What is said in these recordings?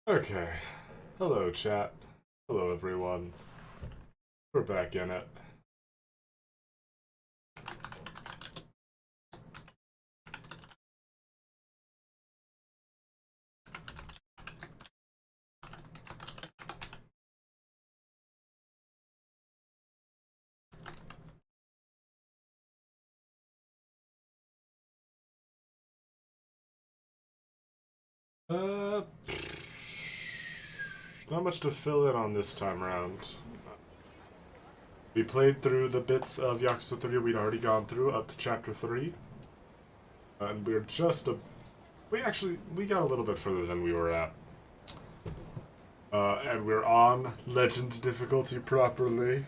Okay. Hello, chat. Hello, everyone. We're back in it. Uh, Not much to fill in on this time around. We played through the bits of Yakuza 3 we'd already gone through up to chapter 3. And we're just a... We got a little bit further than we were at. And we're on Legend difficulty properly.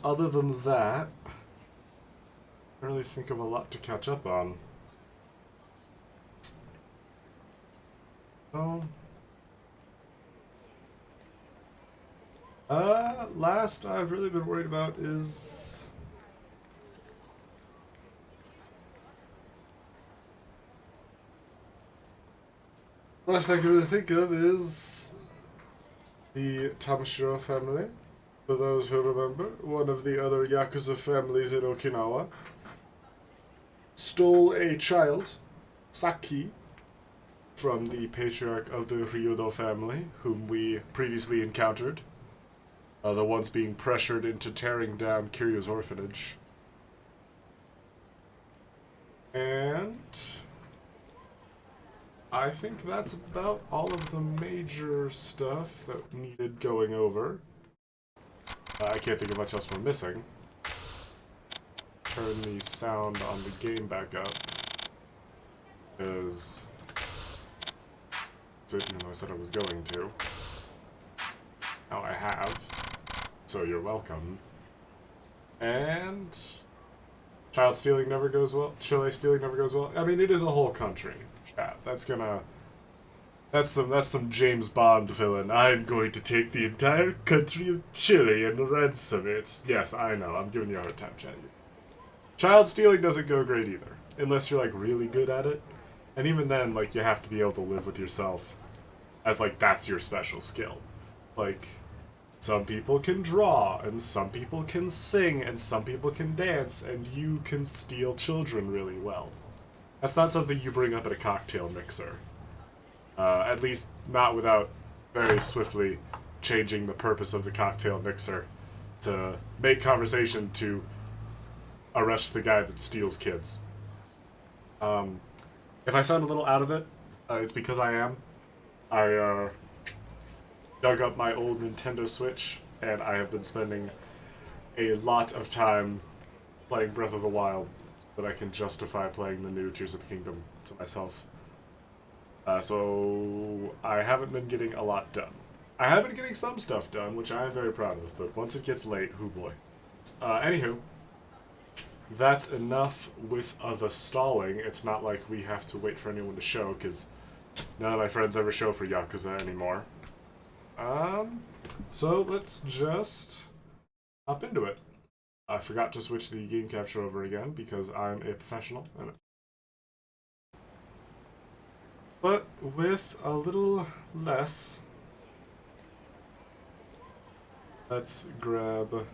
Other than that, I don't really think of a lot to catch up on. Oh. Last I've really been worried about is... Last I can really think of is the Tamashiro family. For those who remember, one of the other Yakuza families in Okinawa stole a child, Saki, from the patriarch of the Ryudo family, whom we previously encountered. The ones being pressured into tearing down Kiryu's orphanage. And I think that's about all of the major stuff that needed going over. I can't think of much else we're missing. Turn the sound on the game back up. Because... even though I said I was going to. Now I have. So you're welcome. And... child stealing never goes well. Chile stealing never goes well. I mean, it is a whole country. Chat. That's gonna... That's some James Bond villain. I'm going to take the entire country of Chile and ransom it. Yes, I know. I'm giving you a hard time, chat. Child stealing doesn't go great either. Unless you're, like, really good at it. And even then, like, you have to be able to live with yourself as, like, that's your special skill. Like, some people can draw, and some people can sing, and some people can dance, and you can steal children really well. That's not something you bring up at a cocktail mixer. At least not without very swiftly changing the purpose of the cocktail mixer to make conversation to arrest the guy that steals kids. If I sound a little out of it, it's because I am. I dug up my old Nintendo Switch, and I have been spending a lot of time playing Breath of the Wild so that I can justify playing the new Tears of the Kingdom to myself. So I haven't been getting a lot done. I have been getting some stuff done, which I am very proud of, but once it gets late, hoo boy. Anywho, that's enough with the stalling. It's not like we have to wait for anyone to show, because none of my friends ever show for Yakuza anymore. So let's just hop into it. I forgot to switch the game capture over again, because I'm a professional. But with a little less, let's grab...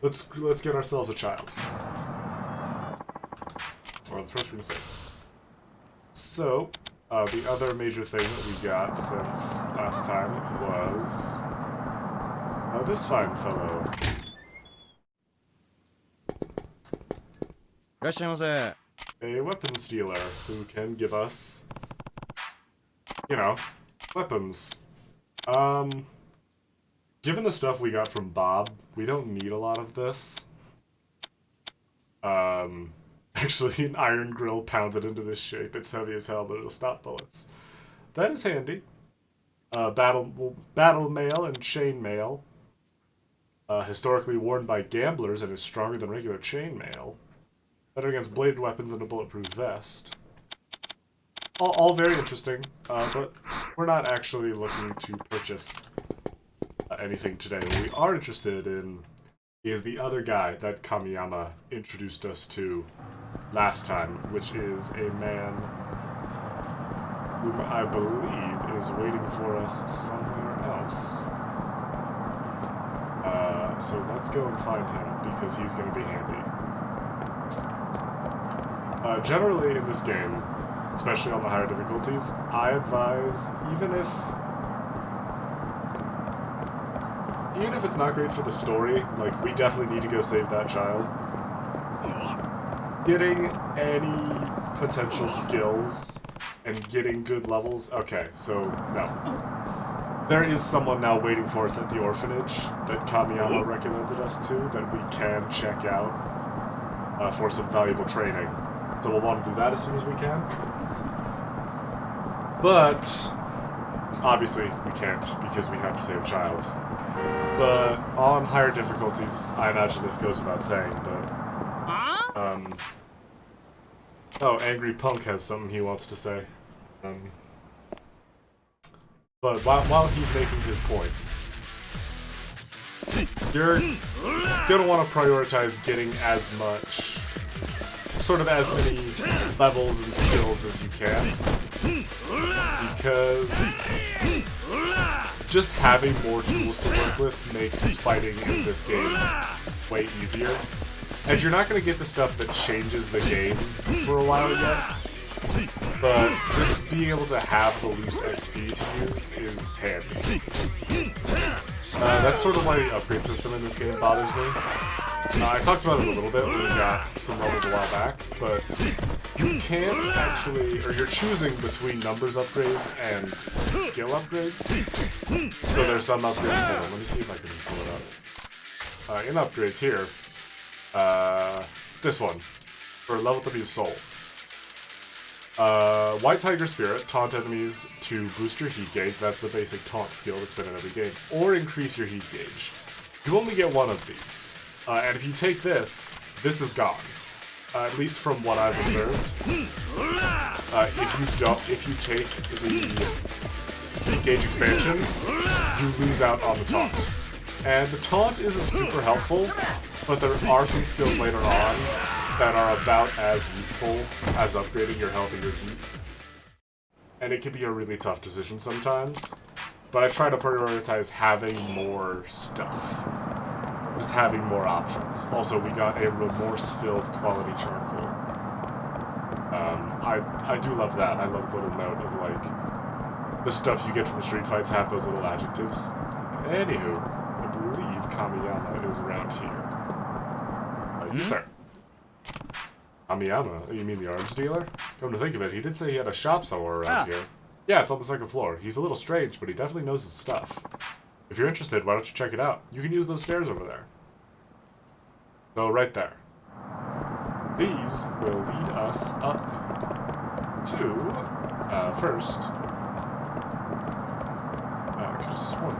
Let's get ourselves a child. Or the first we're gonna save. So, the other major thing that we got since last time was... this fine fellow. いらっしゃいませ。 A weapons dealer who can give us, you know, weapons. Given the stuff we got from Bob, we don't need a lot of this. Actually, an iron grill pounded into this shape. It's heavy as hell, but it'll stop bullets. That is handy. Battle mail and chain mail. Historically worn by gamblers and is stronger than regular chain mail. Better against bladed weapons and a bulletproof vest. All very interesting, but we're not actually looking to purchase anything today. What we are interested in is the other guy that Kamiyama introduced us to last time, which is a man whom I believe is waiting for us somewhere else. So let's go and find him, because he's going to be handy. Generally in this game, especially on the higher difficulties, I advise, even if it's not great for the story, like, we definitely need to go save that child, getting any potential skills and getting good levels. Okay, so, no. There is someone now waiting for us at the orphanage that Kamiyama recommended us to that we can check out for some valuable training. So we'll want to do that as soon as we can. But obviously we can't because we have to save a child. But on higher difficulties, I imagine this goes without saying, but oh, Angry Punk has something he wants to say. But while he's making his points, you're gonna want to prioritize getting as much, sort of as many levels and skills as you can, because just having more tools to work with makes fighting in this game way easier. And you're not gonna get the stuff that changes the game for a while yet. But just being able to have the loose XP to use is handy. That's sort of why the upgrade system in this game bothers me. I talked about it a little bit when we got some levels a while back, but you can't actually, or you're choosing between numbers upgrades and skill upgrades. So there's some upgrades. Hold on, let me see if I can pull it up. In upgrades here, this one, for level 3 of Soul. White Tiger Spirit, taunt enemies to boost your heat gauge. That's the basic taunt skill that's been in every game. Or increase your heat gauge. You only get one of these. And if you take this, this is gone. At least from what I've observed. If you take the heat gauge expansion, you lose out on the taunt. And the taunt isn't super helpful, but there are some skills later on that are about as useful as upgrading your health and your heat. And it can be a really tough decision sometimes, but I try to prioritize having more stuff. Just having more options. Also, we got a remorse-filled quality charcoal. I do love that. I love the little note of, like, the stuff you get from street fights have those little adjectives. Anywho, I believe Kamiyama is around here. You, sir. Kamiyama? You mean the arms dealer? Come to think of it, he did say he had a shop somewhere around here. Yeah, it's on the second floor. He's a little strange, but he definitely knows his stuff. If you're interested, why don't you check it out? You can use those stairs over there. So, right there. These will lead us up to, first... I could have sworn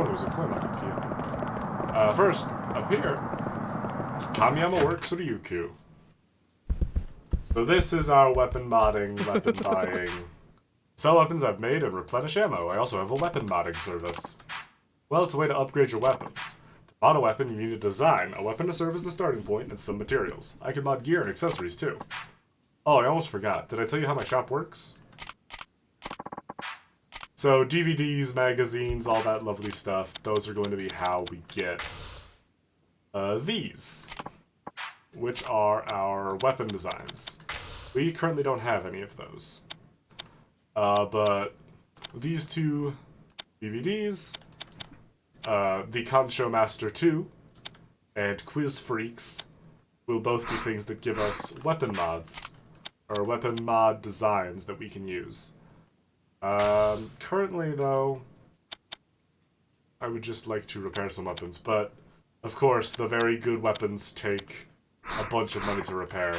there was a Claymont up here. First, up here, Kamiyama Works Ryukyu. So this is our weapon modding, weapon buying. Sell weapons I've made and replenish ammo. I also have a weapon modding service. Well, it's a way to upgrade your weapons. To mod a weapon, you need a design, a weapon to serve as the starting point, and some materials. I can mod gear and accessories too. Oh, I almost forgot. Did I tell you how my shop works? So DVDs, magazines, all that lovely stuff, those are going to be how we get these, which are our weapon designs. We currently don't have any of those. But these two DVDs, the Kansho Master 2 and Quiz Freaks will both be things that give us weapon mods, or weapon mod designs that we can use. Currently, though, I would just like to repair some weapons, but of course, the very good weapons take a bunch of money to repair.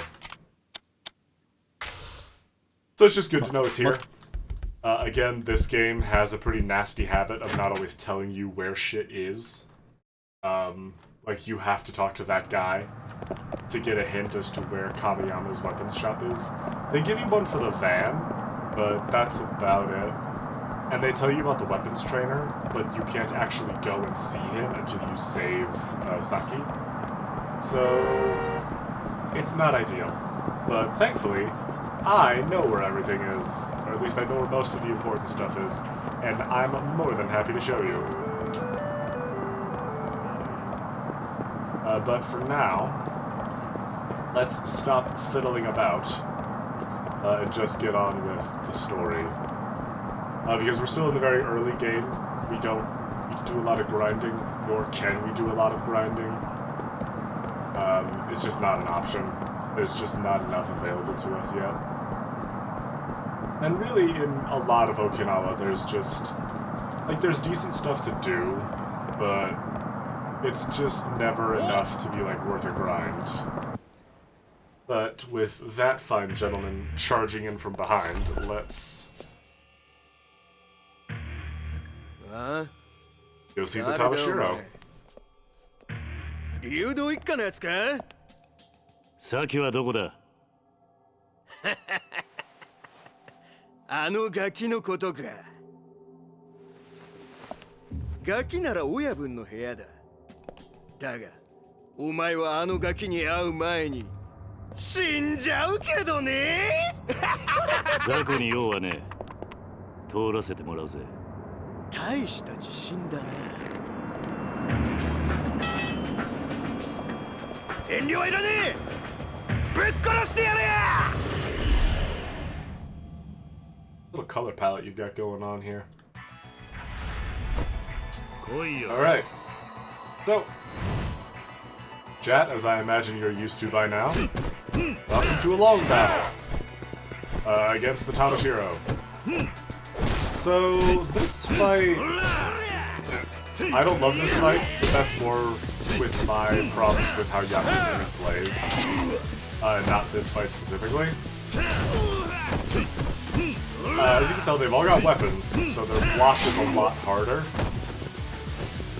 So it's just good to know it's here. Again, this game has a pretty nasty habit of not always telling you where shit is. Like, you have to talk to that guy to get a hint as to where Kamiyama's weapons shop is. They give you one for the van, but that's about it. And they tell you about the weapons trainer, but you can't actually go and see him until you save Saki. So, it's not ideal. But thankfully, I know where everything is, or at least I know where most of the important stuff is, and I'm more than happy to show you. But for now, let's stop fiddling about and just get on with the story. Because we're still in the very early game, we don't need to do a lot of grinding, nor can we do a lot of grinding. It's just not an option. There's just not enough available to us yet. And really, in a lot of Okinawa, there's just... like, there's decent stuff to do, but it's just never enough to be, like, worth a grind. But with that fine gentleman charging in from behind, let's... go see the Tamashiro. 流動一家のやつか？さきはどこだ？あのガキのことか。ガキなら親分の部屋だ。だが、お前はあのガキに会う前に死んじゃうけどね。雑魚に用はねえ。通らせてもらうぜ。大した自信だな。遠慮はいらねえ。ぶっ殺してやれや。What color palette you got going on here? 来いよ。 Alright. So, chat, as I imagine you're used to by now, welcome to a long battle against the Tamashiro. So, this fight... I don't love this fight, but that's more with my problems with how Yakuza plays. Not this fight specifically. As you can tell, they've all got weapons, so their block is a lot harder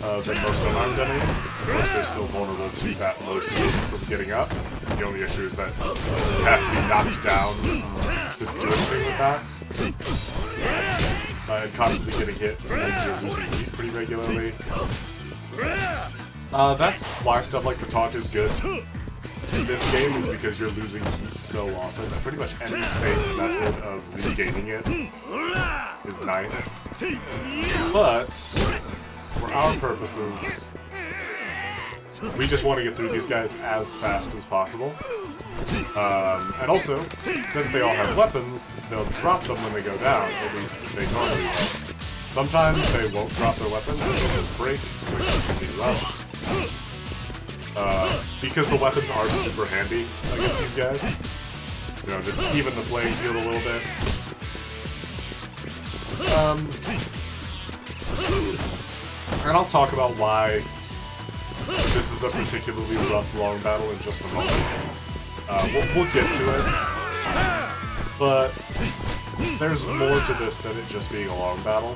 than most unarmed enemies. Of course, they're still vulnerable to that low scoop from getting up. The only issue is that you have to be knocked down to do anything with that. And constantly getting hit means you're losing heat pretty regularly. That's why stuff like the taunt is good in this game, is because you're losing heat so often that pretty much any safe method of regaining it is nice. But, for our purposes, we just want to get through these guys as fast as possible. And also, since they all have weapons, they'll drop them when they go down, at least they normally will. Sometimes they won't drop their weapons, they'll just break, which can be rough. Because the weapons are super handy against these guys. You know, just even the playing field a little bit. And I'll talk about why this is a particularly rough long battle in just a moment. We'll get to it. But there's more to this than it just being a long battle.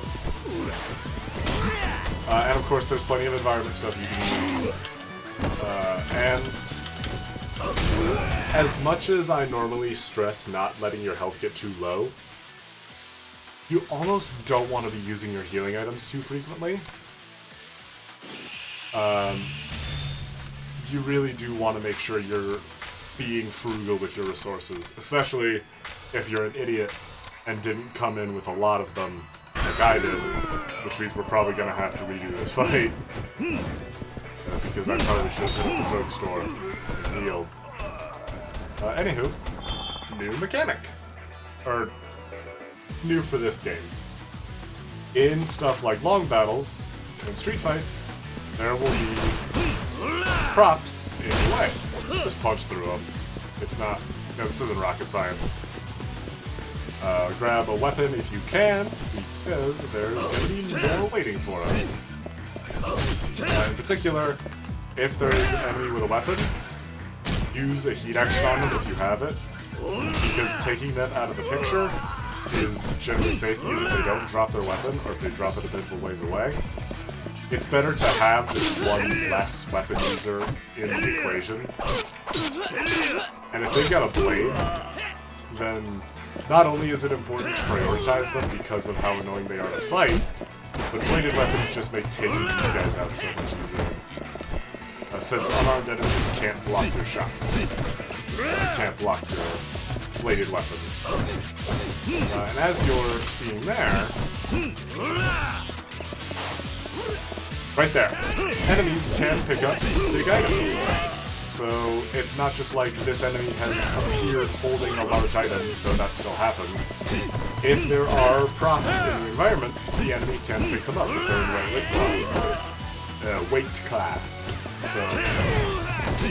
And of course, there's plenty of environment stuff you can use. And as much as I normally stress not letting your health get too low, you almost don't want to be using your healing items too frequently. You really do want to make sure you're being frugal with your resources, especially if you're an idiot and didn't come in with a lot of them like I did, which means we're probably going to have to redo this fight. Because I probably should have been at the drugstore and healed. Anywho, new mechanic. Or, new for this game. In stuff like long battles and street fights, there will be props in your way. Just punch through them. It's not... No, this isn't rocket science. Grab a weapon if you can, because there's going to be more waiting for us. In particular, if there is an enemy with a weapon, use a heat action on them if you have it, because taking them out of the picture is generally safe even if they don't drop their weapon, or if they drop it a bit of a ways away. It's better to have just one less weapon user in the equation. And if they've got a blade, then Not only is it important to prioritize them because of how annoying they are to fight, but bladed weapons just make taking these guys out so much easier. Since unarmed enemies can't block your shots. Can't block your bladed weapons. And as you're seeing there, right there, enemies can pick up big items. So it's not just like this enemy has appeared holding a large item, though that still happens. If there are props in the environment, the enemy can pick them up if they're in the right weight class. So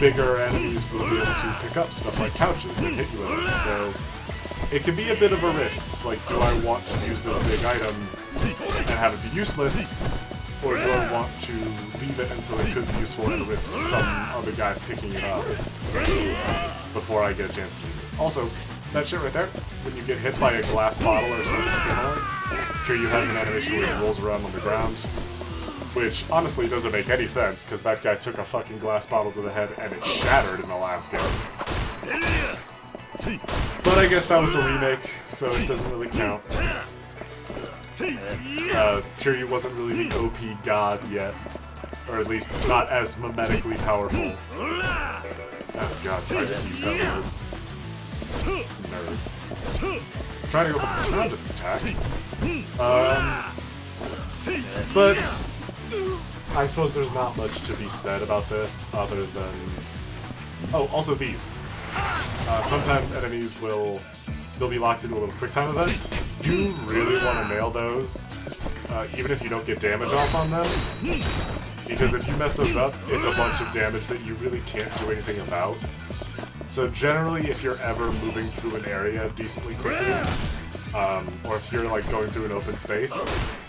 bigger enemies will be able to pick up stuff like couches and hit you with them. So it can be a bit of a risk. It's like, do I want to use this big item and have it be useless? Or do I want to leave it until it could be useful and risk some other guy picking it up before I get a chance to use it? Also, that shit right there, when you get hit by a glass bottle or something similar, Kiryu has an animation where he rolls around on the ground, which honestly doesn't make any sense, because that guy took a fucking glass bottle to the head and it shattered in the last game. But I guess that was a remake, so it doesn't really count. Kiryu wasn't really the OP god yet, or at least it's not as mimetically powerful. Oh god, I just used that word. Nerd. I'm trying to go for the surrounded attack. But I suppose there's not much to be said about this other than... Oh, also these. Sometimes enemies they'll be locked into a little quick time event. You really want to nail those, even if you don't get damage off on them, because if you mess those up, it's a bunch of damage that you really can't do anything about. So generally, if you're ever moving through an area decently quickly, or if you're like going through an open space,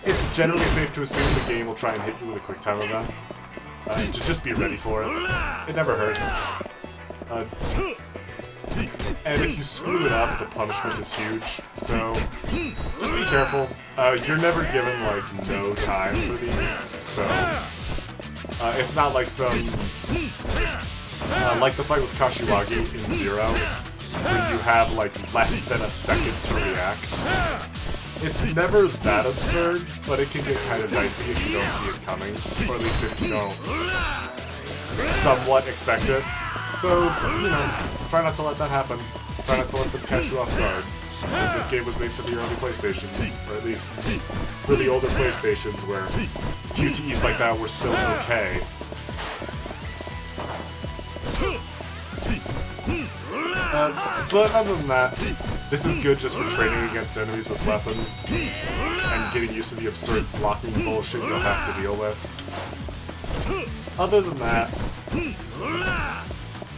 it's generally safe to assume the game will try and hit you with a quick time event. To just be ready for it. It never hurts. And if you screw it up, the punishment is huge, so just be careful. You're never given, like, no time for these, so it's not like some, like the fight with Kashiwagi in Zero, where you have, like, less than a second to react. It's never that absurd, but it can get kind of dicey if you don't see it coming, or at least if you don't somewhat expect it. So, you know, try not to let that happen. Try not to let them catch you off guard. Because this game was made for the early PlayStations, or at least for the older PlayStations, where QTEs like that were still okay. But other than that, this is good just for training against enemies with weapons, and getting used to the absurd blocking bullshit you'll have to deal with. Other than that,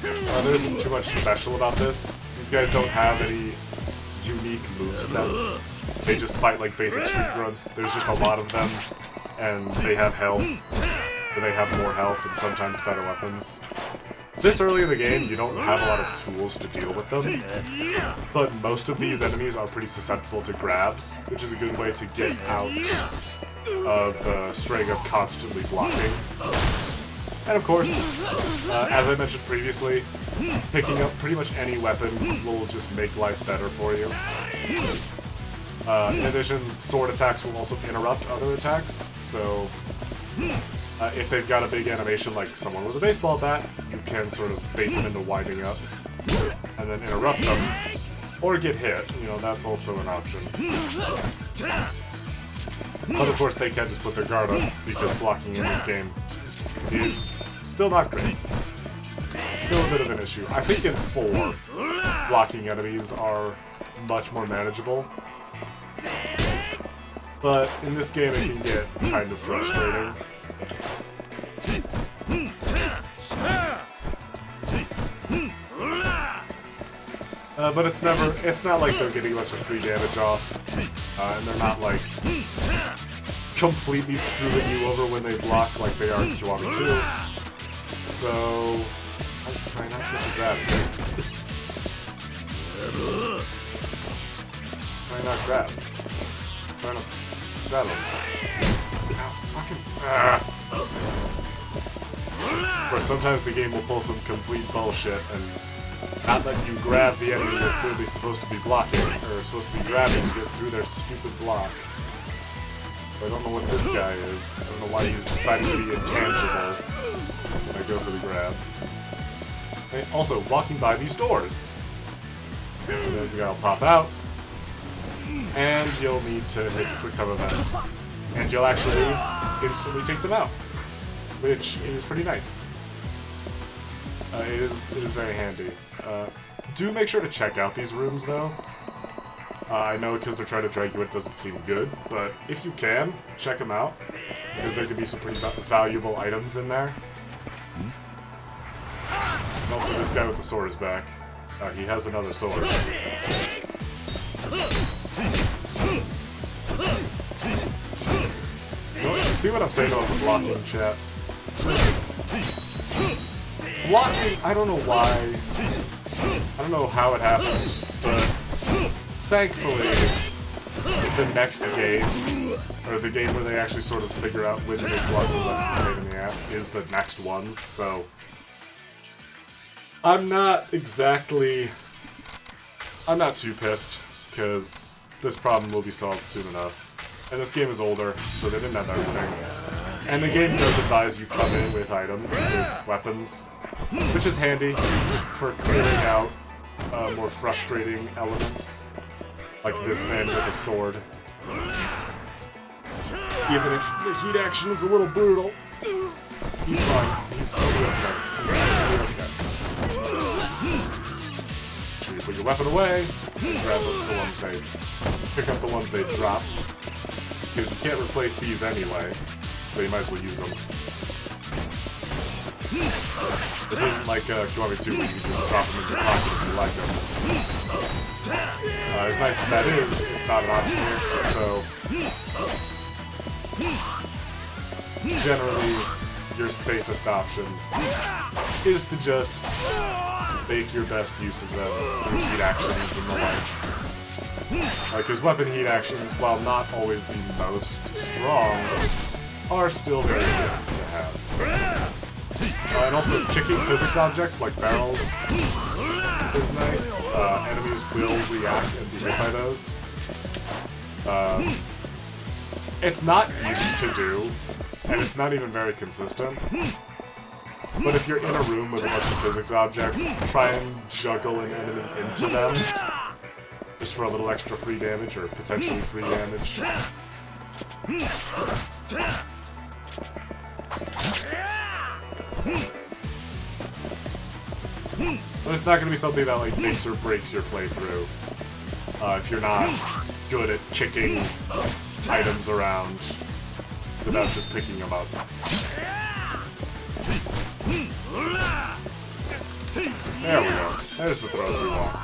there isn't too much special about this. These guys don't have any unique movesets. They just fight like basic street grunts. There's just a lot of them, and they have health. But they have more health and sometimes better weapons. This early in the game, you don't have a lot of tools to deal with them, but most of these enemies are pretty susceptible to grabs, which is a good way to get out of the string of constantly blocking. And of course, as I mentioned previously, picking up pretty much any weapon will just make life better for you. In addition, sword attacks will also interrupt other attacks, so if they've got a big animation like someone with a baseball bat, you can sort of bait them into winding up, and then interrupt them, or get hit, you know, that's also an option. But of course they can't just put their guard up, because blocking in this game is still not great. It's still a bit of an issue. I think in 4, blocking enemies are much more manageable. But in this game it can get kind of frustrating. But it's not like they're getting a bunch of free damage off, and they're not like completely screwing you over when they block like they are in Kiwami 2. So, I'm trying not to get to grab it. Try not grab. I'm trying to grab him. Ow, fucking. Of course, sometimes the game will pull some complete bullshit and not letting you grab the enemy you're clearly supposed to be blocking, or supposed to be grabbing to get through their stupid block. I don't know what this guy is. I don't know why he's deciding to be intangible when I go for the grab. And also, walking by these doors. There's a guy will pop out. And you'll need to hit the quick time event. And you'll actually instantly take them out. Which is pretty nice. It is very handy. Do make sure to check out these rooms though. I know because they're trying to drag you it doesn't seem good, but if you can, check them out. Because there could be some pretty valuable items in there. And also this guy with the sword is back. He has another sword. You see what I'm saying about the blocking, chat? Blocking, I don't know why. I don't know how it happened, but thankfully, the next game, or the game where they actually sort of figure out when to make blocking less of a pain in the ass, is the next one, so I'm not too pissed, because this problem will be solved soon enough. And this game is older, so they didn't have everything. And the game does advise you come in with items, with weapons, which is handy, just for clearing out more frustrating elements, like this man with a sword. Even if the heat action is a little brutal, he's fine. He's totally okay. He's totally okay. So you put your weapon away, and grab the ones they pick up the ones they dropped. Because you can't replace these anyway, but you might as well use them. This isn't like Kiwami 2 where you can just drop them in your pocket if you like them. As nice as that is, it's not an option here, so generally your safest option is to just make your best use of them through heat actions and the like. Because weapon heat actions, while not always the most strong, are still very good to have. And also, kicking physics objects like barrels is nice. Enemies will react and be hit by those. It's not easy to do, and it's not even very consistent. But if you're in a room with a bunch of physics objects, try and juggle an enemy into them. Just for a little extra free damage, or potentially free damage. But it's not going to be something that like makes or breaks your playthrough. If you're not good at kicking items around without just picking them up. There we go. There's the throws we want.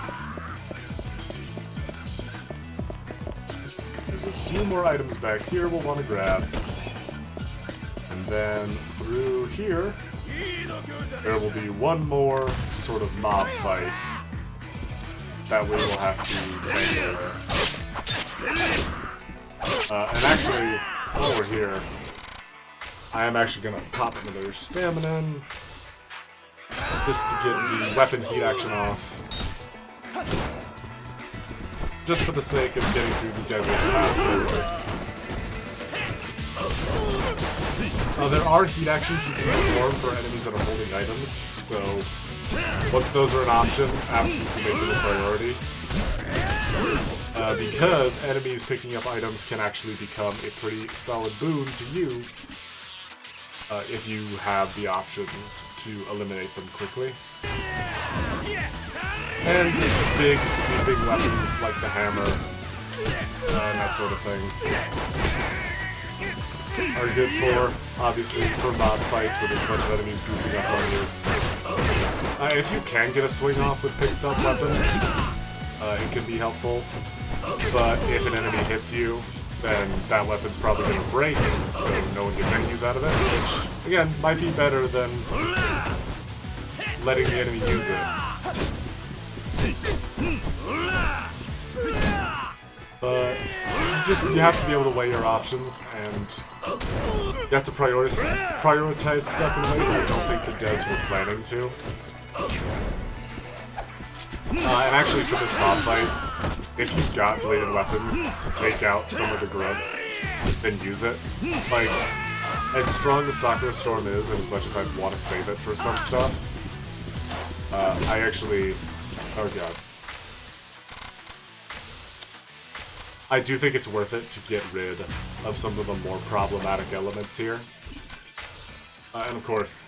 There's a few more items back here we'll want to grab. And then through here, there will be one more sort of mob fight that we will have to tangle with. And actually, while we're here, I am actually going to pop another stamina in, just to get the weapon heat action off. Just for the sake of getting through these guys a little faster. There are heat actions you can perform for enemies that are holding items, so once those are an option, absolutely make them a priority. Because enemies picking up items can actually become a pretty solid boon to you if you have the options to eliminate them quickly. And just big sweeping weapons like the hammer and that sort of thing are good for, obviously, for mob fights where there's a bunch of enemies grouping up on you. If you can get a swing off with picked up weapons, it can be helpful. But if an enemy hits you, then that weapon's probably going to break, so no one gets any use out of it, which, again, might be better than letting the enemy use it. But you have to be able to weigh your options, and you have to prioritize stuff in ways I don't think the devs were planning to. And actually for this mob fight, if you've got bladed weapons to take out some of the grunts, then use it. Like, as strong as Sakura Storm is, and as much as I'd want to save it for some stuff, I actually... Oh god. I do think it's worth it to get rid of some of the more problematic elements here. And of course,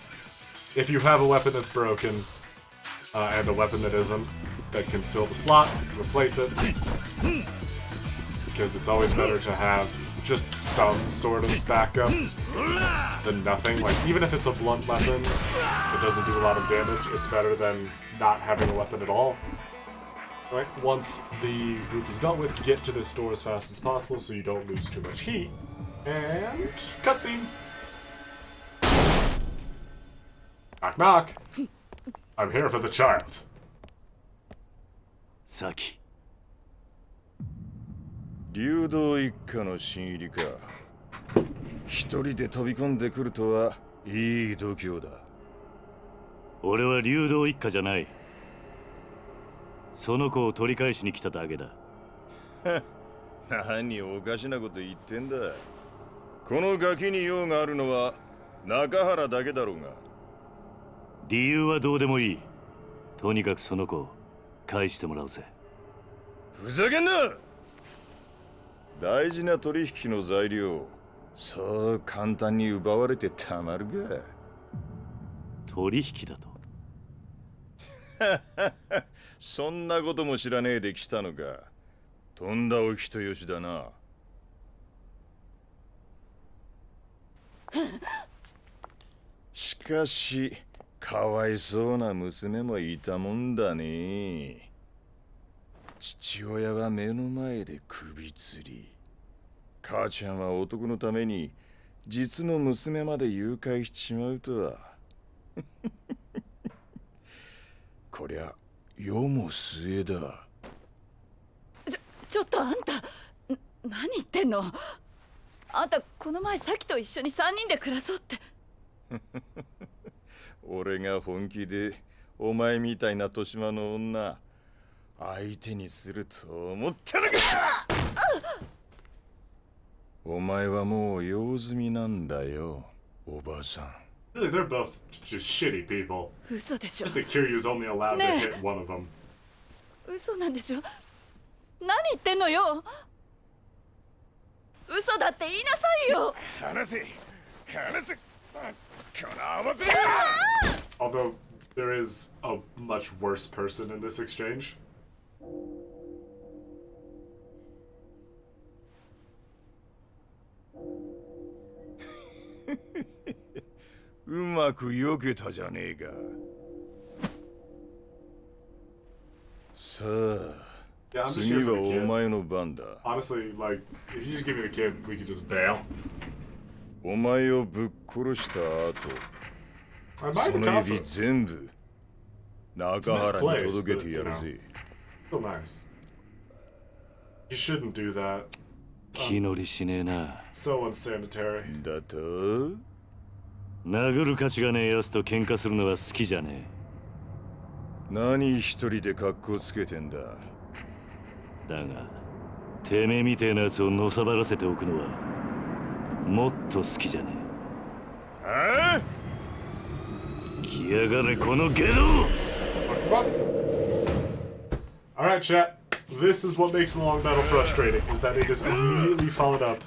if you have a weapon that's broken, and a weapon that isn't, that can fill the slot, replace it. Because it's always better to have just some sort of backup than nothing. Like, even if it's a blunt weapon that doesn't do a lot of damage, it's better than not having a weapon at all. Right? Once the group is dealt with, get to this door as fast as possible so you don't lose too much heat. And... cutscene! Knock knock! I'm here for the child. サキ。流動一家の新入りか。一人で飛び込んでくるとはいい度胸だ。俺は流動一家じゃない。その子を取り返しに来ただけだ。何おかしなこと言ってんだ。このガキに用があるのは中原だけだろうが。理由はどうでもいい。とにかくその子を返してもらうぜ。ふざけんな！大事な取引の材料、そう簡単に奪われてたまるか。取引だと。そんなことも知らねえで来たのか。とんだお人よしだな。しかし、かわいそうな娘もいたもんだね。父親は目の前で首吊り。母ちゃんは男のために実の娘まで誘拐しちまうとは。こりゃ世も末だ。ちょっとあんた、何言ってんの？あんたこの前サキと一緒に3人で暮らそうって。俺が本気でお前みたいな年島の女相手にすると思ったのか。お前はもう用済みなんだよ、おばさん。Really, they're both just shitty people. 嘘でしょ。 Just that Kiryu's only allowed to hit one of them. 嘘なんでしょ。何言ってんのよ。嘘だって言いなさいよ。話せ、話せ。この甘さ。Although there is a much worse person in this exchange. うまく避けたじゃねえか。さあ。Yeah, I'm just 次 here は for the お kid. 前の番だ。 Honestly, like, if you just give me the kid, we could just bail. お前をぶっ殺した後、 I buy そ the の指 confidence. 全部中原に届けてやるぜ。 So nice. You shouldn't do that. 気乗りしねえな。 So unsanitary. だと殴る価値がねえ奴と喧嘩するのは好きじゃね何一人で格好つけてんだ。え。だが、てめえみてえな奴をのさばらせておくのはもっと好きじゃねああえ。来やがれこのゲド！ Alright, chat. This is what makes the long battle frustrating, is that it is immediately followed up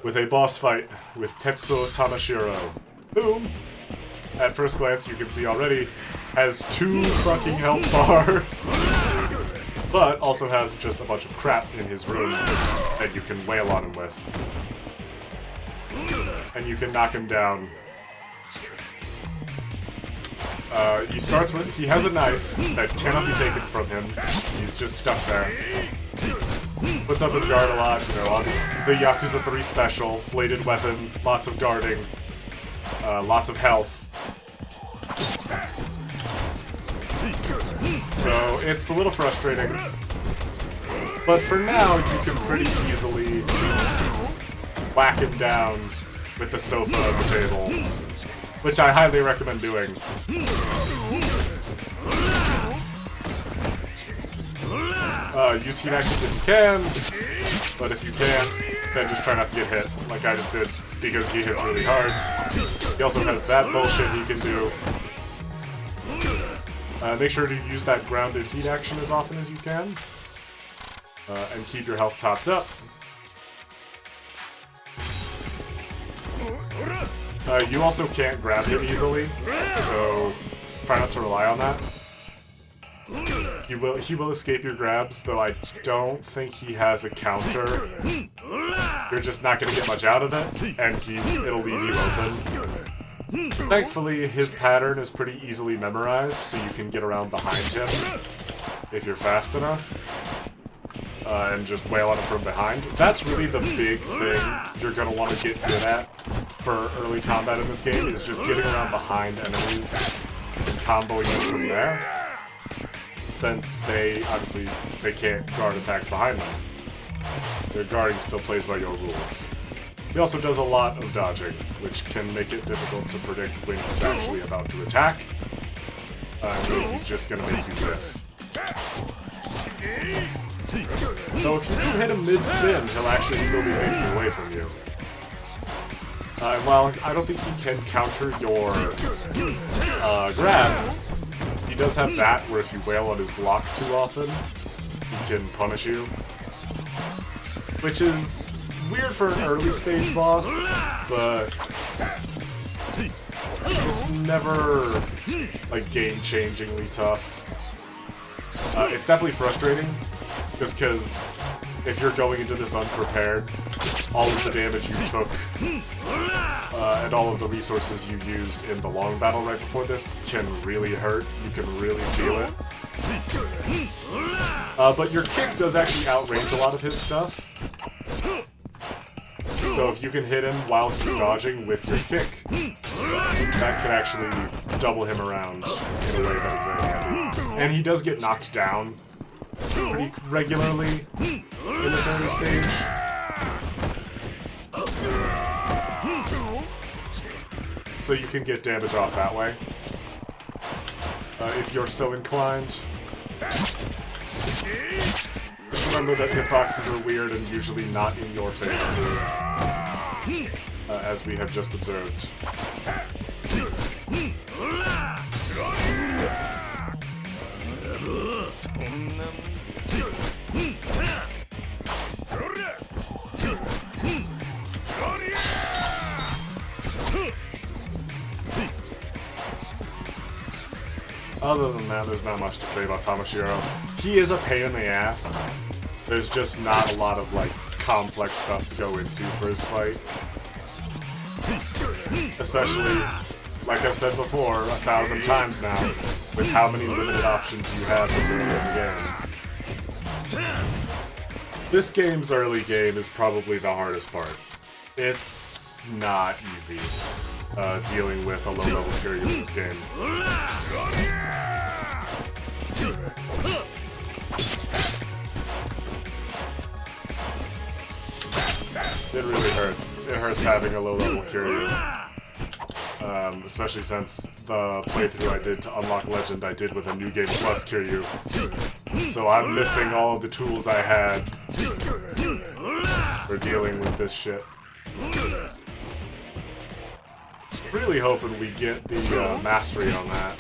with a boss fight with Tetsuo Tamashiro, who, at first glance, you can see already, has 2 fucking health bars, but also has just a bunch of crap in his room that you can wail on him with. And you can knock him down. He starts with, he has a knife that cannot be taken from him. He's just stuck there. Puts up his guard a lot, you know, on the Yakuza 3 special, bladed weapon, lots of guarding, lots of health. So it's a little frustrating. But for now, you can pretty easily whack him down with the sofa on the table, which I highly recommend doing. Use heat actions if you can, but if you can't, then just try not to get hit, like I just did, because he hits really hard. He also has that bullshit he can do. Make sure to use that grounded heat action as often as you can, and keep your health topped up. You also can't grab him easily, so try not to rely on that. He will escape your grabs, though I don't think he has a counter. You're just not going to get much out of it, and it'll leave you open. Thankfully, his pattern is pretty easily memorized, so you can get around behind him if you're fast enough. And just wail on him from behind. That's really the big thing you're going to want to get good at for early combat in this game, is just getting around behind enemies and comboing them from there. Since they can't guard attacks behind them. Their guarding still plays by your rules. He also does a lot of dodging, which can make it difficult to predict when he's actually about to attack. He's just gonna make you whiff. So if you do hit him mid-spin, he'll actually still be facing away from you. While I don't think he can counter your grabs, he does have that where if you wail on his block too often, he can punish you. Which is weird for an early stage boss, but it's never like game-changingly tough. It's definitely frustrating, just because if you're going into this unprepared, all of the damage you took and all of the resources you used in the long battle right before this can really hurt. You can really feel it. But your kick does actually outrange a lot of his stuff. So if you can hit him while he's dodging with your kick, that could actually double him around in a way that is very handy. And he does get knocked down pretty regularly in this early stage. So you can get damage off that way, if you're so inclined. Just remember that hitboxes are weird and usually not in your favor, as we have just observed. Other than that, there's not much to say about Tamashiro. He is a pain in the ass. There's just not a lot of, like, complex stuff to go into for his fight. Especially, like I've said before 1,000 times now, with how many limited options you have this early in the game. This game's early game is probably the hardest part. It's not easy dealing with a low-level Kiryu in this game. It really hurts. It hurts having a low-level Kiryu. Especially since the playthrough I did to unlock Legend I did with a New Game Plus Kiryu. So I'm missing all of the tools I had for dealing with this shit. Really hoping we get the mastery on that.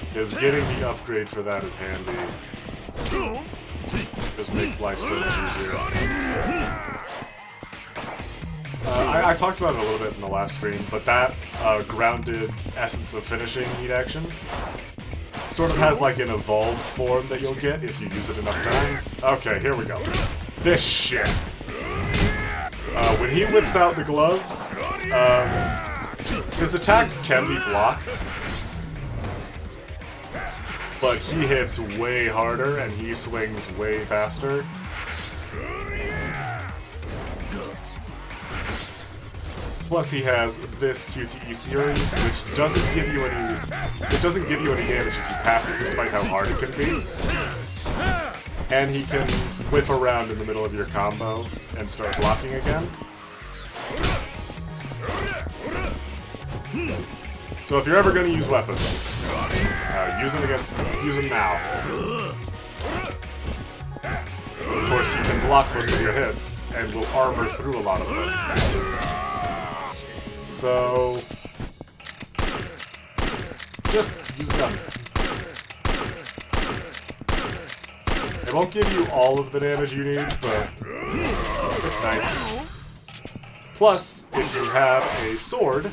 Because getting the upgrade for that is handy. Just makes life so much easier. I talked about it a little bit in the last stream, but that grounded essence of finishing heat action sort of has like an evolved form that you'll get if you use it enough times. Okay, here we go. This shit. When he whips out the gloves, his attacks can be blocked, but he hits way harder and he swings way faster. Plus he has this QTE series, which doesn't give you any damage if you pass it, despite how hard it can be. And he can whip around in the middle of your combo and start blocking again. So if you're ever going to use weapons, Use them now. Of course, you can block most of your hits, and will armor through a lot of them. So, just use a gun. It won't give you all of the damage you need, but it's nice. Plus, if you have a sword,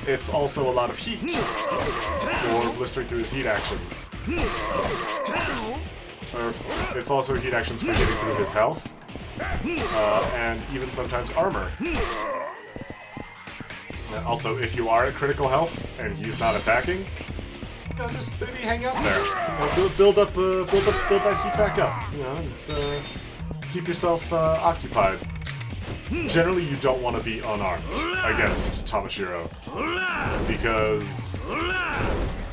it's also a lot of heat for blistering through his heat actions. Or it's also heat actions for getting through his health, and even sometimes armor. And also, if you are at critical health and he's not attacking, just maybe hang out there. Build that heat back up. You know, just keep yourself occupied. Generally, you don't want to be unarmed against Tamashiro, because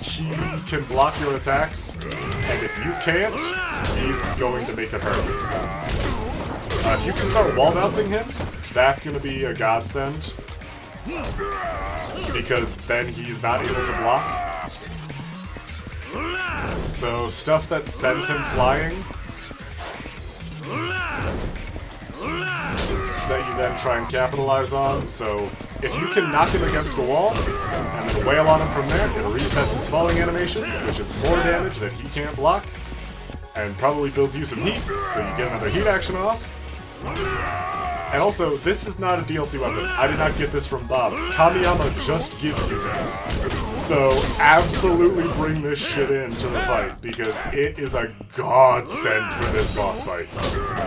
he can block your attacks, and if you can't, he's going to make it hurt. If you can start wall bouncing him, that's going to be a godsend, because then he's not able to block. So stuff that sends him flying, that you then try and capitalize on. So if you can knock him against a wall and then wail on him from there, it resets his falling animation, which is more damage that he can't block, and probably builds you some heat, so you get another heat action off. And also, this is not a DLC weapon. I did not get this from Bob. Kamiyama just gives you this. So absolutely bring this shit into the fight, because it is a godsend for this boss fight.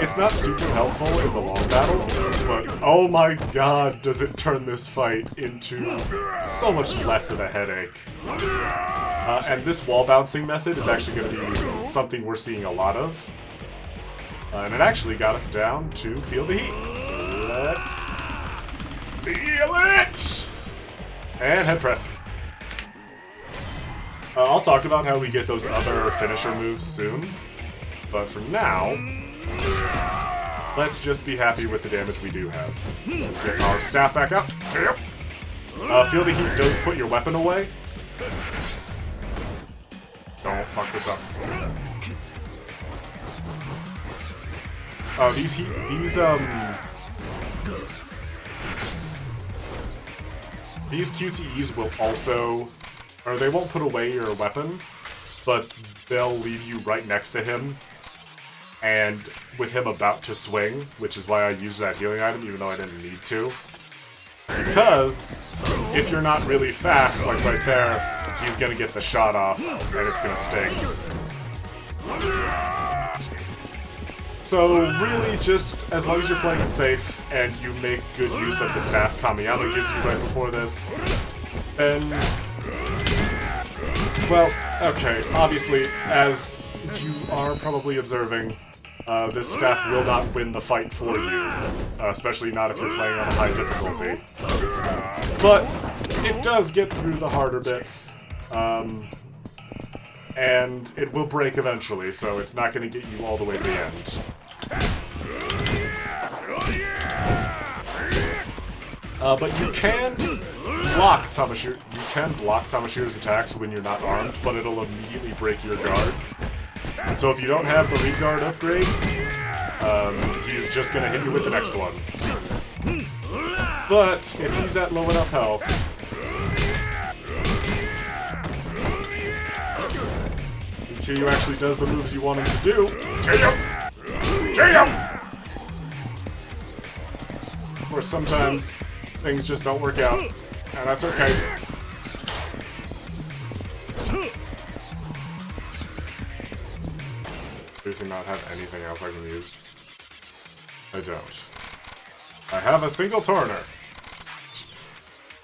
It's not super helpful in the long battle, but oh my god, does it turn this fight into so much less of a headache. And this wall bouncing method is actually going to be something we're seeing a lot of. And it actually got us down to feel the heat. So let's feel it! And head press. I'll talk about how we get those other finisher moves soon. But for now, let's just be happy with the damage we do have. So get our staff back up. Feel the heat does put your weapon away. Don't fuck this up. Oh, these QTEs will also, or they won't put away your weapon, but they'll leave you right next to him, and with him about to swing, which is why I used that healing item, even though I didn't need to. Because if you're not really fast, like right there, he's gonna get the shot off, and it's gonna sting. So really just, as long as you're playing it safe, and you make good use of the staff Kamiyama gives you right before this, then... Well, okay, obviously, as you are probably observing, this staff will not win the fight for you, especially not if you're playing on a high difficulty. But it does get through the harder bits, and it will break eventually, so it's not going to get you all the way to the end. But you can block Tamashiro. You can block Tamashiro's attacks when you're not armed, but it'll immediately break your guard. So if you don't have the lead guard upgrade, he's just gonna hit you with the next one. But if he's at low enough health, Kiryu actually does the moves you want him to do. Or sometimes things just don't work out, and that's okay. Seriously, not have anything else I can use. I don't. I have a single Torner.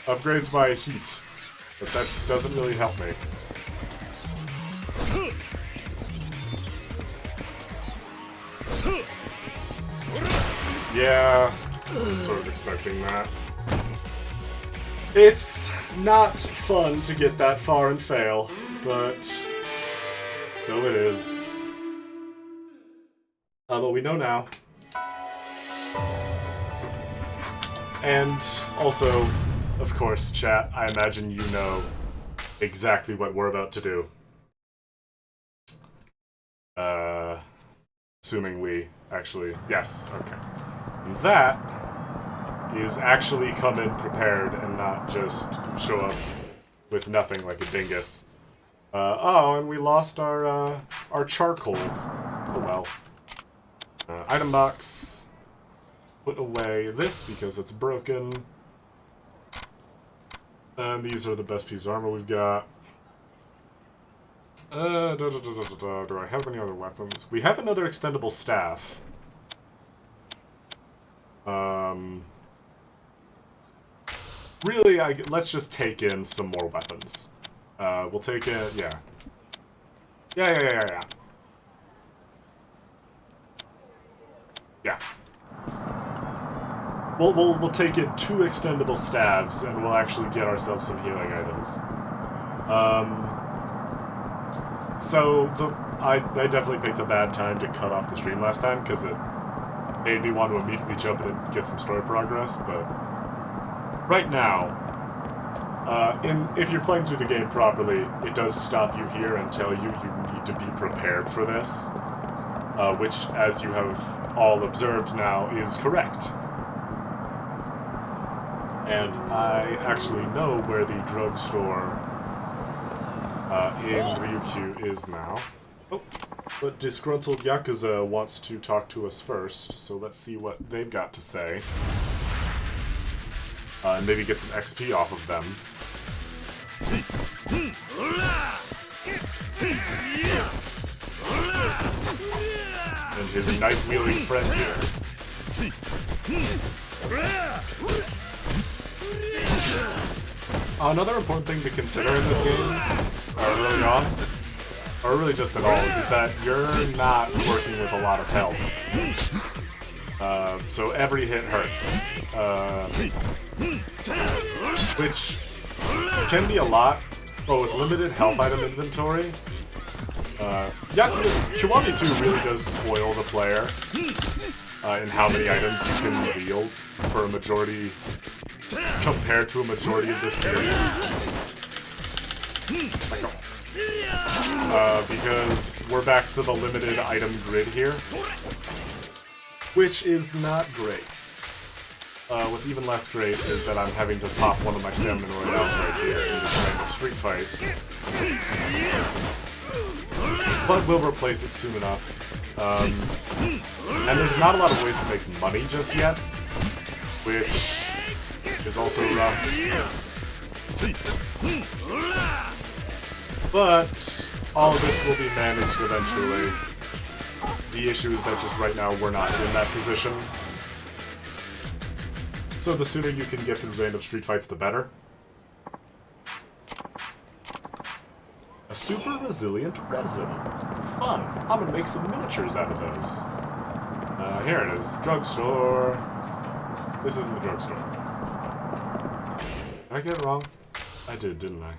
Upgrades my heat, but that doesn't really help me. Yeah, I was sort of expecting that. It's not fun to get that far and fail, but so it is. But we know now. And also, of course, chat, I imagine you know exactly what we're about to do. Assuming we actually... Yes, okay. And that is actually come in prepared and not just show up with nothing like a dingus. Oh, and we lost our charcoal. Oh well. Item box. Put away this because it's broken. And these are the best pieces of armor we've got. Do I have any other weapons? We have another extendable staff. Really, let's just take in some more weapons. We'll take in, yeah. Yeah. Yeah. We'll take in 2 extendable staves, and we'll actually get ourselves some healing items. So I definitely picked a bad time to cut off the stream last time because it made me want to immediately jump in and get some story progress. But right now, if you're playing through the game properly, it does stop you here and tell you need to be prepared for this, which, as you have all observed now, is correct. And I actually know where the drugstore in Ryukyu is now. Oh, but disgruntled Yakuza wants to talk to us first, so let's see what they've got to say. And maybe get some XP off of them. And his knife-wielding friend here. Another important thing to consider in this game, early on, or really just at all, is that you're not working with a lot of health. So every hit hurts. Which can be a lot, but with limited health item inventory, Kiwami 2 really does spoil the player in how many items you can wield for a majority, compared to a majority of the series. Because we're back to the limited item grid here, which is not great. What's even less great is that I'm having to pop one of my stamina royales right here in this random street fight. But we'll replace it soon enough. And there's not a lot of ways to make money just yet, which is also rough. But all of this will be managed eventually. The issue is that just right now we're not in that position. So the sooner you can get through random street fights, the better. A super resilient resin. Fun. I'm gonna make some miniatures out of those. Here it is. Drugstore. This isn't the drugstore. Did I get it wrong? I did, didn't I?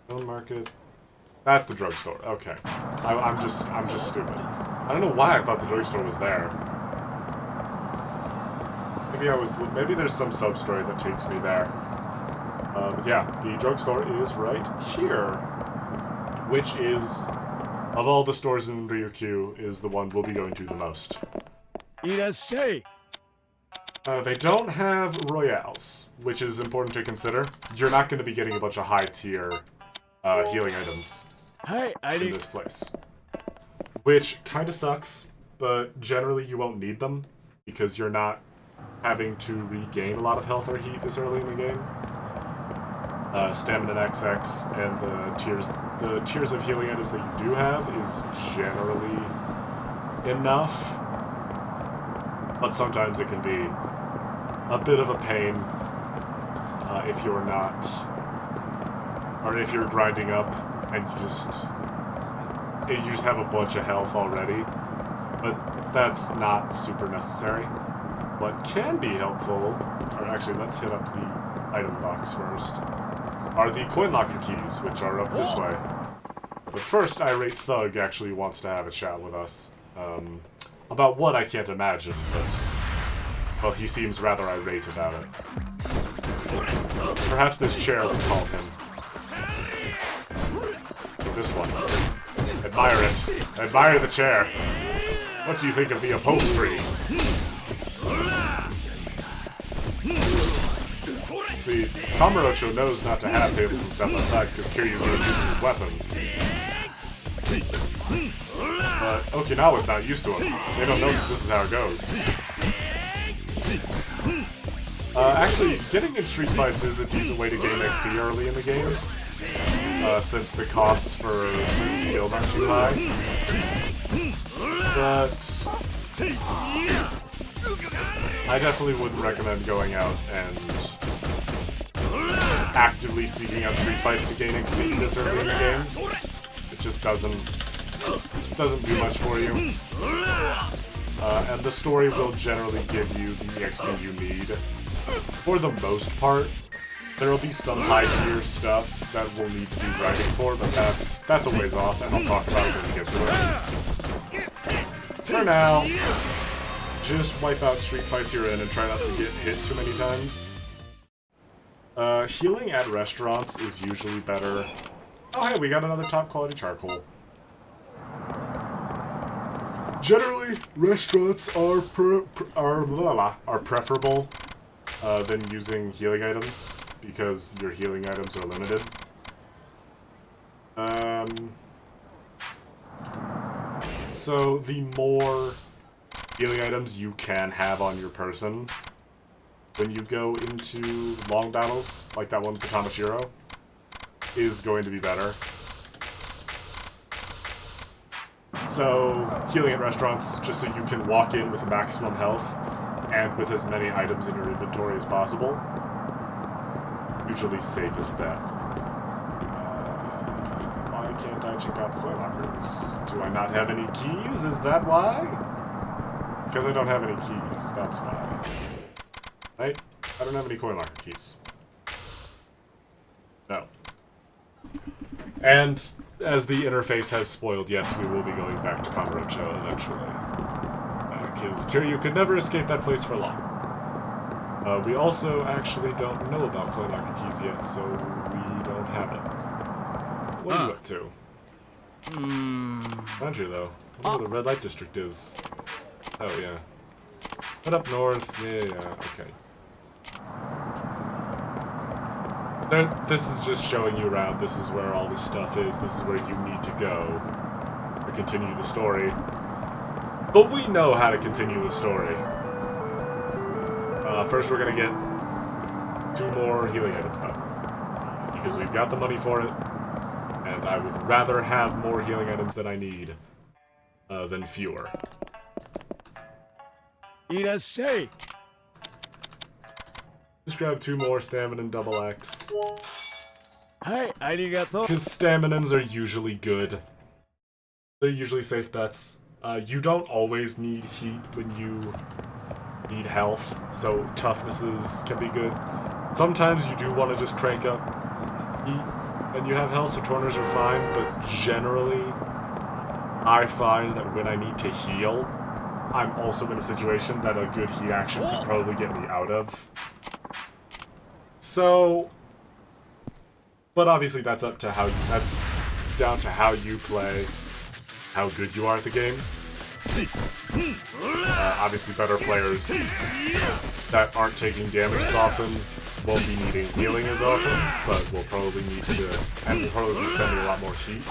Stone market. That's the drugstore. Okay. I'm just stupid. I don't know why I thought the drugstore was there. Maybe there's some sub-story that takes me there. But yeah, the drugstore is right here. Which is, of all the stores in Ryukyu, is the one we'll be going to the most. They don't have royales, which is important to consider. You're not going to be getting a bunch of high-tier healing items in this place. Which kind of sucks, but generally you won't need them, because you're not having to regain a lot of health or heat this early in the game. Stamina XX and the tiers of healing items that you do have is generally enough, but sometimes it can be a bit of a pain if you're not, or if you're grinding up and you just have a bunch of health already, but that's not super necessary. What can be helpful, or actually let's hit up the item box first, are the coin locker keys, which are up this way. But first, Irate Thug actually wants to have a chat with us. About what I can't imagine, but, well, he seems rather irate about it. Perhaps this chair will call him. This one. Admire it. Admire the chair. What do you think of the upholstery? See, Kamurocho knows not to have tables and stuff outside because Kiryu's going to use his weapons. But Okinawa's not used to them. They don't know that this is how it goes. Actually, getting in street fights is a decent way to gain XP early in the game. Since the costs for certain skills aren't too high. But I definitely wouldn't recommend going out and actively seeking out street fights to gain XP this early in the game. It just doesn't do much for you. And the story will generally give you the XP you need. For the most part, there will be some high-tier stuff that we'll need to do grinding for, but that's a ways off, and I'll talk about it when we get to it. For now, just wipe out street fights you're in and try not to get hit too many times. Healing at restaurants is usually better. Oh hey, we got another top-quality charcoal. Generally, restaurants are preferable than using healing items, because your healing items are limited. So the more healing items you can have on your person when you go into long battles, like that one with the Tamashiro, is going to be better. So, healing at restaurants, just so you can walk in with maximum health, and with as many items in your inventory as possible. Usually safest bet. Why can't I check out coin lockers? Do I not have any keys? Is that why? Because I don't have any keys, that's why. Right? I don't have any coin locker keys. No. And as the interface has spoiled, yes, we will be going back to Kamurocho eventually. Because Kiryu could never escape that place for long. We also actually don't know about coin locker keys yet, so we don't have it. What are you up to? Found you, though. I wonder where the red light district is. Oh, yeah. Head up north. Yeah, okay. This is just showing you around. This is where all this stuff is. This is where you need to go to continue the story. But we know how to continue the story. First, we're gonna get 2 more healing items, though. Because we've got the money for it. And I would rather have more healing items than I need than fewer. Irashai. Just grab 2 more stamina and double X. Hi, arigato. Because staminans are usually good. They're usually safe bets. You don't always need heat when you need health, so toughnesses can be good. Sometimes you do want to just crank up heat and you have health, so torners are fine, but generally I find that when I need to heal, I'm also in a situation that a good heat action could probably get me out of. So, but obviously that's down to how you play, how good you are at the game. Obviously better players that aren't taking damage as often won't be needing healing as often, but will probably need to, and will probably be spending a lot more heat.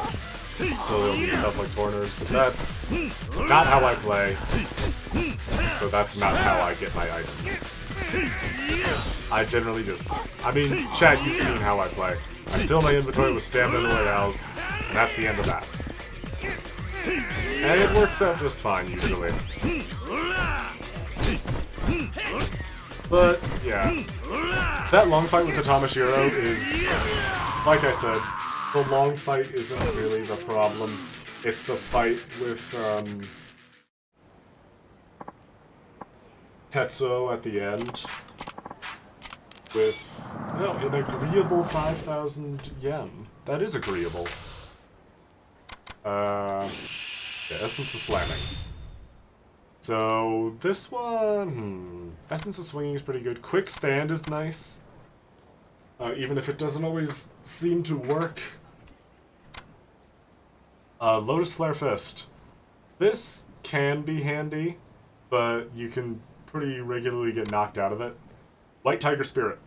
So they'll need stuff like Torners, but that's not how I play, so that's not how I get my items. I generally just, chat, you've seen how I play. I fill my inventory with stamina and royales, and that's the end of that. And it works out just fine, usually. But, yeah. That long fight with the Tamashiro is, like I said, the long fight isn't really the problem. It's the fight with, Tetsuo at the end. With, an agreeable 5,000 yen. That is agreeable. Yeah, Essence of Slamming. So, this one, Essence of Swinging is pretty good. Quick Stand is nice. even if it doesn't always seem to work. Lotus Flare Fist. This can be handy, but you can pretty regularly get knocked out of it. White Tiger Spirit.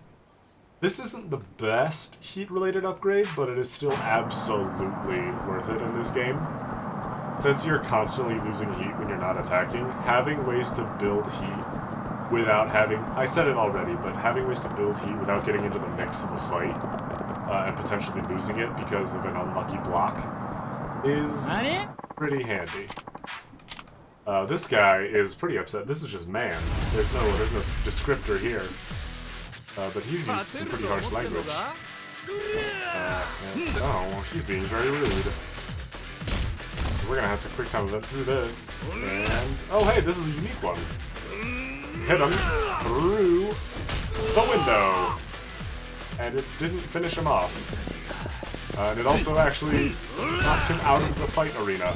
This isn't the best heat-related upgrade, but it is still absolutely worth it in this game. Since you're constantly losing heat when you're not attacking, having ways to build heat without having... I said it already, but having ways to build heat without getting into the mix of a fight and potentially losing it because of an unlucky block is pretty handy. This guy is pretty upset. This is just man. There's no descriptor here. But he's used some pretty harsh language. Oh, he's being very rude. We're gonna have to quick time event through this. And oh hey, this is a unique one. Hit him through the window. And it didn't finish him off. And it also actually knocked him out of the fight arena.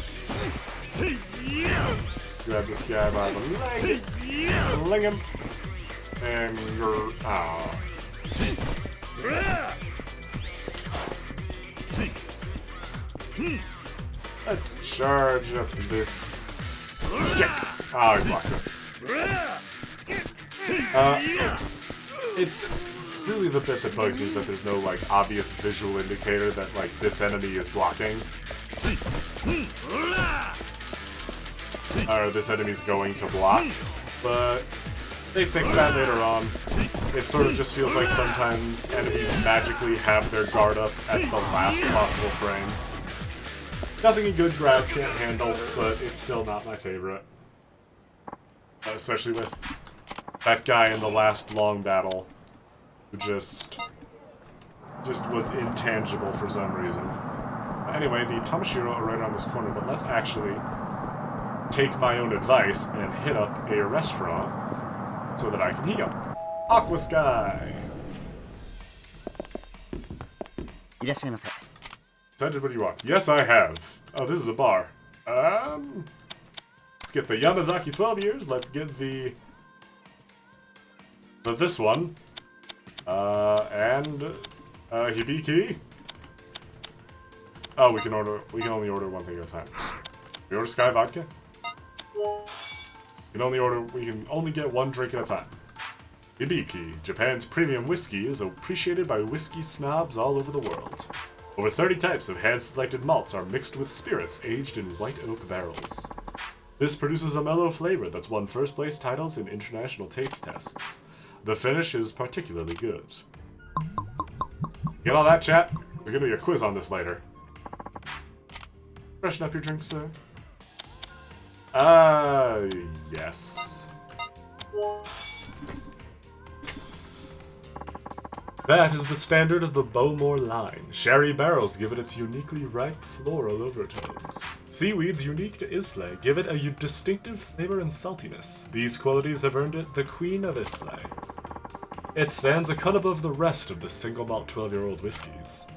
Grab this guy by the leg, fling him, and you're... Let's charge up this kick. Oh, he blocked it. It's really the bit that bugs me is that there's no, like, obvious visual indicator that, like, this enemy is blocking. Or this enemy's going to block. But they fix that later on. It sort of just feels like sometimes enemies magically have their guard up at the last possible frame. Nothing a good grab can't handle, but it's still not my favorite. Especially with that guy in the last long battle who just was intangible for some reason. Anyway, the Tamashiro are right around this corner, but let's actually take my own advice and hit up a restaurant so that I can heal. Aqua Sky! Decided what do you want? Yes, I have. Oh, this is a bar. Let's get the Yamazaki 12 years. Let's get the this one. And Hibiki. Oh, we can only order one thing at a time. We order Sky Vodka. We can only get one drink at a time. Hibiki, Japan's premium whiskey, is appreciated by whiskey snobs all over the world. Over 30 types of hand-selected malts are mixed with spirits aged in white oak barrels. This produces a mellow flavor that's won first-place titles in international taste tests. The finish is particularly good. Get all that, chat? We're gonna do a quiz on this later. Freshen up your drink, sir. Yes. That is the standard of the Bowmore line. Sherry barrels give it its uniquely ripe floral overtones. Seaweeds unique to Islay give it a distinctive flavor and saltiness. These qualities have earned it the Queen of Islay. It stands a cut above the rest of the single malt 12-year-old whiskeys.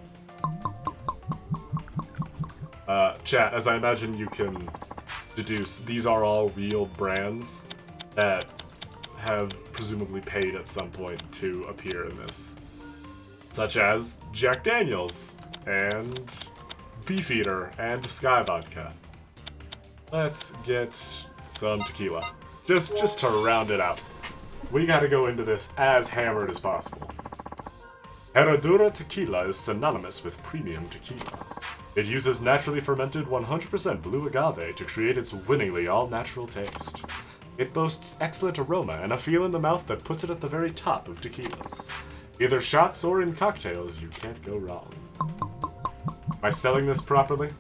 Chat, as I imagine you can deduce, these are all real brands that have presumably paid at some point to appear in this. Such as Jack Daniels, and Beefeater, and Sky Vodka. Let's get some tequila. Just to round it out. We gotta go into this as hammered as possible. Herradura tequila is synonymous with premium tequila. It uses naturally fermented 100% blue agave to create its winningly all-natural taste. It boasts excellent aroma and a feel in the mouth that puts it at the very top of tequilas. Either shots or in cocktails, you can't go wrong. Am I selling this properly?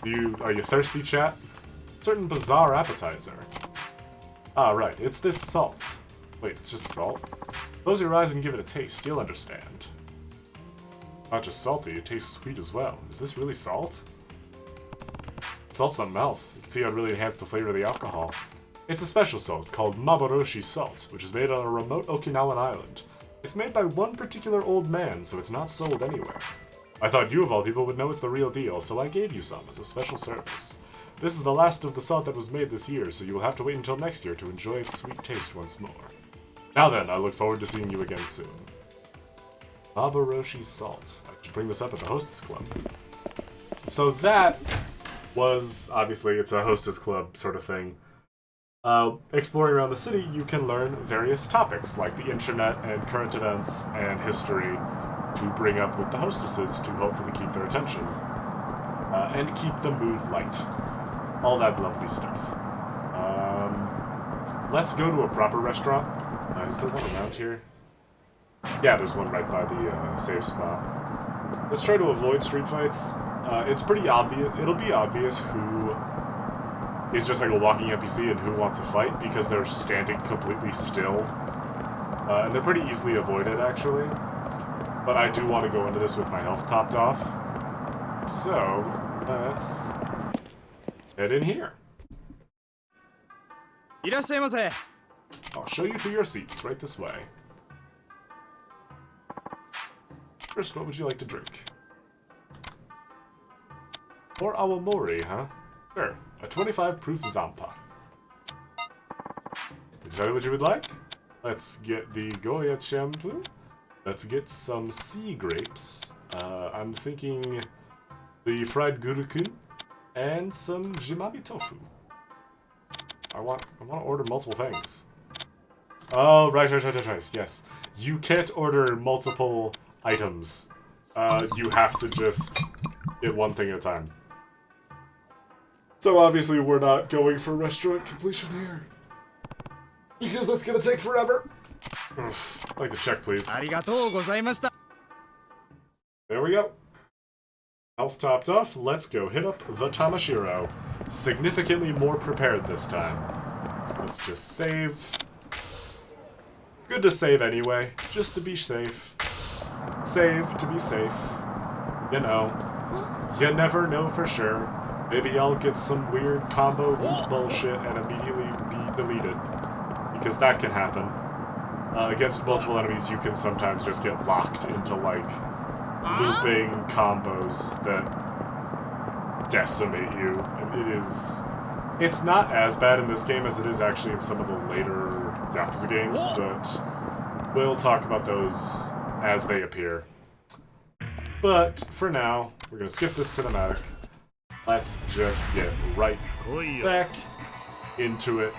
Are you thirsty, chat? Certain bizarre appetizer. Ah, right, it's this salt. Wait, it's just salt? Close your eyes and give it a taste, you'll understand. Not just salty, it tastes sweet as well. Is this really salt? Salt's something else. You can see how it really enhanced the flavor of the alcohol. It's a special salt called Maboroshi salt, which is made on a remote Okinawan island. It's made by one particular old man, so it's not sold anywhere. I thought you of all people would know it's the real deal, so I gave you some as a special service. This is the last of the salt that was made this year, so you will have to wait until next year to enjoy its sweet taste once more. Now then, I look forward to seeing you again soon. Babaroshi Salt. I should bring this up at the Hostess Club. So that was, obviously, it's a Hostess Club sort of thing. Exploring around the city, you can learn various topics, like the internet and current events and history, to bring up with the hostesses to hopefully keep their attention. And keep the mood light. All that lovely stuff. Let's go to a proper restaurant. Is there one around here? Yeah, there's one right by the safe spot. Let's try to avoid street fights. It's pretty obvious. It'll be obvious who is just like a walking NPC and who wants a fight because they're standing completely still. And they're pretty easily avoided, actually. But I do want to go into this with my health topped off. So, let's head in here. I'll show you to your seats, right this way. First, what would you like to drink? Or awamori, huh? Sure, a 25 proof Zampa. Decide what you would like? Let's get the Goya shampoo. Let's get some sea grapes. I'm thinking the fried gurukun and some jimabi tofu. I want to order multiple things. Oh, right, yes. You can't order multiple items. You have to just get one thing at a time. So obviously we're not going for restaurant completion here. Because that's gonna take forever. Oof. I'd like to check, please. There we go. Health topped off, let's go hit up the Tamashiro. Significantly more prepared this time. Let's just save. Good to save anyway, just to be safe. Save to be safe. You know, you never know for sure. Maybe I'll get some weird combo loot bullshit and immediately be deleted. Because that can happen. Against multiple enemies, you can sometimes just get locked into, like, looping combos that decimate you. And it's not as bad in this game as it is actually in some of the later Yakuza games, but we'll talk about those as they appear. But for now, we're gonna skip this cinematic. Let's just get right back into it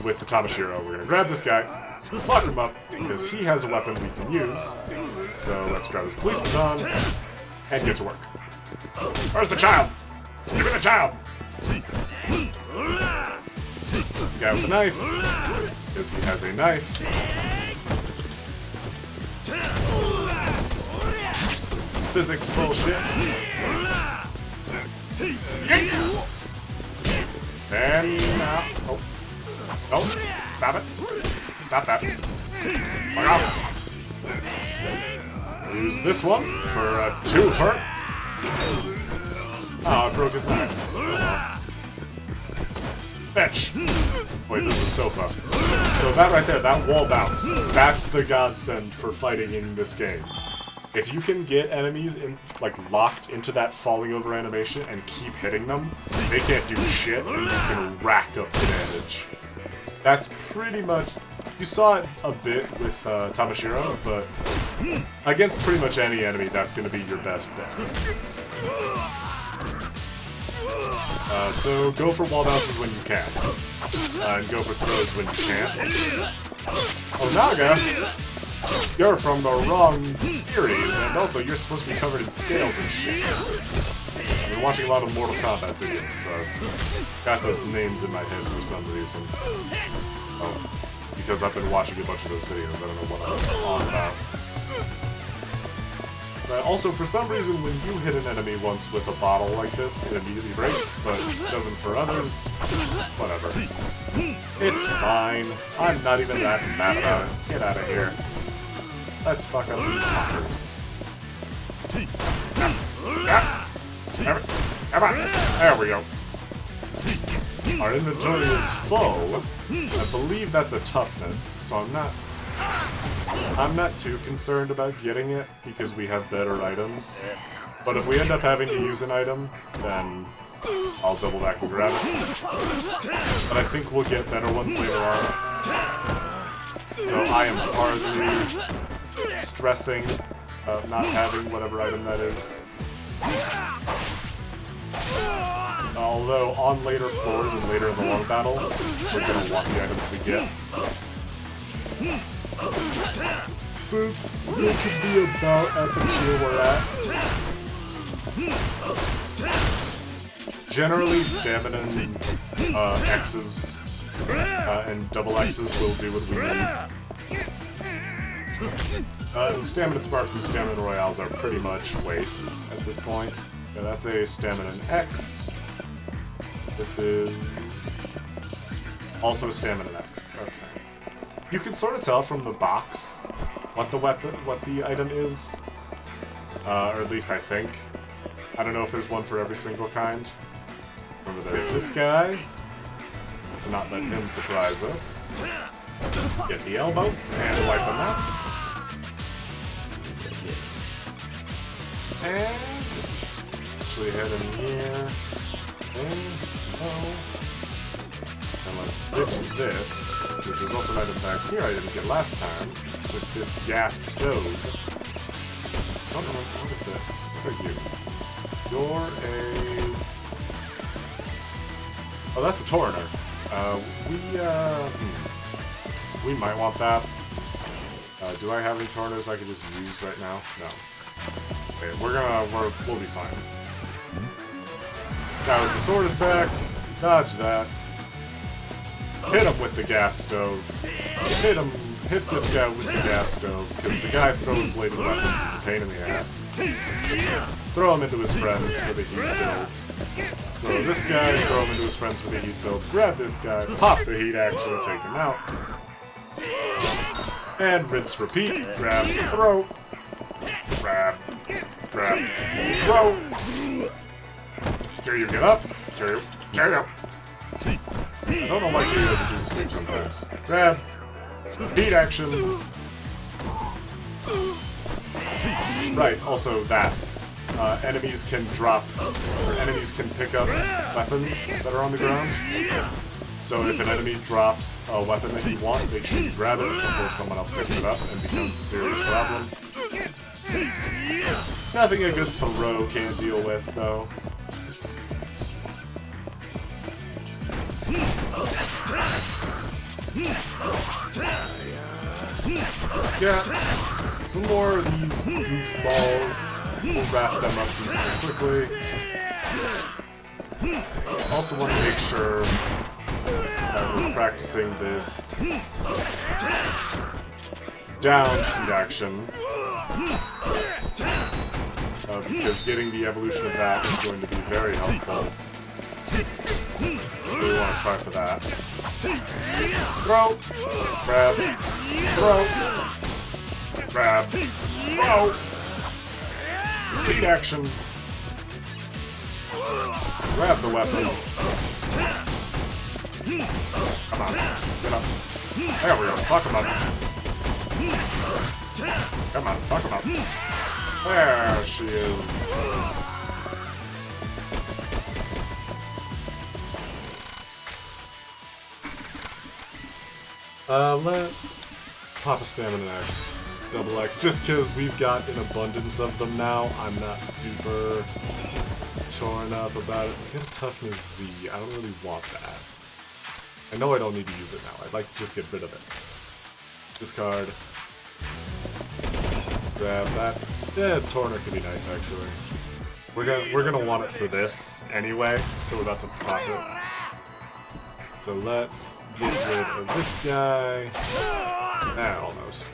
with the Tamashiro. We're gonna grab this guy, fuck him up, because he has a weapon we can use. So let's grab his police baton and get to work. Where's the child? Give me the child! The guy with the knife, because he has a knife. Some physics bullshit. And oh. Oh, stop it. Stop that. Fuck off. Use this one for a 2 hurt. Oh, I broke his knife. Bitch. Wait, this is sofa. So that right there, that wall bounce, that's the godsend for fighting in this game. If you can get enemies in, like, locked into that falling over animation and keep hitting them, they can't do shit and you can rack up the damage. That's pretty much... You saw it a bit with Tamashiro, but against pretty much any enemy, that's going to be your best bet. So go for wall bounces when you can. And go for throws when you can't. Oh, Naga! You're from the wrong series, and also you're supposed to be covered in scales and shit. I've been watching a lot of Mortal Kombat videos, so got those names in my head for some reason. Oh, because I've been watching a bunch of those videos, I don't know what I'm on about. But also, for some reason, when you hit an enemy once with a bottle like this, it immediately breaks, but it doesn't for others. Whatever. It's fine. I'm not even that mad about it. Get out of here. Let's fuck up these fuckers. Come on. There we go. Our inventory is full. I believe that's a toughness, so I'm not too concerned about getting it because we have better items. But if we end up having to use an item, then I'll double back and grab it. But I think we'll get better ones later on. So I am hardly stressing not having whatever item that is. Although on later floors and later in the long battle, we're gonna want the items we get. Since we could be about at the tier we're at. Generally, stamina and X's and double X's will do what we need. Stamina sparks and stamina royales are pretty much wastes at this point. Yeah, that's a stamina X. This is also a stamina X. Okay. You can sort of tell from the box what the item is, or at least I think. I don't know if there's one for every single kind. Remember, there's this guy. Let's not let him surprise us. Get the elbow and wipe on that. And actually head in here. And let's ditch this, because there's also an item back here I didn't get last time, with this gas stove. I don't know, what is this? What are you? You're a... Oh, that's a Torrenter. We might want that. Do I have any Torrenters I can just use right now? No. Okay, we'll be fine. Guy with the sword is back. Dodge that. Hit him with the gas stove. Hit this guy with the gas stove, because the guy throwing bladed weapons is a pain in the ass. Throw him into his friends for the heat build. Throw this guy, throw him into his friends for the heat build. Grab this guy, pop the heat action, take him out. And rinse, repeat. Grab, throw. Grab, throw. Carry you, get up. Carry up. I don't know why you guys do this thing sometimes. Grab. Beat action. Right, also that. Enemies can pick up weapons that are on the ground. So if an enemy drops a weapon that you want, make sure you grab it before someone else picks it up and becomes a serious problem. Nothing a good throw can't deal with, though. Yeah, some more of these goofballs. We'll wrap them up decently quickly. Also want to make sure that we're practicing this down heat action. Because getting the evolution of that is going to be very helpful. Really want to try for that. Throw! Grab! Throw! Grab! Throw! Lead action! Grab the weapon. Come on. Get up. There we go. Fuck him up. Come on. Fuck him up. There she is. Let's pop a stamina X, double X, just because we've got an abundance of them now. I'm not super torn up about it. Get a toughness Z. I don't really want that. I know I don't need to use it now. I'd like to just get rid of it. Discard. Grab that. Yeah, Torner could be nice actually. We're gonna want it for this anyway, so we're about to pop it. So let's get rid of this guy. Almost.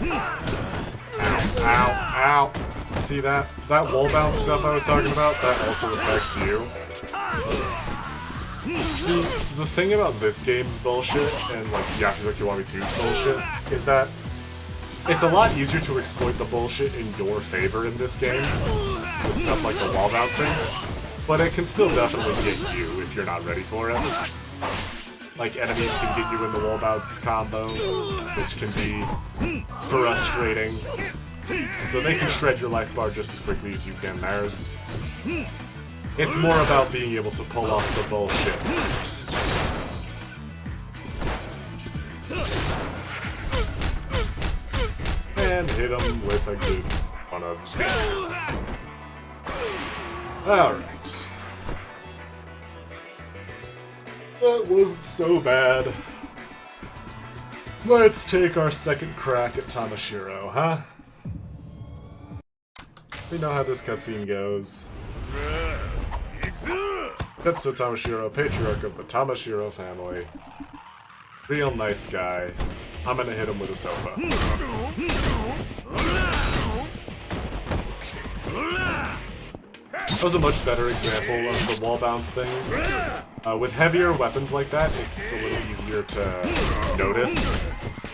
Ow, ow, ow. See that? That wall bounce stuff I was talking about, that also affects you. See, the thing about this game's bullshit, and like Yakuza Kiwami 2's bullshit, is that it's a lot easier to exploit the bullshit in your favor in this game, with stuff like the wall bouncing, but it can still definitely get you if you're not ready for it. Like, enemies can get you in the wall bounce combo, which can be frustrating. And so they can shred your life bar just as quickly as you can theirs. It's more about being able to pull off the bullshit first. And and hit him with a good one of these. Alright. That wasn't so bad. Let's take our second crack at Tamashiro, huh? We know how this cutscene goes. Tetsuo Tamashiro, patriarch of the Tamashiro family. Real nice guy. I'm gonna hit him with a sofa. That was a much better example of the wall bounce thing. With heavier weapons like that, it's a little easier to notice.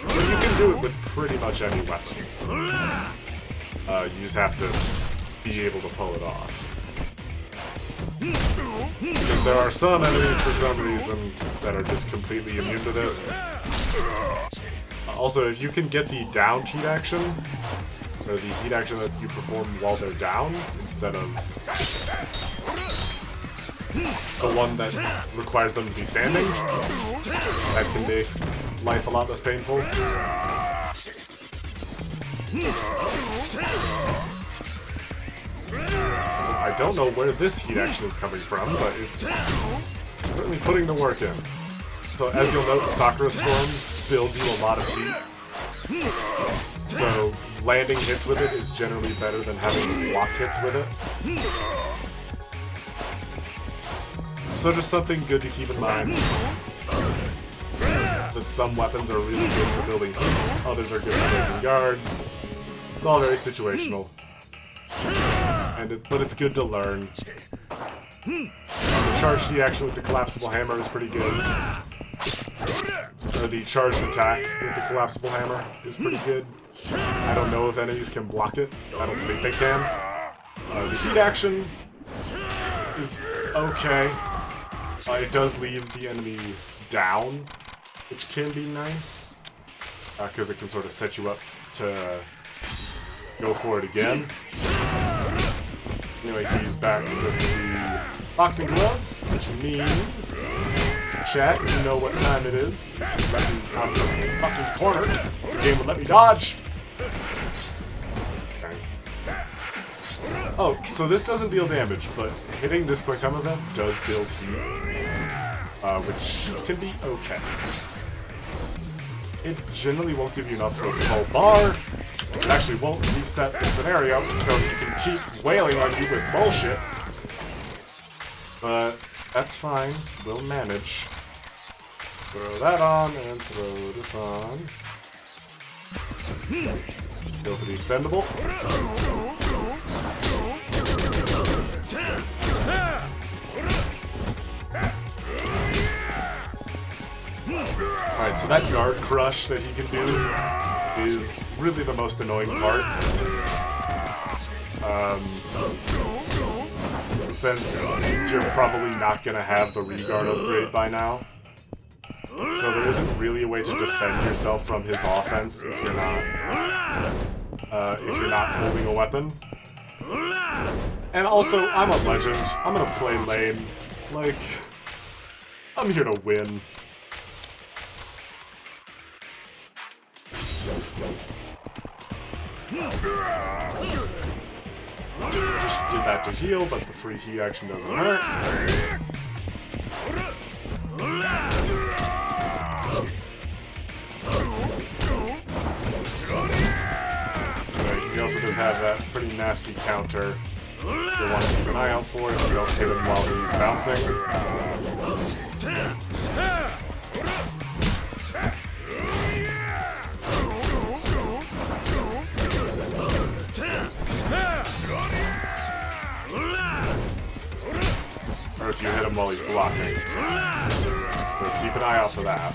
But you can do it with pretty much any weapon. You just have to be able to pull it off. Because there are some enemies, for some reason, that are just completely immune to this. Also, if you can get the downed heat action, or the heat action that you perform while they're down, instead of the one that requires them to be standing, that can make life a lot less painful. So I don't know where this heat action is coming from, but it's certainly putting the work in. So as you'll note, Sakura Storm builds you a lot of heat. So landing hits with it is generally better than having to block hits with it. So just something good to keep in mind. That some weapons are really good for building heat, others are good for breaking guard. It's all very situational. But it's good to learn. The charged heat action with the collapsible hammer is pretty good. Or the charged attack with the collapsible hammer is pretty good. I don't know if enemies can block it. I don't think they can. The heat action is okay. It does leave the enemy down, which can be nice. Because it can sort of set you up to go for it again. Anyway, he's back with the boxing gloves, which means, chat, you know what time it is. Let me on the fucking corner. The game would let me dodge. Okay. Oh, so this doesn't deal damage, but hitting this quick time event does build heat, which can be okay. It generally won't give you enough for a full bar. It actually won't reset the scenario, so you can keep wailing on you with bullshit. But that's fine. We'll manage. Throw that on and throw this on. Go for the extendable. Alright, so that guard crush that he can do is really the most annoying part. Since you're probably not going to have the regard upgrade by now. So there isn't really a way to defend yourself from his offense if you're not holding a weapon. And also, I'm a legend. I'm gonna play lane. Like, I'm here to win. Just did that to heal, but the free heat action doesn't hurt. He also does have that pretty nasty counter you'll want to keep an eye out for if you don't hit him while he's bouncing. Or if you hit him while he's blocking. So keep an eye out for that.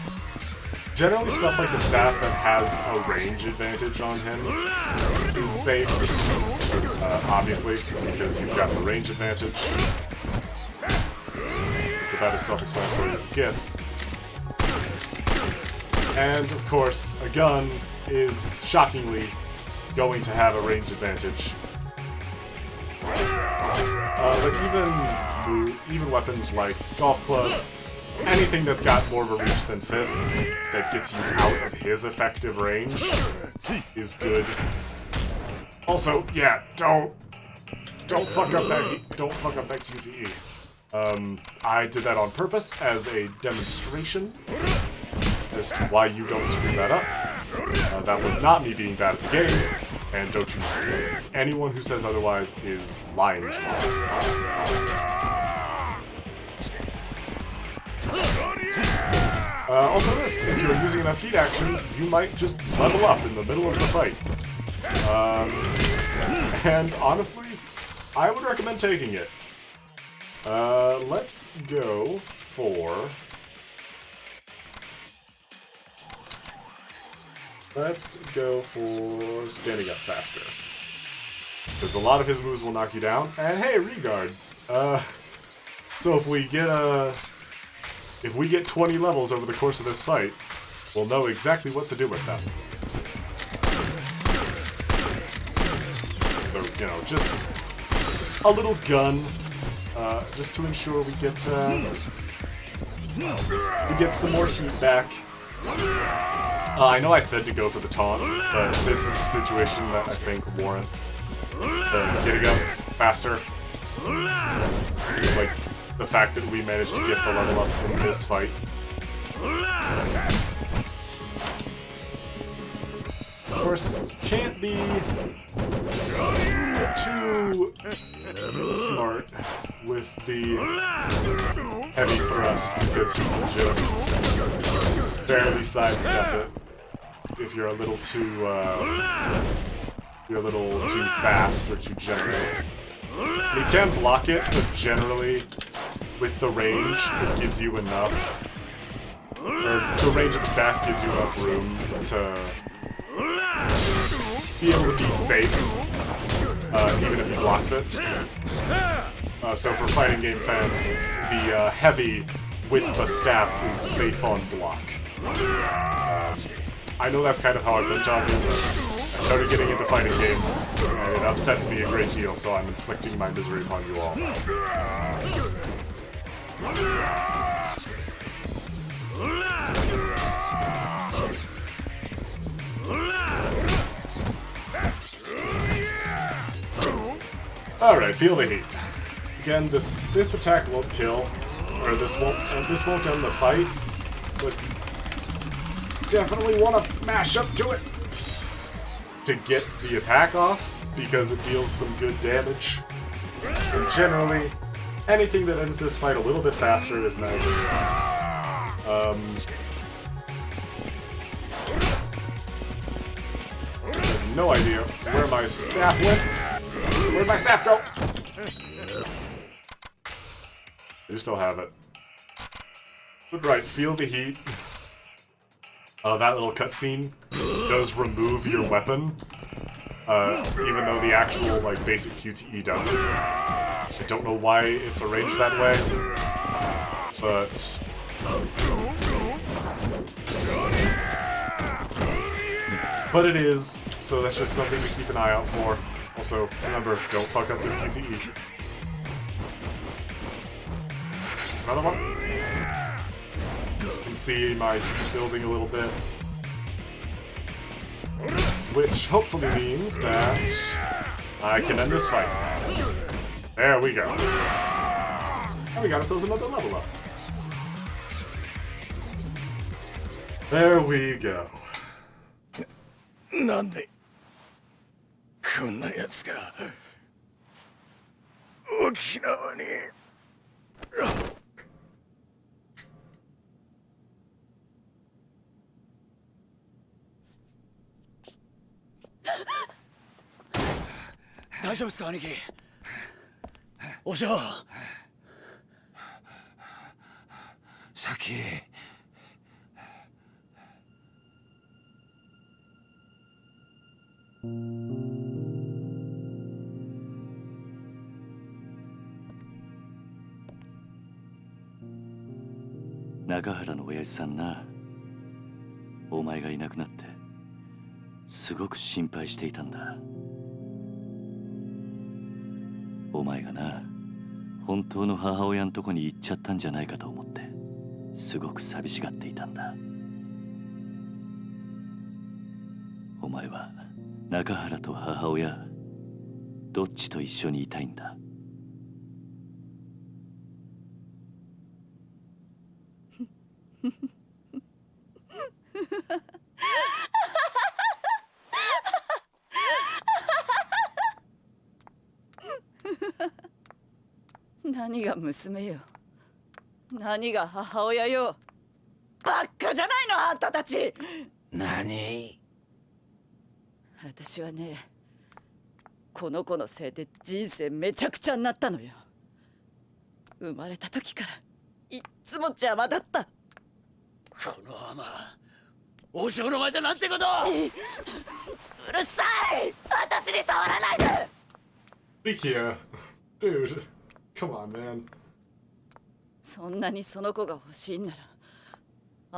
Generally, stuff like the staff that has a range advantage on him is safe, obviously, because you've got the range advantage. It's about as self-explanatory as it gets. And, of course, a gun is, shockingly, going to have a range advantage. But even weapons like golf clubs, anything that's got more of a reach than fists that gets you out of his effective range is good. Also, yeah, don't fuck up that QTE. I did that on purpose as a demonstration as to why you don't screw that up. That was not me being bad at the game, and don't you anyone who says otherwise is lying to you. Also this, if you're using enough heat actions, you might just level up in the middle of the fight. And honestly, I would recommend taking it. Let's go for... standing up faster. Because a lot of his moves will knock you down. And hey, Regard! So if we get 20 levels over the course of this fight, we'll know exactly what to do with them. So, you know, just a little gun, just to ensure we get some more heat back. I know I said to go for the taunt, but this is a situation that I think warrants getting up faster. Like, the fact that we managed to get the level up in this fight. Of course, can't be too smart with the heavy thrust because you can just barely sidestep it if you're a little too fast or too generous. You can block it, but generally with the range it gives you enough, or the range of the staff gives you enough room to be able to be safe, even if he blocks it. So for fighting game fans, the heavy with the staff is safe on block. I know that's kind of how I've been talking, but I started getting into fighting games, and it upsets me a great deal, so I'm inflicting my misery upon you all. Alright, feel the heat. Again, this attack won't kill, or this won't end the fight, but definitely want to mash up to it to get the attack off, because it deals some good damage. And generally, anything that ends this fight a little bit faster is nice. I have no idea where my staff went. Where'd my staff go? You still have it. But right, feel the heat. That little cutscene does remove your weapon, even though the actual, like, basic QTE doesn't. I don't know why it's arranged that way, but... But it is, so that's just something to keep an eye out for. Also, remember, don't fuck up this QTE. Another one. You can see my heat building a little bit. Which hopefully means that I can end this fight. There we go. And we got ourselves another level up. There we go. なんでこんなやつが沖縄に。大丈夫ですか兄貴。お嬢。先。中原の親父さんな、お前がいなくなってすごく心配していたんだ。お前がな、本当の母親のとこに行っちゃったんじゃないかと思ってすごく寂しがっていたんだ。お前は中原と母親どっちと一緒にいたいんだ。何が娘よ、何が母親よ。バッカじゃないのあんたたち。何？私はね、この子のせいで人生めちゃくちゃになったのよ。生まれた時からいっつも邪魔だった。このアマ王将の前でなんてこと。うるさい、私に触らないで。 Rikia, dude, come on, man. そんなにその子が欲しいんなら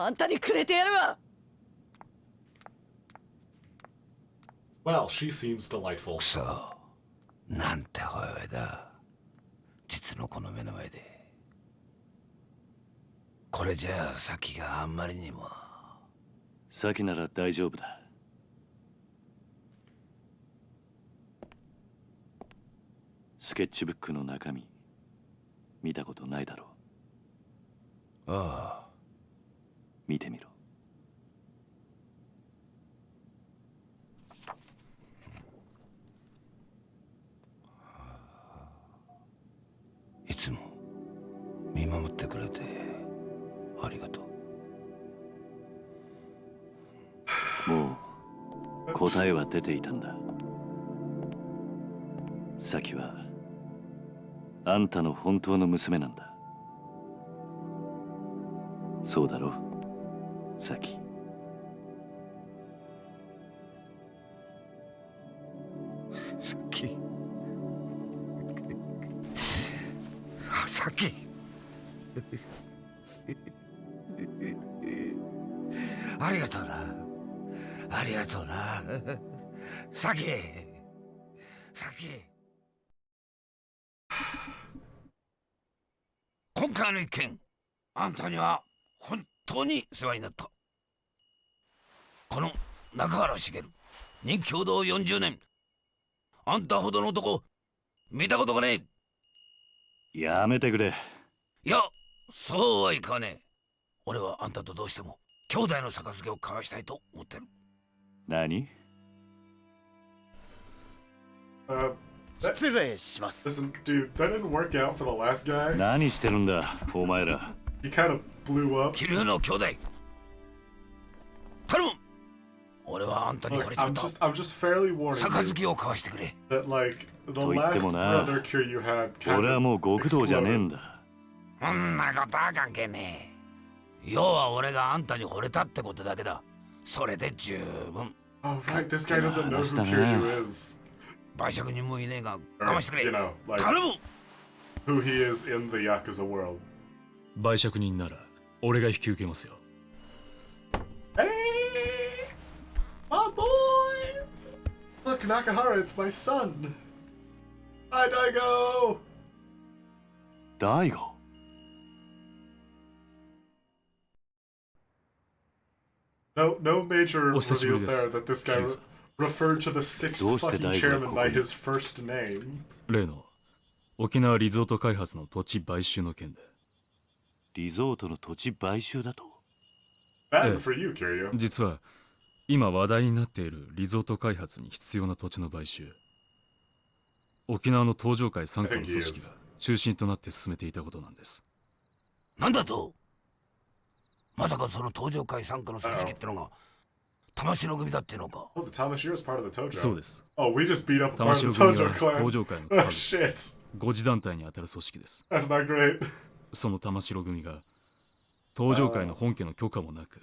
あんたにくれてやるわ。 Well, she seems delightful. そうなんてほやだ。実の子の目の前で。これじゃあ先があんまりにも。先なら大丈夫だ。スケッチブックの中身見たことないだろう。ああ、見てみろ。いつも見守ってくれてありがとう。もう答えは出ていたんだ。サキはあんたの本当の娘なんだ。そうだろ、サキ。さっきありがとうな、ありがとうな、さきさき。今回の一件、あんたには本当に世話になった。この中原茂、任共同40年、あんたほどの男見たことがねえ。やめてくれ。いや、そうはいかねえ。俺はあんたとどうしても兄弟の杯を交わしたいと思ってる。何？ 失礼します。 Listen, dude, that didn't work out for the last guy. 何してるんだ、お前ら。He kind of blew up. 桐生の兄弟、頼む。俺はあんたに惚 Look, れちゃっ I'm た。 just fairly warning you 杯を交わしてくれ。 that, like, the と言って last もな、 brother cure you had kind 俺は of もう極道じゃねえん exploded. だ。そんなことは関係ねえ。要は俺があんたに惚れたってことだけだ。それで十分。 Oh, right, this guy doesn't know who Kiryu is. 売借人もいねえが Or, 我慢してくれ。 you know, like, 頼む。 who he is in the Yakuza world. 売借人なら俺が引き受けますよ。 Hey! My boy! Look, Nakahara, it's my son! Hi, Daigo! 大悟。No major お久しぶり reveals です there that this guy キリさん。 referred to the sixth どうして fucking 大悟が chairman ここ by に？ his first name. 例の沖縄リゾート開発の土地買収の件で。リゾートの土地買収だと。 Bad for you, Kiryu. 実は今話題になっているリゾート開発に必要な土地の買収、沖縄の東上会傘下の組織が中心となって進めていたことなんです。なんだと？まさかその東上会傘下の組織ってのが玉城組だってのか？ Oh, the Tamashiro is part of the Tojo. そうです。 Oh, we just beat up a 玉 part of 城 the 組 Tojo は clan. 東上会の Oh 下 shit. 5次団体にあたる組織です。 That's not great. その玉城組が東上会の本家の許可もなく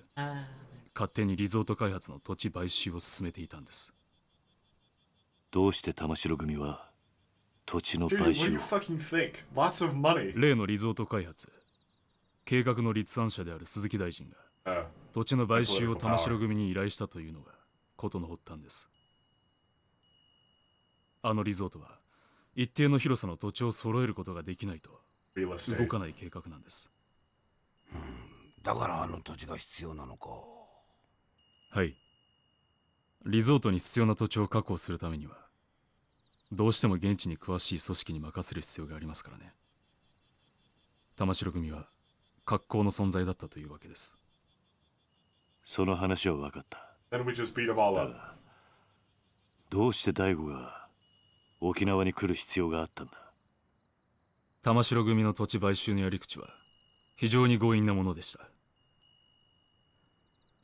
勝手にリゾート開発の土地買収を進めていたんです。どうして玉城組は土地の Kiryu, 買 what do 収 you を？ fucking think? Lots of money. 例のリゾート開発、計画の立案者である鈴木大臣が土地の買収を玉城組に依頼したというのが事の発端です。あのリゾートは一定の広さの土地を揃えることができないと Real estate. 動かない計画なんです。だからあの土地が必要なのか。はい。リゾートに必要な土地を確保するためにはどうしても現地に詳しい組織に任せる必要がありますからね。玉城組は格好の存在だったというわけです。その話は分かった。 Then we just beat them all だ up. がどうして大悟が沖縄に来る必要があったんだ。玉城組の土地買収のやり口は非常に強引なものでした。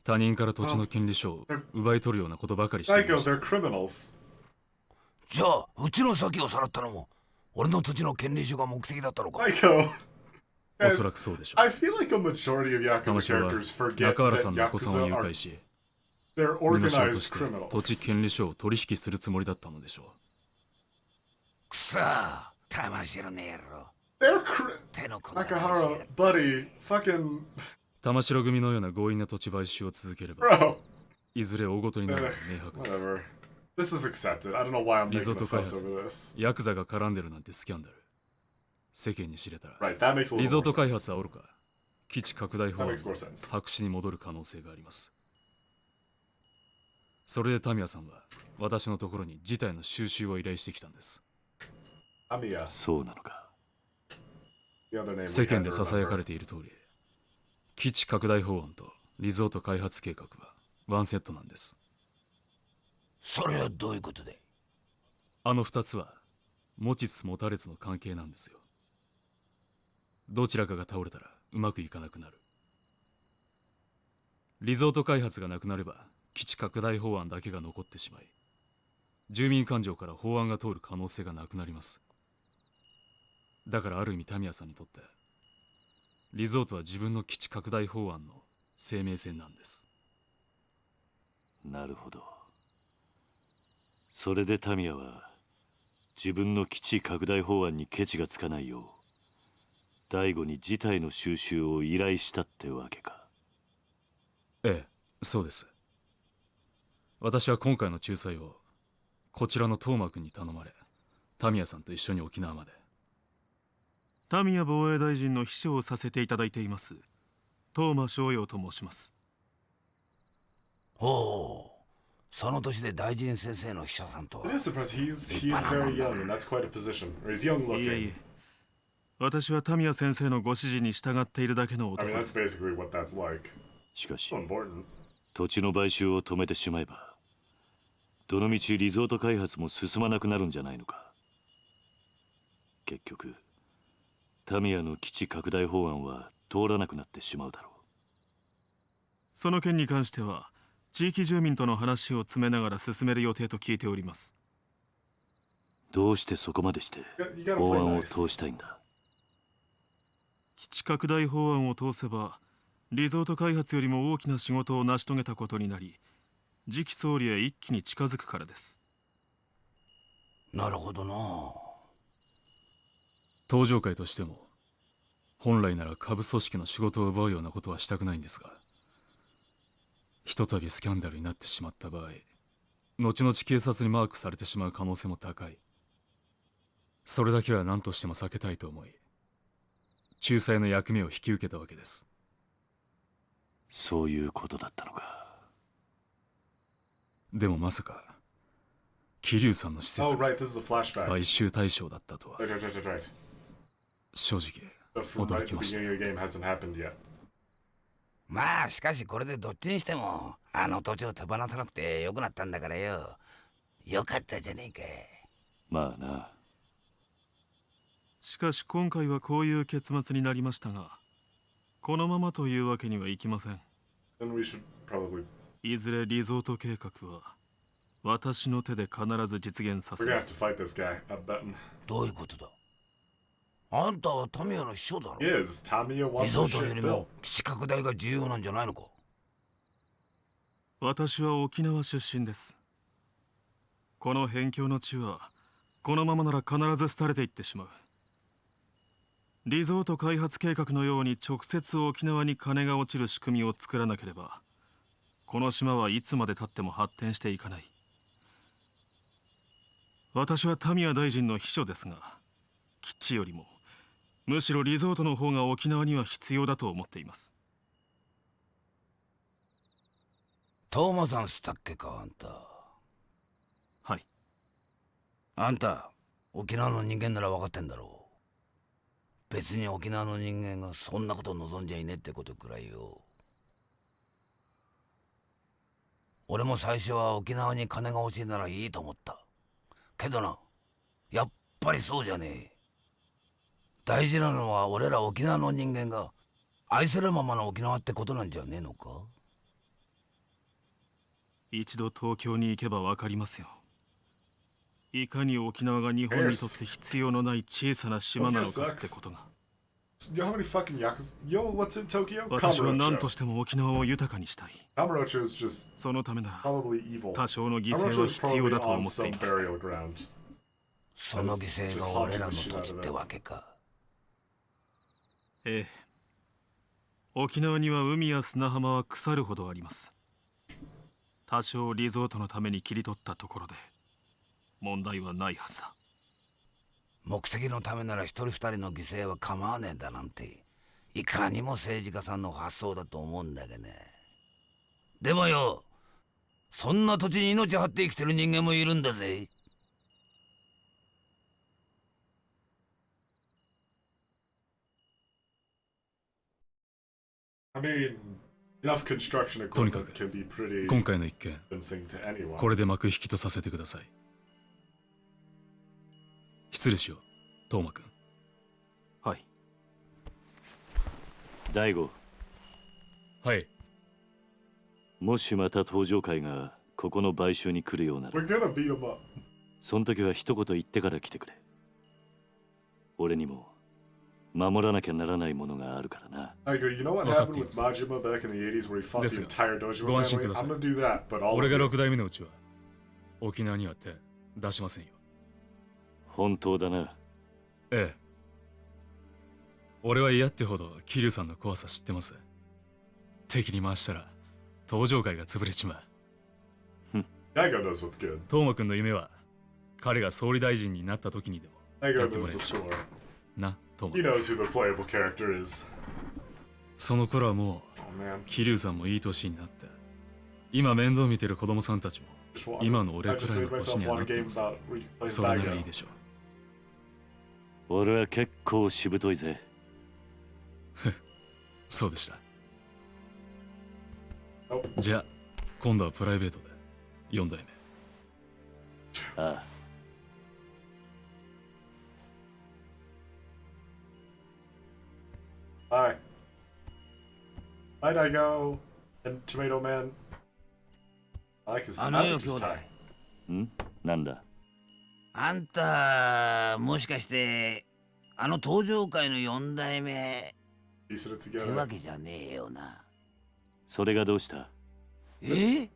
他人から土地の権利書を奪い取るようなことばかりしていま Psycho, した。 they're criminals. じゃあうちの先をさらったのも俺の土地の権利書が目的だったのか。 Psycho. お Guys, そらくそうでしょう。 I feel like a majority of 玉 Yakuza 城は characters forget 中原 that さんのお子さんを Yakuza 誘 are 拐し、 they're 身代と organized して土地 criminals. 権利書を取引するつもりだったのでしょう。くそ玉城の野郎。 They're 手の込んだ話 Nakahara, buddy, fucking 玉城組のような強引な土地買収を続ければ bro. いずれ大ごとになるのは明白です。 Whatever. This is accepted. I don't know why I'm making a Risotto fuss開発 over this. ヤクザが絡んでるなんてスキャンダル。世間に知れたら Right, that makes a リ little ゾー more ト開 sense. 発はおろか基地拡大法 That 案 makes more sense. 白紙に戻る可能性があります。それでタミヤさんは私のところに事態の収集を依頼してきたんです。 Amiya, そうなのか。 the other name 世 we 間 had で to ささやか remember. れている通り、基地拡大法案とリゾート開発計画はワンセットなんです。それはどういうことで。あの二つは持ちつ持たれつの関係なんですよ。どちらかが倒れたらうまくいかなくなる。リゾート開発がなくなれば基地拡大法案だけが残ってしまい、住民感情から法案が通る可能性がなくなります。だからある意味タミヤさんにとってリゾートは自分の基地拡大法案の生命線なんです。なるほど。それでタミヤは自分の基地拡大法案にケチがつかないよう大悟に事態の収集を依頼したってわけか。ええ、そうです。私は今回の仲裁をこちらの東間君に頼まれ、タミヤさんと一緒に沖縄まで。タミヤ防衛大臣の秘書をさせていただいています東間翔陽と申します。ほう、その年で大臣先生の秘書さんとは。 It is surprising. He is very young, and that's quite a position. Or he's young いえ looking. いえ、私はタミヤ先生のご指示に従っているだけの I 男 mean, で that's す。 basically what that's like. しかし So important. 土地の買収を止めてしまえばどのみちリゾート開発も進まなくなるんじゃないのか。結局タミヤの基地拡大法案は通らなくなってしまうだろう。その件に関しては地域住民との話を詰めながら進める予定と聞いております。どうしてそこまでして You gotta 法 play 案を nice. 通したいんだ。基地拡大法案を通せばリゾート開発よりも大きな仕事を成し遂げたことになり、次期総理へ一気に近づくからです。なるほどな。東上会としても本来なら下部組織の仕事を奪うようなことはしたくないんですが、ひとたびスキャンダルになってしまった場合、後々警察にマークされてしまう可能性も高い。それだけは何としても避けたいと思い、仲裁の役目を引き受けたわけです。そういうことだったのか。でもまさか桐生さんの施 Oh, 設が right. This is a flashback. 買収対象だったとは Right, right, right, right, right. 正直 The from 驚 right き at ま the した。 beginning of the game hasn't happened yet. まあしかしこれでどっちにしてもあの土地を手放さなくてよくなったんだからよ。よかったじゃねえか。まあな。しかし今回はこういう結末になりましたが、このままというわけにはいきません。 Then we should probably. いずれリゾート計画は私の手で必ず実現させ We're gonna ま have す。 to fight this guy. I'm betting. どういうことだ。あんたはタミヤの秘書だろ。 He is. Tamiya リ wants ゾ this ートよ shit り built. も基地拡大が重要なんじゃないのか。私は沖縄出身です。この辺境の地はこのままなら必ず廃れていってしまう。リゾート開発計画のように直接沖縄に金が落ちる仕組みを作らなければ、この島はいつまでたっても発展していかない。私はタミヤ大臣の秘書ですが、基地よりもむしろリゾートの方が沖縄には必要だと思っています。トーマさんしたっけか、あんた。はい。あんた、沖縄の人間なら分かってんだろう。別に沖縄の人間がそんなこと望んじゃいねえってことくらいよ。俺も最初は沖縄に金が欲しいならいいと思った。けどな、やっぱりそうじゃねえ。大事なのは俺ら沖縄の人間が愛せるままの沖縄ってことなんじゃねえのか。一度東京に行けばわかりますよ。いかに沖縄が日本にとって必要のない小さな島なのかってことが。Yo, how many fucking Yakuza? Yo, what's in Tokyo? 私は何と Kamurocho. しても沖縄を豊かにしたい。 Kamurocho is just そのためなら probably evil. 多少の犠牲 Kamurocho は is 必要 probably だと on 思ってい some ます。 burial ground. その犠牲が俺らの土地ってわけか。ええ。沖縄には海や砂浜は腐るほどあります。多少リゾートのために切り取ったところで問題はないはずだ。目的のためなら一人二人の犠牲は構わねえんだなんて、いかにも政治家さんの発想だと思うんだけどね。でもよ、そんな土地に命張って生きてる人間もいるんだぜ。I mean, enough construction とにか equipment く can be pretty 今回の一件 convincing to anyone. これで幕引きとさせてください。失礼しよう、トーマ君。はい。大悟、はい。もしまた登場会がここの買収に来るようなら We're gonna beat him up. その時は一言言ってから来てくれ。俺にも守らなきゃならないものがあるからな。I go, you know what happened with Majima back in the 80s where he fought the entire Dojima family? I'm gonna do that, but all 俺 of が you. 6代目のうちは沖縄には手出しませんよ。本当だな。ええ。俺は嫌ってほど桐生さんの怖さ知ってます。敵に回したら登場会が潰れちまう。Daigo knows what's good. トーマ君の夢は彼が総理大臣になった時にでも Daigo やっても knows らえ the るし。 score. な、トーマ He 君。 knows who the playable character is. その頃はも Oh man. う桐生さんもいい年になって、今面倒見てる子供さんたちも Just want, 今の俺 I く just らい made の年 myself には want な a って game ます。 about where you play それならいい Daigo. でしょ俺は結構しぶといぜ。う。そうでした。 Nope. じゃあ今度はプライベートで4代目。ああ。Bye. Bye, Daigo. And Tomato Man. I like his, I あのよ、 like 兄 his 弟。 tie. んなんだ。あんた、もしかして、あの登場界の4代目 Piecing it って together. わけじゃねえよな。それがどうした？え？ Eh?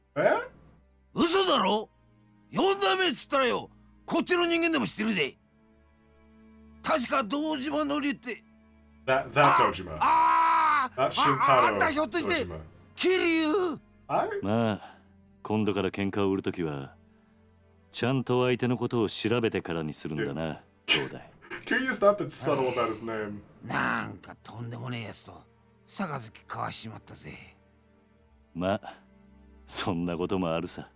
嘘だろ？ 4 代目っつったらよ、こっちの人間でも知ってるぜ。確か堂島のりって。That Dojima. ああ Not あ Shintaro んたひょっとして Dojima. 桐生。 I? まあ今度から喧嘩を売るときはちゃんと相手のことを調べてからにするんだな、兄弟。 Can you stop and subtle about his name? なんかとんでもねえやつと杯交わしちまったぜ。まあそんなこともあるさ。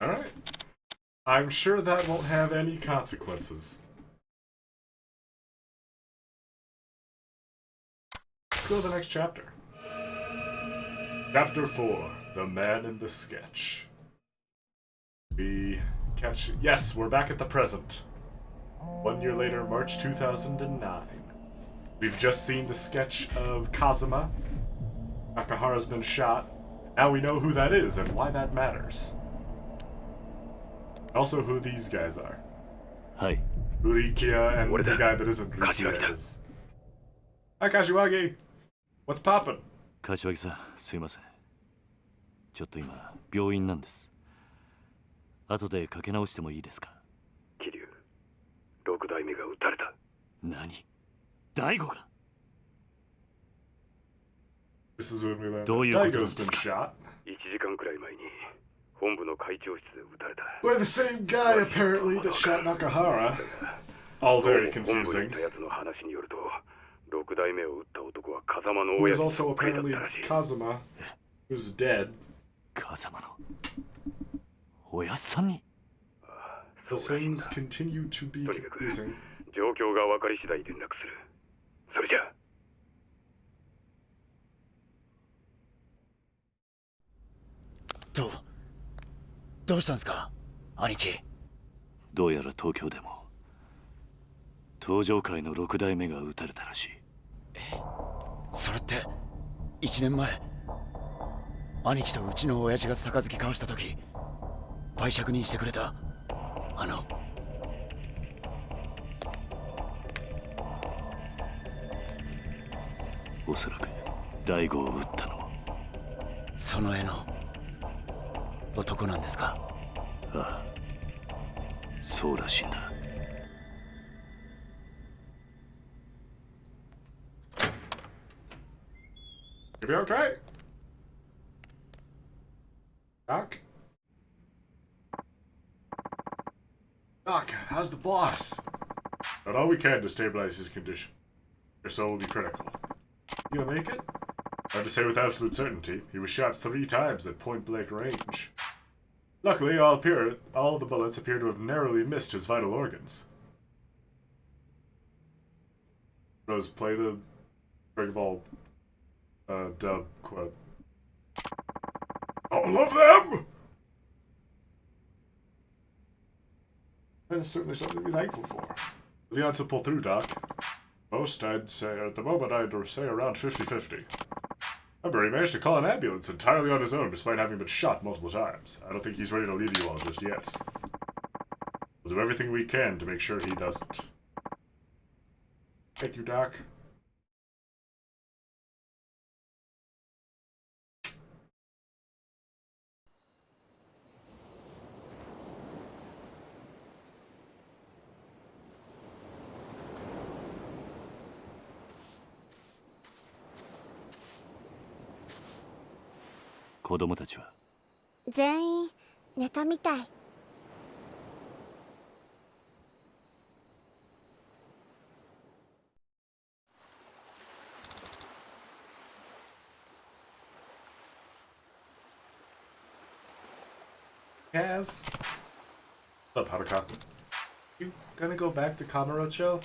Alright. I'm sure that won't have any consequences. Let's go to the next chapter. Chapter 4, The Man in the Sketch. We catch... Yes, we're back at the present. 1 year later, March 2009. We've just seen the sketch of Kazuma. Nakahara's been shot. Now we know who that is and why that matters. Also who these guys are. はい。 Urikia and the guy that isn't Urikia is. Hi, Kashiwagi! What's poppin'? 柏木さん、すいません。ちょっと今病院なんです。後でかけ直してもいいですか？桐生、6代目が撃たれた。何？大悟が？ This is when we learn どういうことなん Daigo's で been すか？ shot. 1時間くらい前に本部の会長室で撃たれた。 We're the same guy, apparently, that shot Nakahara. All very 本部にい confusing. たやつの話によると、6代目を撃った男は風間の Who 親 is 父そ also っくりだっ apparently たらしい。 Kazuma, who's dead. 風間のおやっさんに。 The things continue to be とにかく confusing. 状況が分かり次第連絡する。それじゃあ。どうしたんですか、兄貴。どうやら東京でも登場界の6代目が撃たれたらしい。それって1年前兄貴とうちの親父が杯交わした時売借人してくれたおそらく大悟を撃ったのもその絵の男なんですか。ああ、そうらしいな。 You be okay? Doc? Doc, how's the boss? Done all we can to stabilize his condition. Your soul will be critical. You gonna make it? Hard to say with absolute certainty. He was shot 3 times at point-blank range. Luckily, all the bullets appear to have narrowly missed his vital organs. Rose, play the Dragon Ball dub quote. All of them! That is certainly something to be thankful for. The odds to pull through, Doc. Most, I'd say, at the moment, I'd say around 50-50. Remember, he managed to call an ambulance entirely on his own despite having been shot multiple times. I don't think he's ready to leave you all just yet. We'll do everything we can to make sure he doesn't. Thank you, Doc. "子供たちは全員寝たみたい。Kaz? What's up, Haruka? You gonna go back to Kamurocho?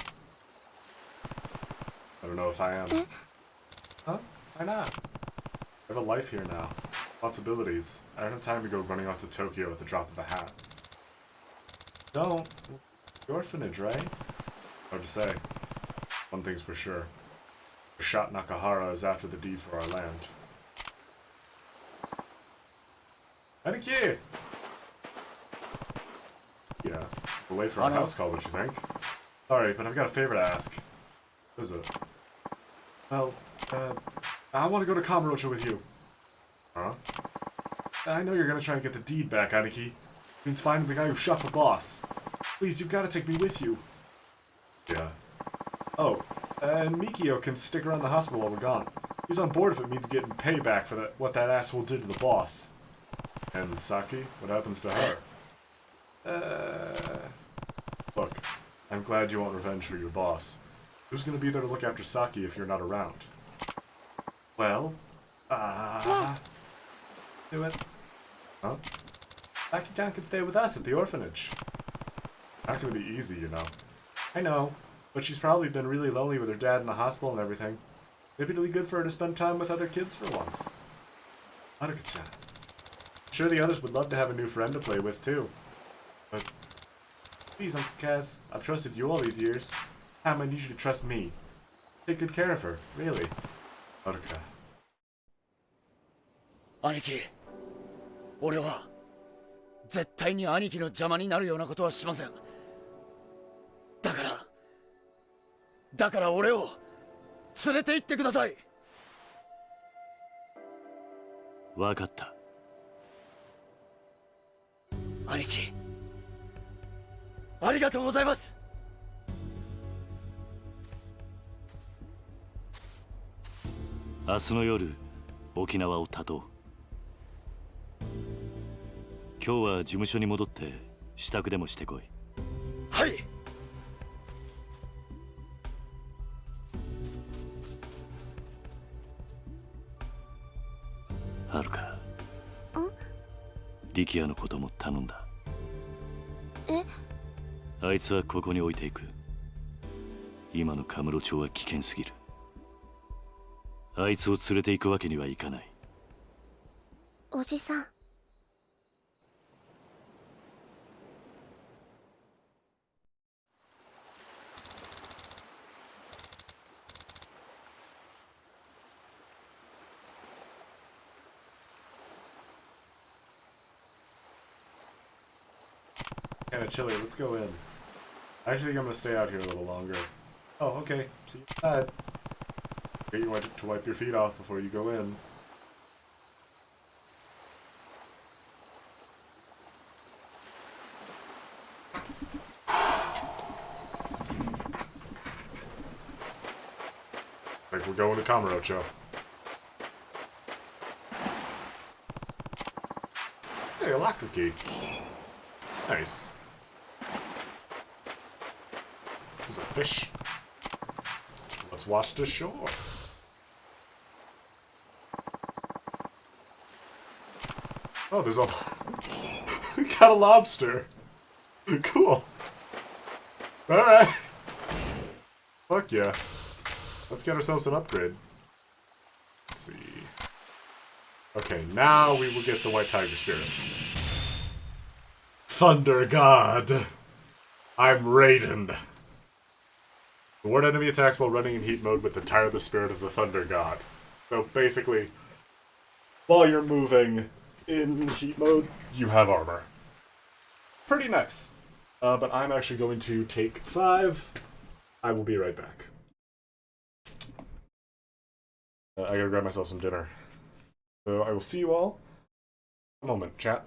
I don't know if I am. Huh? Why not? I have a life here now. Responsibilities. I don't have time to go running off to Tokyo at the drop of a hat. Don't. The orphanage, right? Hard to say. One thing's for sure. The shot Nakahara is after the deed for our land. Aniki! Yeah, we'll wait for our house call, what you think? Sorry, but I've got a favor to ask. What is it? Well, I want to go to Kamurocho with you. Huh? I know you're gonna try and get the deed back, Aniki. It means finding the guy who shot the boss. Please, you've got to take me with you. Yeah. Oh, and Mikio can stick around the hospital while we're gone. He's on board if it means getting payback for what that asshole did to the boss. And Saki? What happens to her? Look, I'm glad you want revenge for your boss. Who's gonna be there to look after Saki if you're not around? Well, do it. Huh? Saki-chan can stay with us at the orphanage. Not gonna be easy, you know. I know, but she's probably been really lonely with her dad in the hospital and everything. Maybe it'll be good for her to spend time with other kids for once. Haruka-chan. I'm sure the others would love to have a new friend to play with, too. But please, Uncle Kaz, I've trusted you all these years. It's time I need you to trust me. Take good care of her, really. Haruka. 兄貴、俺は絶対に兄貴の邪魔になるようなことはしません。だから俺を連れて行ってください。わかった。兄貴、ありがとうございます。明日の夜、沖縄を立とう。今日は事務所に戻って支度でもしてこい。はい。はるか。力也のことも頼んだ。え？あいつはここに置いていく。今のカムロ町は危険すぎる。あいつを連れて行くわけにはいかない。おじさん。Kind of chilly. Let's go in. I actually think I'm gonna stay out here a little longer. Oh, okay. See you inside. Okay, you want to wipe your feet off before you go in. Like we're going to Kamurocho. Hey, a locker key. Nice. There's a fish. Let's watch the shore. Oh, there's a... We got a lobster. Cool. Alright. Fuck yeah. Let's get ourselves an upgrade. Let's see. Okay, now we will get the White Tiger Spirit. Thunder God. I'm Raiden. The ward enemy attacks while running in heat mode with the Tireless Spirit of the Thunder God. So basically, while you're moving in heat mode, you have armor. Pretty nice. But I'm actually going to take 5. I will be right back. I gotta grab myself some dinner. So I will see you all in a moment, chat.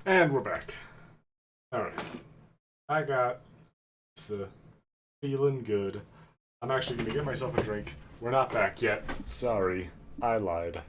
And we're back. Alright. I got feeling good. I'm actually gonna get myself a drink. We're not back yet. Sorry. I lied.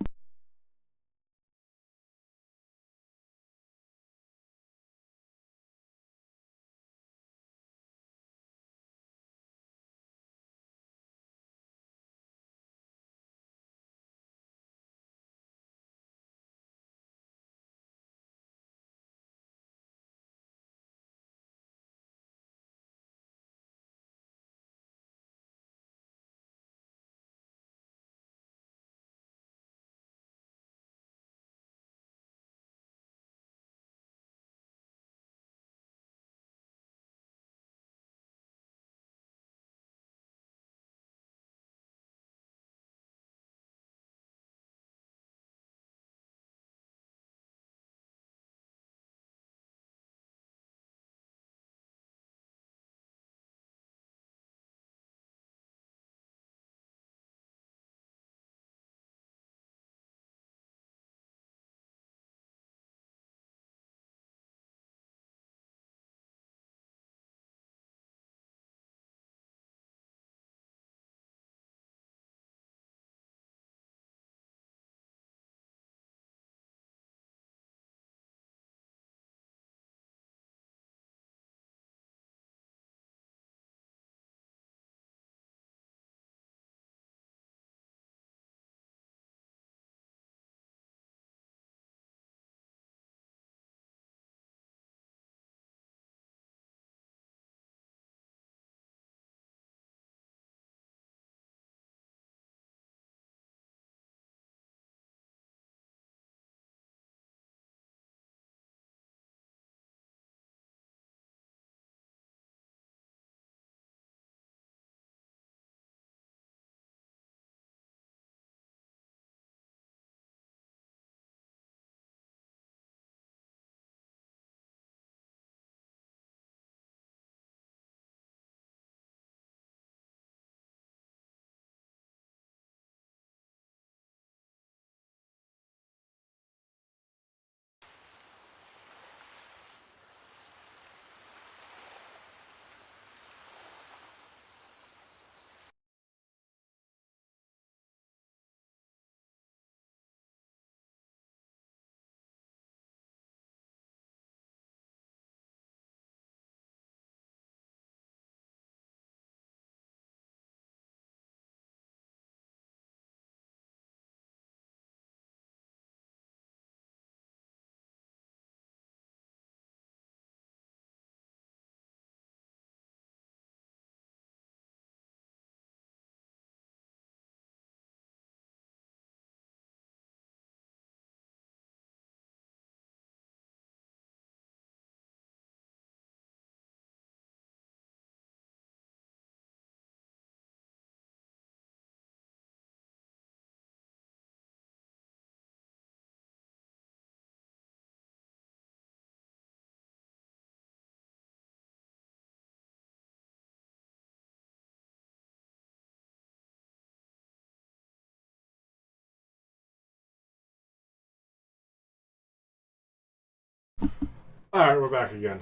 Alright, we're back again.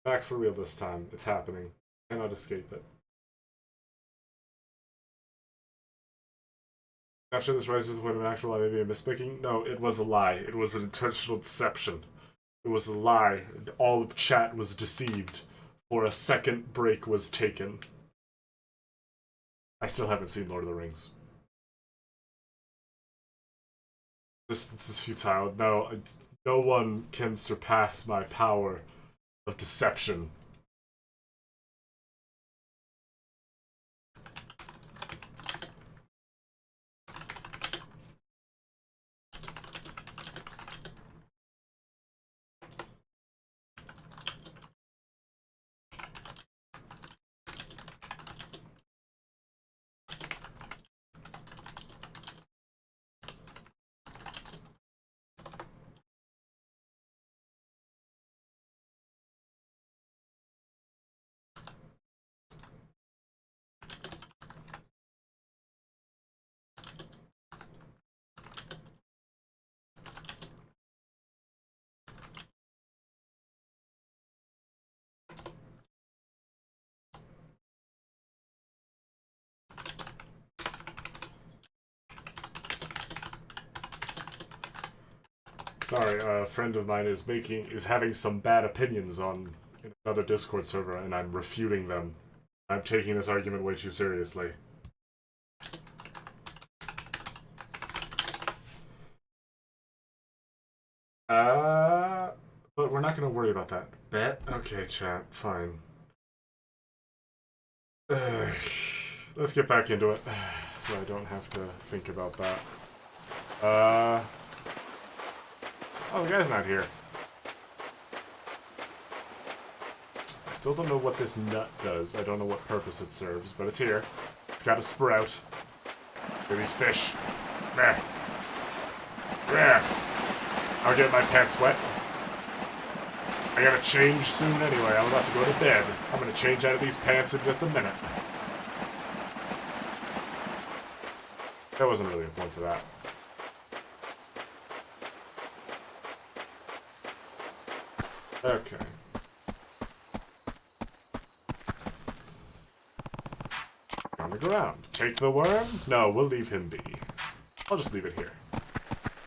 Back for real this time. It's happening. Cannot escape it. Actually, this rises to the point of an actual lie, maybe a mispicking. No, it was a lie. It was an intentional deception. It was a lie. All of chat was deceived. For a second break was taken. I still haven't seen Lord of the Rings. This is futile. No one can surpass my power of deception. Sorry, a friend of mine is having some bad opinions on another Discord server, and I'm refuting them. I'm taking this argument way too seriously. But we're not gonna worry about that. Bet? Okay, chat. Fine. Let's get back into it, so I don't have to think about that. Oh, the guy's not here. I still don't know what this nut does. I don't know what purpose it serves, but it's here. It's got a sprout. Look at these fish. There. There. I'll get my pants wet. I gotta change soon anyway. I'm about to go to bed. I'm gonna change out of these pants in just a minute. There wasn't really a point to that. Okay. On the ground. Take the worm? No, we'll leave him be. I'll just leave it here.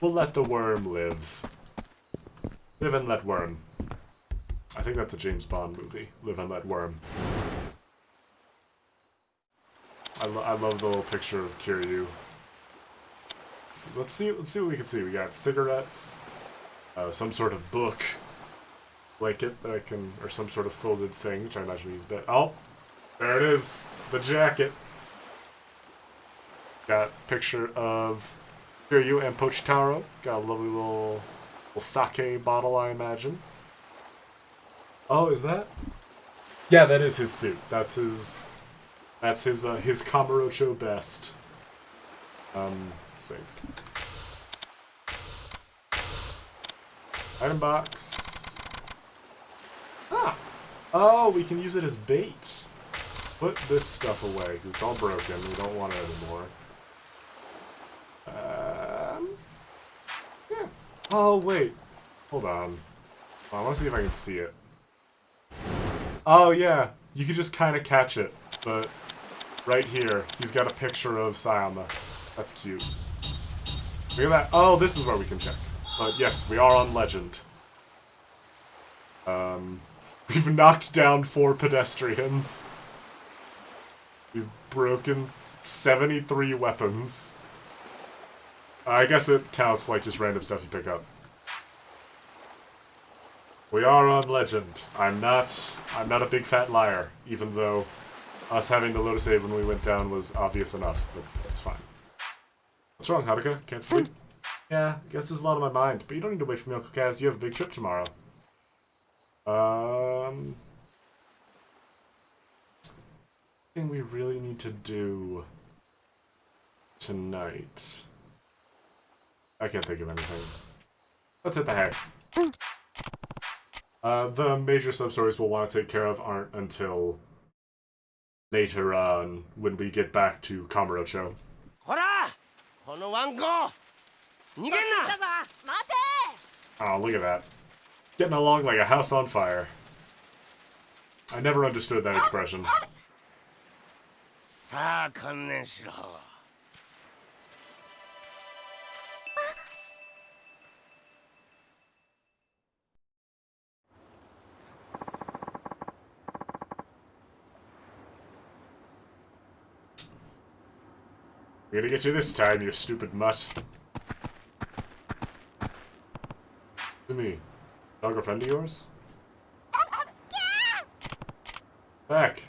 We'll let the worm live. Live and let worm. I think that's a James Bond movie. Live and let worm. I love the little picture of Kiryu. So let's see what we can see. We got cigarettes, some sort of book, blanket that I can, or some sort of folded thing, which I imagine he's oh, there it is, the jacket. Got a picture of Kiryu and Pochitaro. Got a lovely little sake bottle, I imagine. Oh, is that? Yeah, that is his suit. That's his Kamurocho best. Save. Item box. Ah! Oh, we can use it as bait. Put this stuff away, because it's all broken. We don't want it anymore. Yeah. Oh, wait. Hold on. I want to see if I can see it. Oh, yeah. You can just kind of catch it, but right here, he's got a picture of Sayama. That's cute. Look at that. Oh, this is where we can check. But yes, we are on Legend. We've knocked down 4 pedestrians. We've broken 73 weapons. I guess it counts like just random stuff you pick up. We are on Legend. I'm not a big fat liar, even though us having the load save when we went down was obvious enough, but that's fine. What's wrong, Haruka? Can't sleep? Yeah, I guess there's a lot on my mind, but you don't need to wait for me, Uncle Kaz. You have a big trip tomorrow. Thing we really need to do tonight. I can't think of anything. Let's hit the hay. The major sub-stories we'll want to take care of aren't until later on, when we get back to Kamurocho. Oh, look at that. Getting along like a house on fire. I never understood that expression. We're gonna get you this time, you stupid mutt. To me. Dog a friend of yours? Back.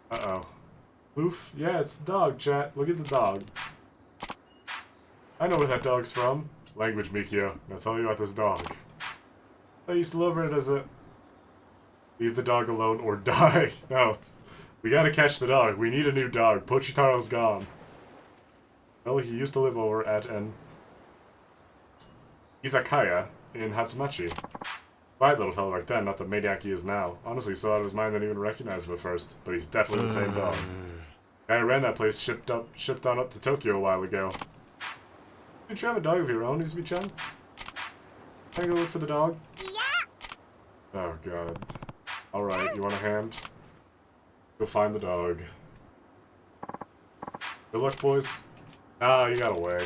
Uh-oh. Oof. Yeah, it's the dog, chat. Look at the dog. I know where that dog's from. Language, Mikio. Now tell me about this dog. I used to love it as a... Leave the dog alone or die. No, we gotta catch the dog. We need a new dog. Pochitaro's gone. Well, he used to live over at an izakaya in Hatsumachi. Quiet little fellow back then, not the maniac he is now. Honestly, so out of his mind I didn't even recognize him at first, but he's definitely the same dog. Guy who ran that place shipped on up to Tokyo a while ago. Did you have a dog of your own, Izumi-chan? Can I go look for the dog? Yeah. Oh god. Alright, you want a hand? Go find the dog. Good luck, boys. Ah, you got away.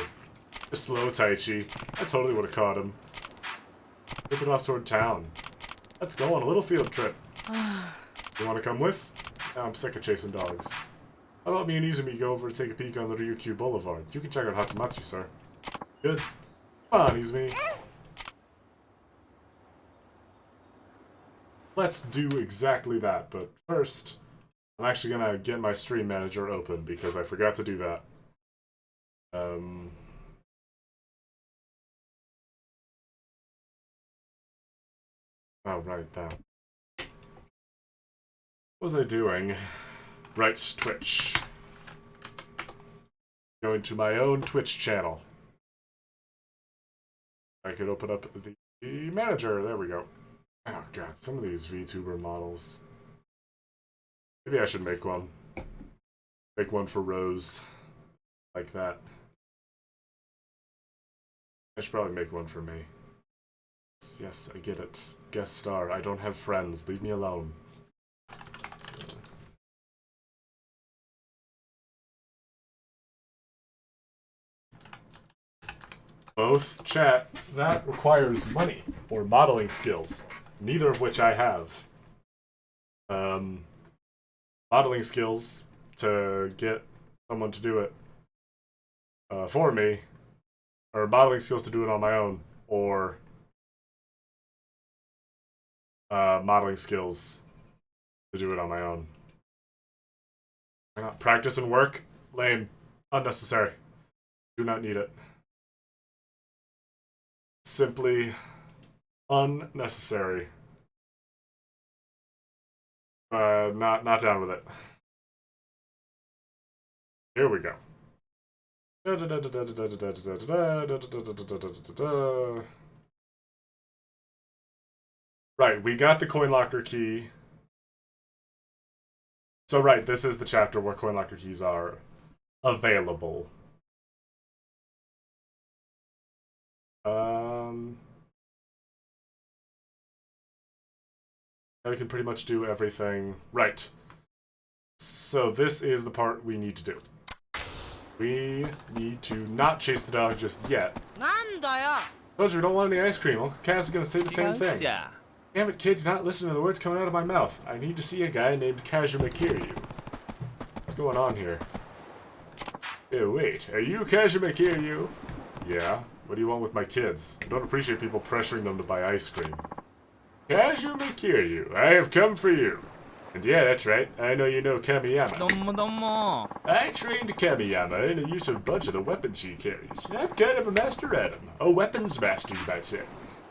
Slow Taichi. I totally would have caught him. Drifted off toward town. Let's go on a little field trip. You want to come with? No, I'm sick of chasing dogs. How about me and Izumi go over to take a peek on the Ryukyu Boulevard? You can check out Hatsumachi, sir. Good. Come on, Izumi. Let's do exactly that, but first, I'm actually gonna get my stream manager open because I forgot to do that. Oh, right, that. What was I doing? Right, Twitch. Going to my own Twitch channel. I could open up the manager. There we go. Oh god, some of these VTuber models. Maybe I should make one. Make one for Rose. Like that. I should probably make one for me. Yes, I get it. Guest star. I don't have friends. Leave me alone. Both chat. That requires money or modeling skills, neither of which I have. Modeling skills to get someone to do it for me, or modeling skills to do it on my own, or modeling skills to do it on my own. Why not? Practice and work? Lame. Unnecessary. Do not need it. Simply unnecessary. Not down with it. Here we go. Right, we got the coin locker key. So right, this is the chapter where coin locker keys are available. Now we can pretty much do everything. Right. So this is the part we need to do. We need to not chase the dog just yet. Told you we don't want any ice cream. Uncle Cass is gonna say the same thing. Damn it, kid, you're not listening to the words coming out of my mouth. I need to see a guy named Kazuma Kiryu. What's going on here? Hey, wait, are you Kazuma Kiryu? Yeah. What do you want with my kids? I don't appreciate people pressuring them to buy ice cream. Kazuma Kiryu, I have come for you. And yeah, that's right, I know you know Kamiyama. I trained Kamiyama in the use of a bunch of the weapons he carries. I'm kind of a master at them. A weapons master, you might say.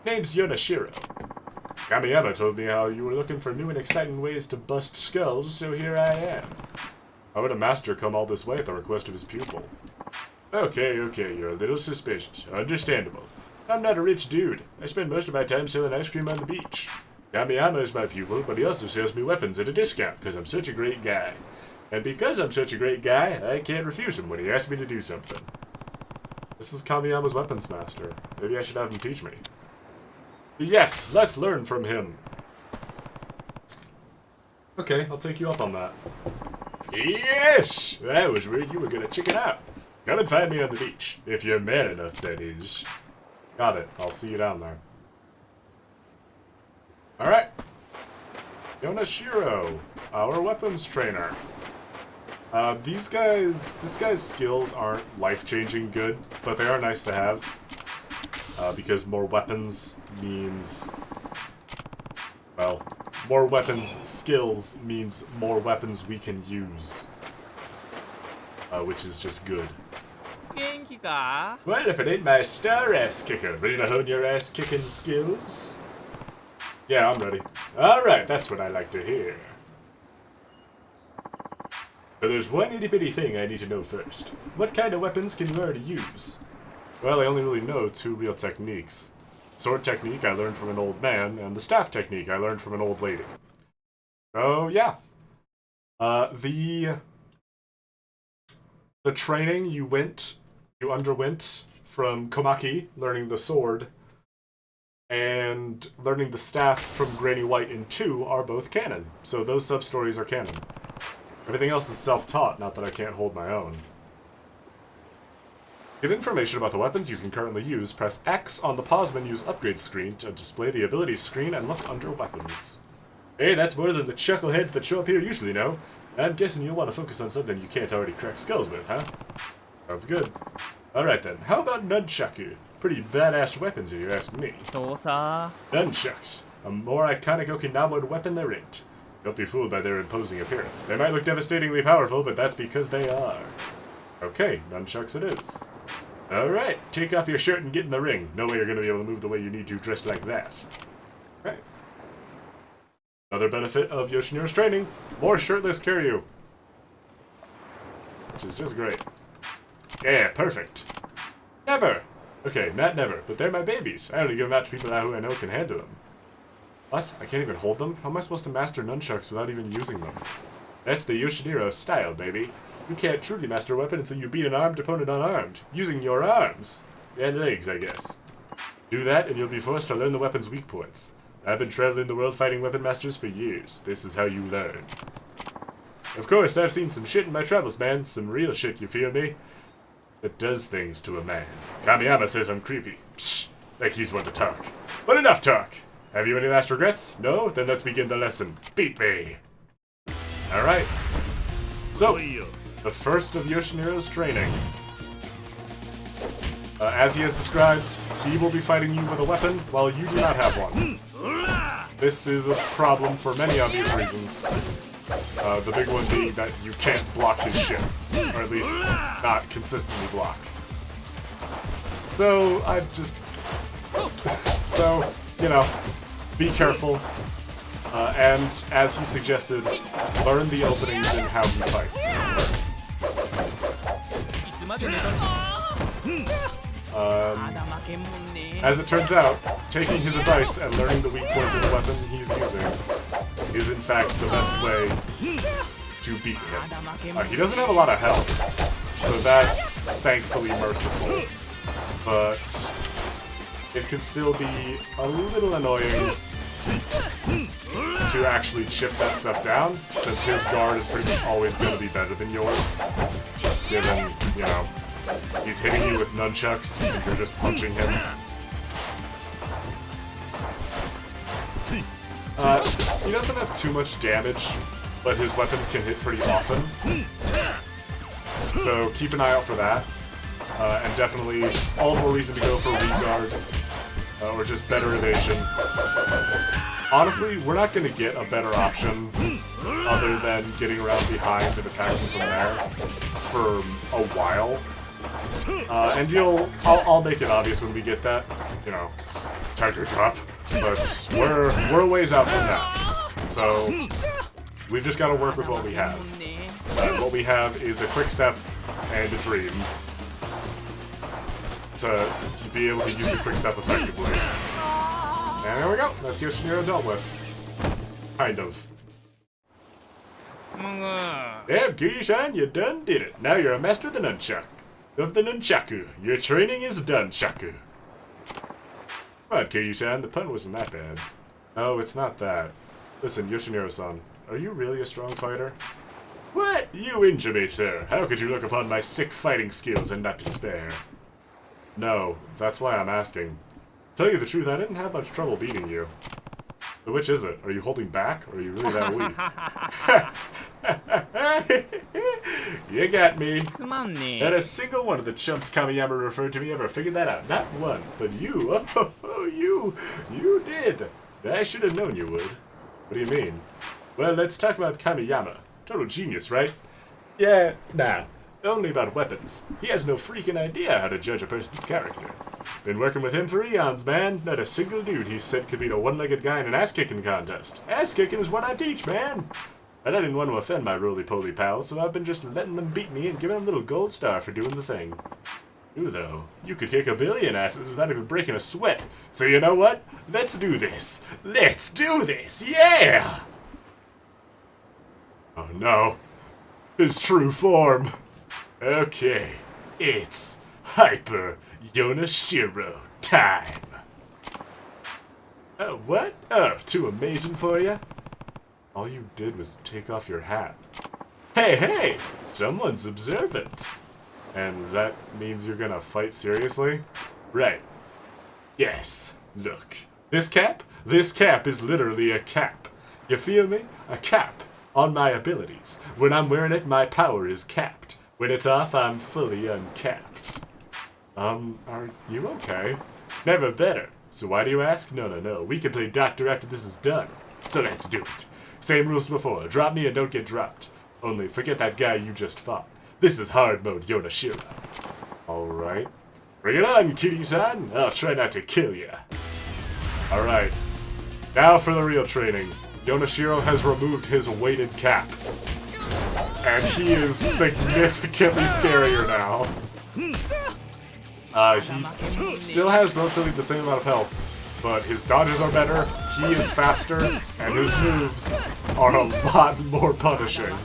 Name's Yonashiro. Kamiyama told me how you were looking for new and exciting ways to bust skulls, so here I am. How would a master come all this way at the request of his pupil? Okay, you're a little suspicious. Understandable. I'm not a rich dude. I spend most of my time selling ice cream on the beach. Kamiyama is my pupil, but he also sells me weapons at a discount because I'm such a great guy. And because I'm such a great guy, I can't refuse him when he asks me to do something. This is Kamiyama's weapons master. Maybe I should have him teach me. Yes, let's learn from him. Okay, I'll take you up on that. Yes! I was worried you were gonna chicken out. Come and find me on the beach. If you're man enough, that is. Got it. I'll see you down there. Alright. Yonashiro, our weapons trainer. This guy's skills aren't life-changing good, but they are nice to have. Because more weapons means... well, more weapons skills means more weapons we can use. Which is just good. Well, if it ain't my star ass kicker, ready to hone your ass kicking skills? Yeah, I'm ready. Alright, that's what I like to hear. But there's one itty bitty thing I need to know first. What kind of weapons can you already use? Well, I only really know two real techniques. Sword technique I learned from an old man, and the staff technique I learned from an old lady. So, yeah. The training you underwent from Komaki, learning the sword, and learning the staff from Granny White in 2 are both canon. So those sub-stories are canon. Everything else is self-taught, not that I can't hold my own. Get information about the weapons you can currently use. Press X on the pause menu's upgrade screen to display the ability screen and look under weapons. Hey, that's more than the chuckleheads that show up here usually know. I'm guessing you'll want to focus on something you can't already crack skulls with, huh? Sounds good. Alright then, how about nunchaku? Pretty badass weapons if you ask me. Nunchucks. A more iconic Okinawan weapon there ain't. Don't be fooled by their imposing appearance. They might look devastatingly powerful, but that's because they are. Okay, nunchucks it is. Alright, take off your shirt and get in the ring. No way you're going to be able to move the way you need to dressed like that. Right. Another benefit of Yoshino's training, more shirtless Kiryu. Which is just great. Yeah, perfect. Never! Okay, not never, but they're my babies. I only give them out to people who I know can handle them. What? I can't even hold them? How am I supposed to master nunchucks without even using them? That's the Yoshiniro style, baby. You can't truly master a weapon until you beat an armed opponent unarmed, using your arms. And legs, I guess. Do that, and you'll be forced to learn the weapon's weak points. I've been traveling the world fighting weapon masters for years. This is how you learn. Of course, I've seen some shit in my travels, man. Some real shit, you feel me? That does things to a man. Kamiyama says I'm creepy. Psh, like he's one to talk. But enough talk! Have you any last regrets? No? Then let's begin the lesson. Beat me! Alright. So, the first of Yoshiniro's training. As he has described, he will be fighting you with a weapon while you do not have one. This is a problem for many obvious reasons. The big one being that you can't block his shit. Or at least, not consistently block. So, so, you know, be careful. And, as he suggested, learn the openings in how he fights. As it turns out, taking his advice and learning the weak points of the weapon he's using is in fact the best way to beat him. He doesn't have a lot of health, so that's thankfully merciful. But it can still be a little annoying to actually chip that stuff down, since his guard is pretty much always going to be better than yours, given, you know, he's hitting you with nunchucks and you're just punching him. He doesn't have too much damage, but his weapons can hit pretty often. So keep an eye out for that. And definitely all the more reason to go for re-guard, or just better evasion. Honestly, we're not going to get a better option other than getting around behind and attacking from there for a while. And I'll make it obvious when we get that, you know, tiger drop. But we're a ways out from that. So we've just got to work with what we have. What we have is a quick step and a dream to be able to use the quick step effectively. And there we go. That's Yoshiniro dealt with. Kind of. Damn, Kiryu-san, you done did it. Now you're a master of the nunchuck. Of the nunchaku. Your training is done, Shaku. Come on, Kiryu-san, the pun wasn't that bad. No, it's not that. Listen, Yoshiniro-san, are you really a strong fighter? What? You injure me, sir. How could you look upon my sick fighting skills and not despair? No, that's why I'm asking. To tell you the truth, I didn't have much trouble beating you. So which is it? Are you holding back, or are you really that weak? You got me. Not a single one of the chumps Kamiyama referred to me ever figured that out. Not one. But you, you did. I should have known you would. What do you mean? Well, let's talk about Kamiyama. Total genius, right? Yeah, nah. Only about weapons. He has no freaking idea how to judge a person's character. Been working with him for eons, man. Not a single dude he said could beat a one-legged guy in an ass-kicking contest. Ass-kicking is what I teach, man. And I didn't want to offend my roly-poly pals, so I've been just letting them beat me and giving them a little gold star for doing the thing. You, though, you could kick a billion asses without even breaking a sweat. So you know what? Let's do this. Let's do this, yeah! Oh no. His true form. Okay, it's Hyper Yonashiro time. What? Oh, too amazing for you? All you did was take off your hat. Hey, hey! Someone's observant. And that means you're gonna fight seriously? Right. Yes. Look. This cap? This cap is literally a cap. You feel me? A cap on my abilities. When I'm wearing it, my power is capped. When it's off, I'm fully uncapped. Are you okay? Never better. So why do you ask? No. We can play doctor after this is done. So let's do it. Same rules before. Drop me and don't get dropped. Only forget that guy you just fought. This is hard mode Yonashiro. Alright. Bring it on, Kiryu-san. I'll try not to kill ya. Alright. Now for the real training. Yonashiro has removed his weighted cap. And he is significantly scarier now. He still has relatively the same amount of health, but his dodges are better, he is faster, and his moves are a lot more punishing.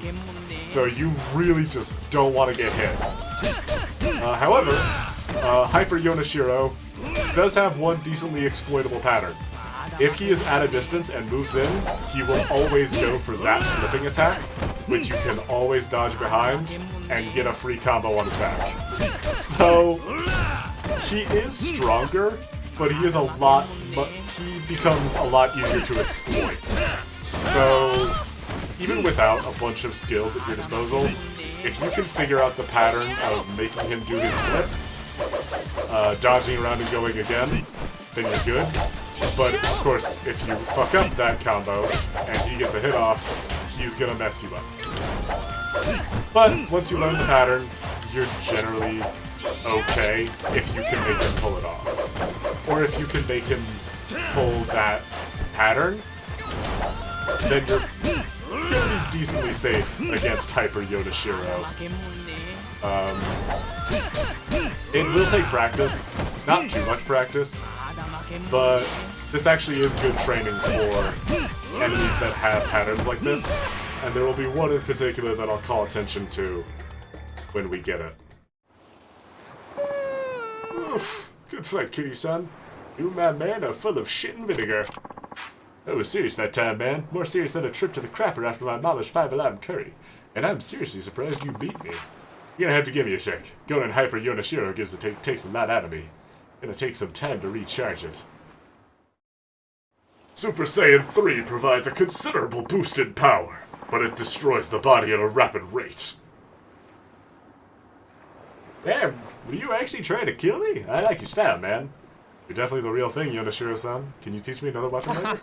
So you really just don't want to get hit. However, Hyper Yonashiro does have one decently exploitable pattern. If he is at a distance and moves in, he will always go for that flipping attack, which you can always dodge behind and get a free combo on his back. So, he is stronger, but he becomes a lot easier to exploit. So, even without a bunch of skills at your disposal, if you can figure out the pattern of making him do his flip, dodging around and going again, then you're good. But, of course, if you fuck up that combo and he gets a hit off, he's gonna mess you up. But once you learn the pattern, you're generally okay if you can make him pull it off. Or if you can make him pull that pattern, then you're gonna be decently safe against Hyper Yonashiro. It will take practice, not too much practice, but this actually is good training for enemies that have patterns like this, and there will be one in particular that I'll call attention to when we get it. Oof, good fight, Kiryu-san. You and my man are full of shit and vinegar. I was serious that time, man. More serious than a trip to the crapper after my mama's 5-alarm curry. And I'm seriously surprised you beat me. You're gonna have to give me a sec. Going Hyper Yonashiro takes a lot out of me. Gonna take some time to recharge it. Super Saiyan 3 provides a considerable boost in power, but it destroys the body at a rapid rate. Damn, were you actually trying to kill me? I like your style, man. You're definitely the real thing, Yonashiro-san. Can you teach me another weapon later?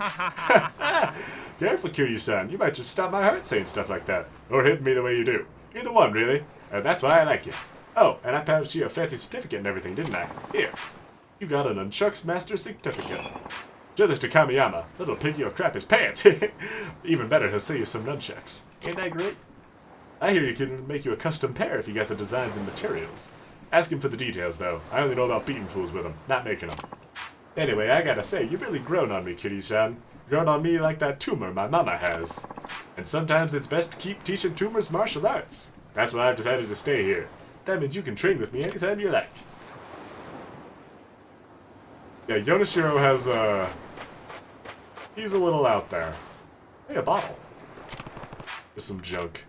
Careful, Kiryu-san. You might just stop my heart saying stuff like that. Or hit me the way you do. Either one, really. And that's why I like you. Oh, and I passed you a fancy certificate and everything, didn't I? Here. You got an Nunchucks Master Certificate. Show this to Kamiyama. Little piggy will crap his pants. Even better, he'll sell you some nunchucks. Ain't that great? I hear you can make you a custom pair if you got the designs and materials. Ask him for the details, though. I only know about beating fools with them, not making them. Anyway, I gotta say, you've really grown on me, Kiryu-san. Grown on me like that tumor my mama has. And sometimes it's best to keep teaching tumors martial arts. That's why I've decided to stay here. That means you can train with me anytime you like. Yeah, Yonashiro has, he's a little out there. Hey, a bottle. Just some junk.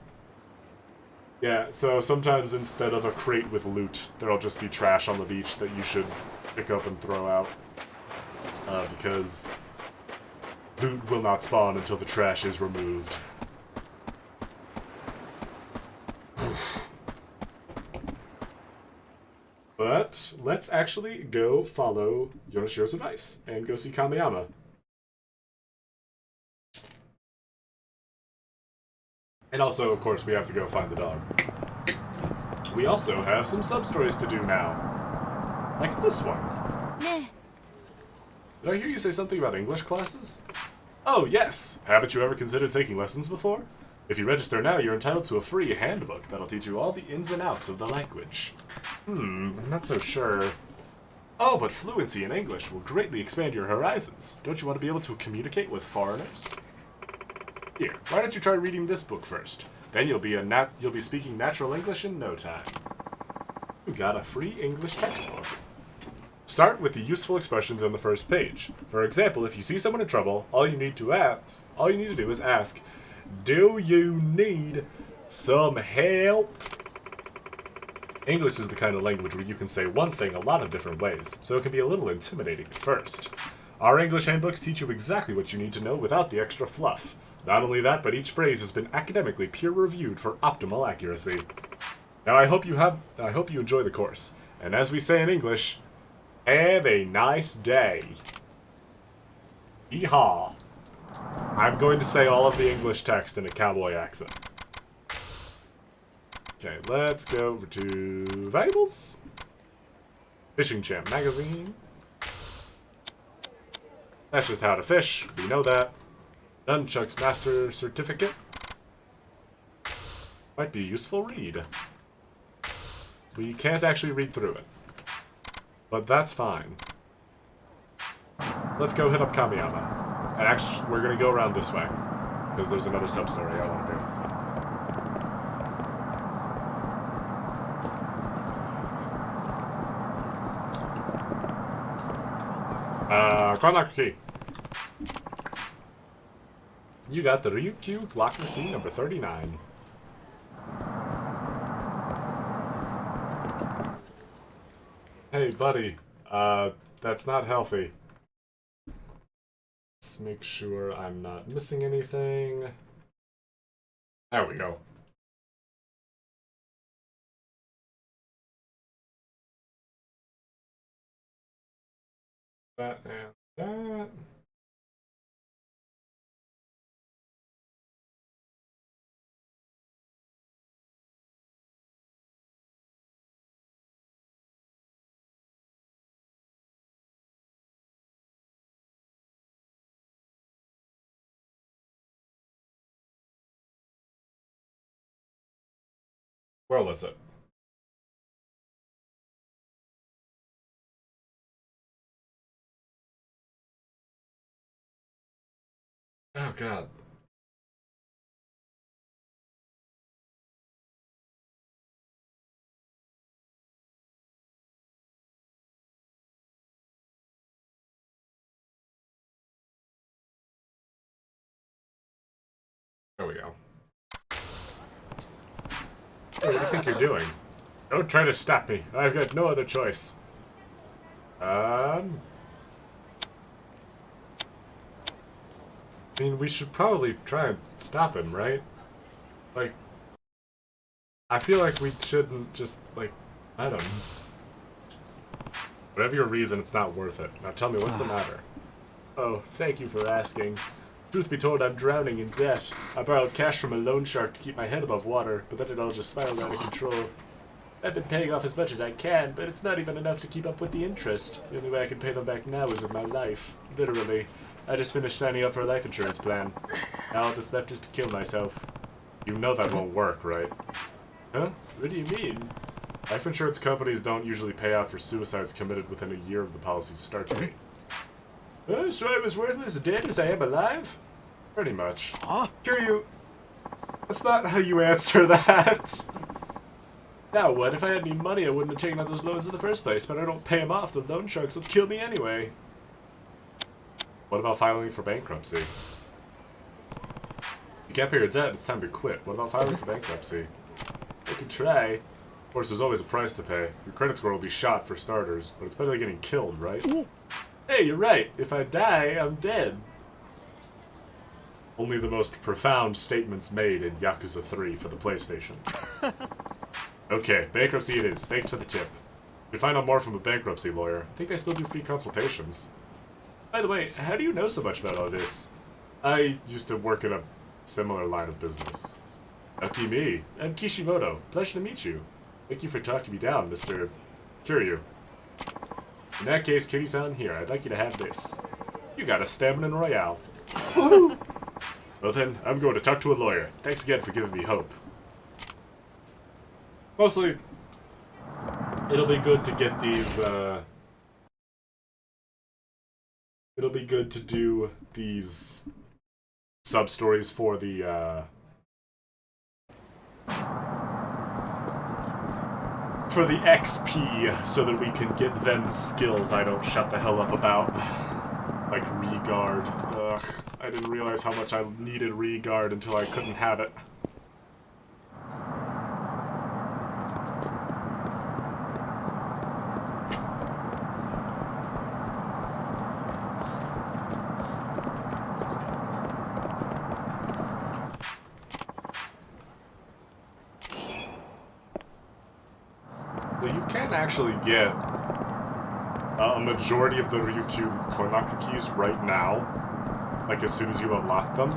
Yeah, so sometimes instead of a crate with loot, there'll just be trash on the beach that you should pick up and throw out. Because loot will not spawn until the trash is removed. But let's actually go follow Yonashiro's advice and go see Kamiyama. And also, of course, we have to go find the dog. We also have some sub-stories to do now. Like this one. Did I hear you say something about English classes? Oh, yes! Haven't you ever considered taking lessons before? If you register now, you're entitled to a free handbook that'll teach you all the ins and outs of the language. I'm not so sure. Oh, but fluency in English will greatly expand your horizons. Don't you want to be able to communicate with foreigners? Here, why don't you try reading this book first? Then you'll be speaking natural English in no time. You got a free English textbook. Start with the useful expressions on the first page. For example, if you see someone in trouble, all you need to do is ask, "Do you need some help?" English is the kind of language where you can say one thing a lot of different ways, so it can be a little intimidating at first. Our English handbooks teach you exactly what you need to know without the extra fluff. Not only that, but each phrase has been academically peer-reviewed for optimal accuracy. Now I hope you enjoy the course, and as we say in English, have a nice day. Yeehaw. I'm going to say all of the English text in a cowboy accent. Okay, let's go over to Valuables. Fishing Champ Magazine. That's just how to fish. We know that. Nunchucks Master Certificate. Might be a useful read. We can't actually read through it. But that's fine. Let's go hit up Kamiyama. And actually, we're gonna go around this way. Because there's another sub-story I want to do. Chronological key. You got the Ryukyu Locker Key number 39. Hey, buddy. That's not healthy. Let's make sure I'm not missing anything. There we go. That and that. Where was it? Oh god. There we go. Hey, what do you think you're doing? Don't try to stop me. I've got no other choice. I mean, we should probably try and stop him, right? Like, I feel like we shouldn't just, like, let him. Whatever your reason, it's not worth it. Now tell me, what's the matter? Oh, thank you for asking. Truth be told, I'm drowning in debt. I borrowed cash from a loan shark to keep my head above water, but then it all just spiraled out of control. I've been paying off as much as I can, but it's not even enough to keep up with the interest. The only way I can pay them back now is with my life. Literally. I just finished signing up for a life insurance plan. Now all that's left is to kill myself. You know that won't work, right? Huh? What do you mean? Life insurance companies don't usually pay out for suicides committed within a year of the policy's start date. So I was worthless dead as I am alive? Pretty much. Kiryu, that's not how you answer that. Now what? If I had any money, I wouldn't have taken out those loans in the first place, but I don't pay them off. The loan sharks will kill me anyway. What about filing for bankruptcy? You can't pay your debt, it's time to quit. What about filing for bankruptcy? I could try. Of course, there's always a price to pay. Your credit score will be shot for starters, but it's better than getting killed, right? Hey, you're right. If I die, I'm dead. Only the most profound statements made in Yakuza 3 for the PlayStation. Okay, bankruptcy it is. Thanks for the tip. You find out more from a bankruptcy lawyer. I think they still do free consultations. By the way, how do you know so much about all this? I used to work in a similar line of business. Lucky me. I'm Kishimoto. Pleasure to meet you. Thank you for talking me down, Mr. Kiryu. In that case, Kitty-san, here, I'd like you to have this. You got a Stamina Royale. Woohoo! Well then, I'm going to talk to a lawyer. Thanks again for giving me hope. Mostly, it'll be good to get these, it'll be good to do these sub-stories for the, for the XP, so that we can get them skills I don't shut the hell up about. Like Regard. Ugh, I didn't realize how much I needed Regard until I couldn't have it. actually get a majority of the Ryukyu Coinlocker keys right now, like as soon as you unlock them.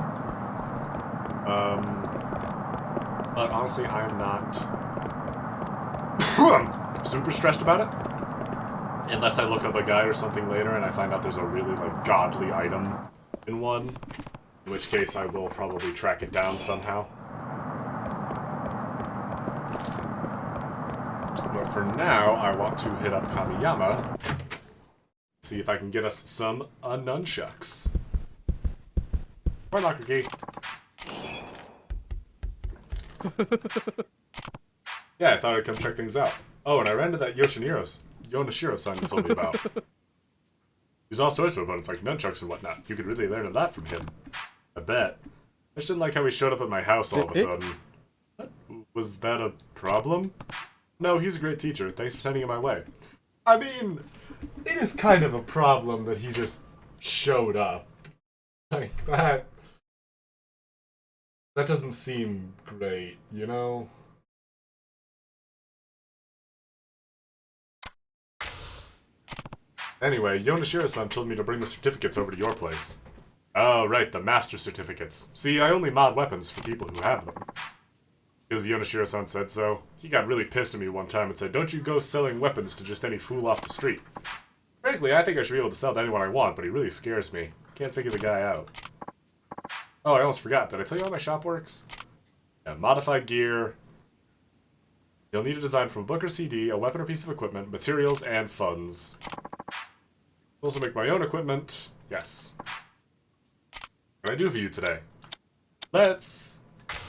But honestly, I'm not super stressed about it. Unless I look up a guide or something later and I find out there's a really, like, godly item in one. In which case I will probably track it down somehow. But for now, I want to hit up Kamiyama. See if I can get us some nunchucks. Or knocker key. Yeah, I thought I'd come check things out. Oh, and I ran into that Yonashiro-san you told me about. He's all sorts of opponents, like nunchucks and whatnot. You could really learn a lot from him. I bet. I just didn't like how he showed up at my house all of a sudden. What? Was that a problem? No, he's a great teacher. Thanks for sending him my way. I mean, it is kind of a problem that he just showed up. Like, that doesn't seem great, you know? Anyway, Yonashiro-san told me to bring the certificates over to your place. Oh, right, the master certificates. See, I only mod weapons for people who have them. Because Yonashiro-san said so. He got really pissed at me one time and said, don't you go selling weapons to just any fool off the street. Frankly, I think I should be able to sell to anyone I want, but he really scares me. Can't figure the guy out. Oh, I almost forgot. Did I tell you how my shop works? Yeah, modified gear. You'll need a design from a book or CD, a weapon or piece of equipment, materials, and funds. I'll also make my own equipment. Yes. What can I do for you today? Let's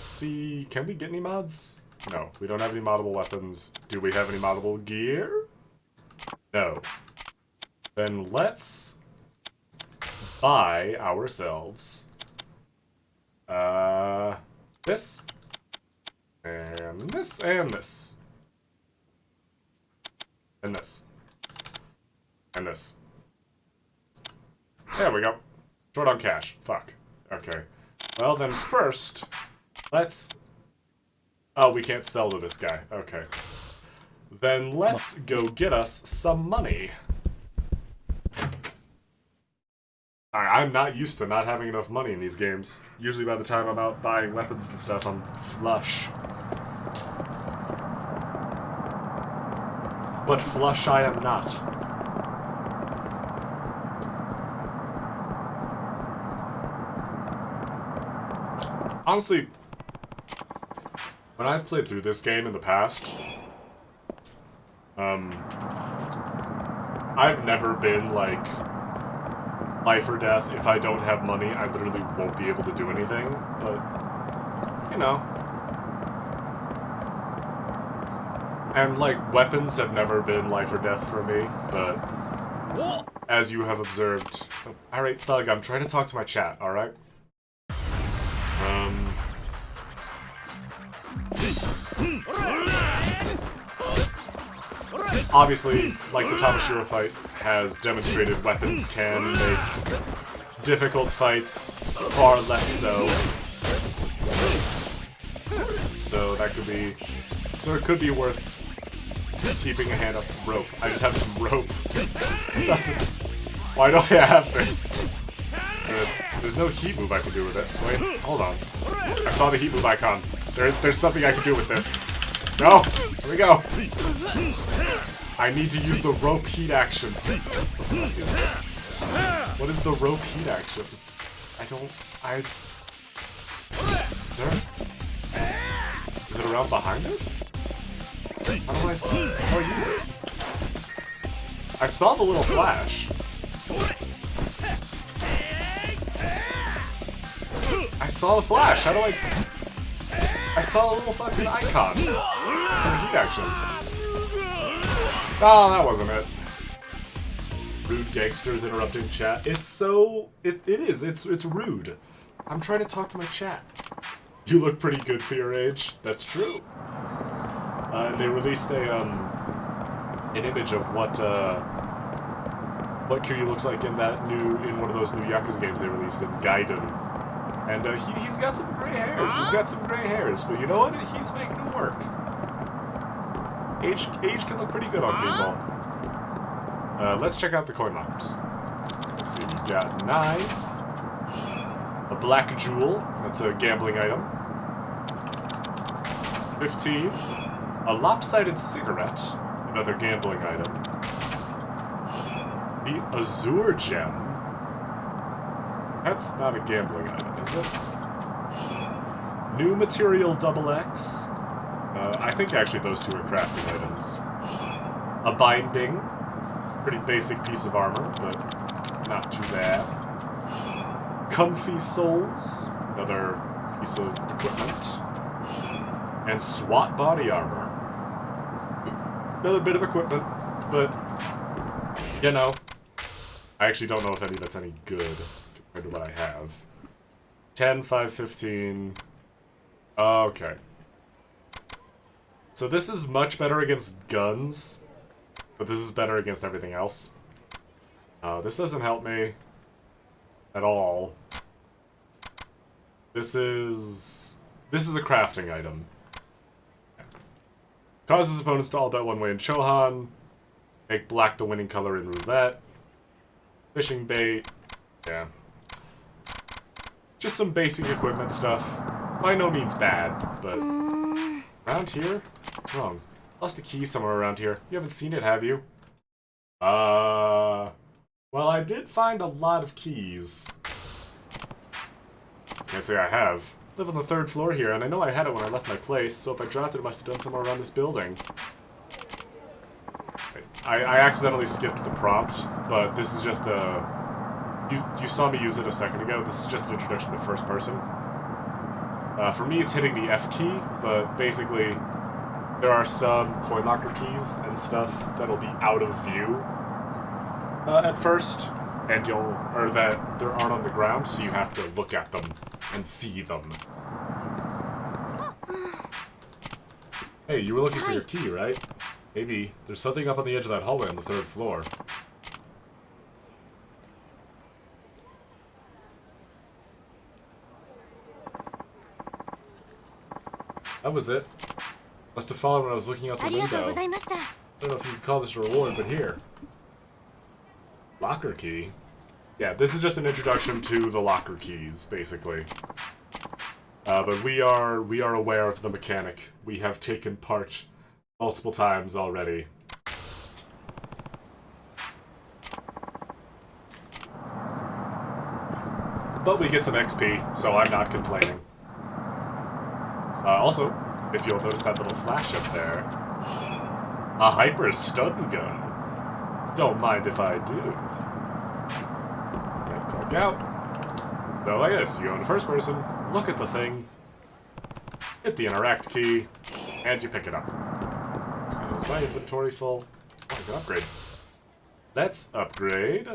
see. Can we get any mods? No, we don't have any moddable weapons. Do we have any moddable gear? No. Then let's buy ourselves this and this and this and this and this. There we go. Short on cash. Fuck. Okay. Well, then first, let's... Oh, we can't sell to this guy. Okay. Then let's go get us some money. I'm not used to not having enough money in these games. Usually by the time I'm out buying weapons and stuff, I'm flush. But flush I am not. Honestly, when I've played through this game in the past, I've never been, like, life or death. If I don't have money, I literally won't be able to do anything, but, you know. And, like, weapons have never been life or death for me, but as you have observed... Alright, Thug, I'm trying to talk to my chat, alright? Obviously, like the Tamashiro fight has demonstrated, weapons can make difficult fights far less so. So that could be... So it could be worth keeping a hand off the rope. I just have some rope. This doesn't... Why don't I have this? There's no heat move I can do with it. Wait, hold on. I saw the heat move icon. There's something I can do with this. No! Here we go! I need to use the rope heat action. What is the rope heat action? Is it around behind it? How do I use it? I saw the little flash. I saw the flash. How do I... I saw a little fucking icon. Heat action. Oh, that wasn't it. Rude gangsters interrupting chat. It's so... It is. It's rude. I'm trying to talk to my chat. You look pretty good for your age. That's true. And they released an image of what Kiryu looks like in one of those new Yakuza games they released in Gaiden. And he's got some gray hairs. He's got some gray hairs, but you know what? He's making it work. Age can look pretty good on people. Let's check out the coin lockers. Let's see, we've got 9. A black jewel, that's a gambling item. 15. A lopsided cigarette, another gambling item. The azure gem. That's not a gambling item, is it? New material XX. I think actually those two are crafting items. A binding. Pretty basic piece of armor, but not too bad. Comfy soles. Another piece of equipment. And SWAT body armor. Another bit of equipment, but, you know, I actually don't know if any of that's any good compared to what I have. 10, 5, 15. Okay. So this is much better against guns, but this is better against everything else. This doesn't help me at all. This is a crafting item. Causes opponents to all bet one way in Chohan. Make black the winning color in roulette. Fishing bait. Yeah. Just some basic equipment stuff. By no means bad, but... Around here? What's wrong? Lost a key somewhere around here. You haven't seen it, have you? Well, I did find a lot of keys. Can't say I have. Live on the 3rd floor here, and I know I had it when I left my place, so if I dropped it, it must have done somewhere around this building. I accidentally skipped the prompt, but this is just a... You saw me use it a second ago. This is just an introduction to first person. For me, it's hitting the F key, but basically, there are some coin locker keys and stuff that'll be out of view at first, and that there aren't on the ground, so you have to look at them and see them. Hey, you were looking for your key, right? Maybe there's something up on the edge of that hallway on the 3rd floor. That was it. Must have fallen when I was looking out the window. I don't know if you could call this a reward, but here. Locker key? Yeah, this is just an introduction to the locker keys, basically. But we are aware of the mechanic. We have taken part multiple times already. But we get some XP, so I'm not complaining. Also, if you'll notice that little flash up there, a hyper stun gun. Don't mind if I do. Click out. So like this, you go into first person, look at the thing, hit the interact key, and you pick it up. Is my inventory full? Oh, I can upgrade. Let's upgrade.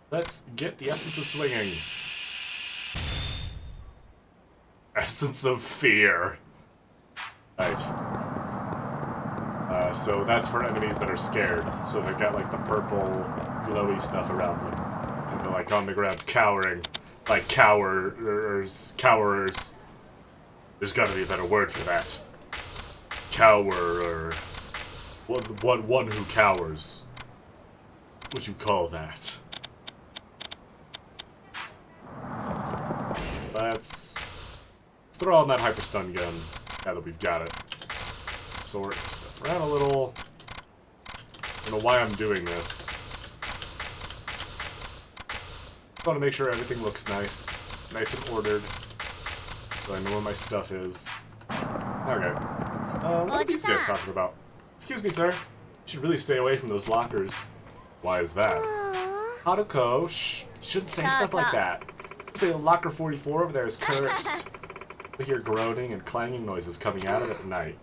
Let's get the essence of swinging. Essence of fear. Right. So that's for enemies that are scared. So they got like the purple, glowy stuff around them. And they're like on the ground cowering. Like cowerers. Cowerers. There's gotta be a better word for that. Cowerer. One who cowers. What you call that? Let's throw on that hyper stun gun now that we've got it. Sort stuff around a little. I don't know why I'm doing this. I want to make sure everything looks nice and ordered, so I know where my stuff is. Okay. What are these guys talking about? Excuse me, sir. You should really stay away from those lockers. Why is that? Haruko, shh. You shouldn't say stuff like that. Say locker 44 over there is cursed. I hear groaning and clanging noises coming out of it at night.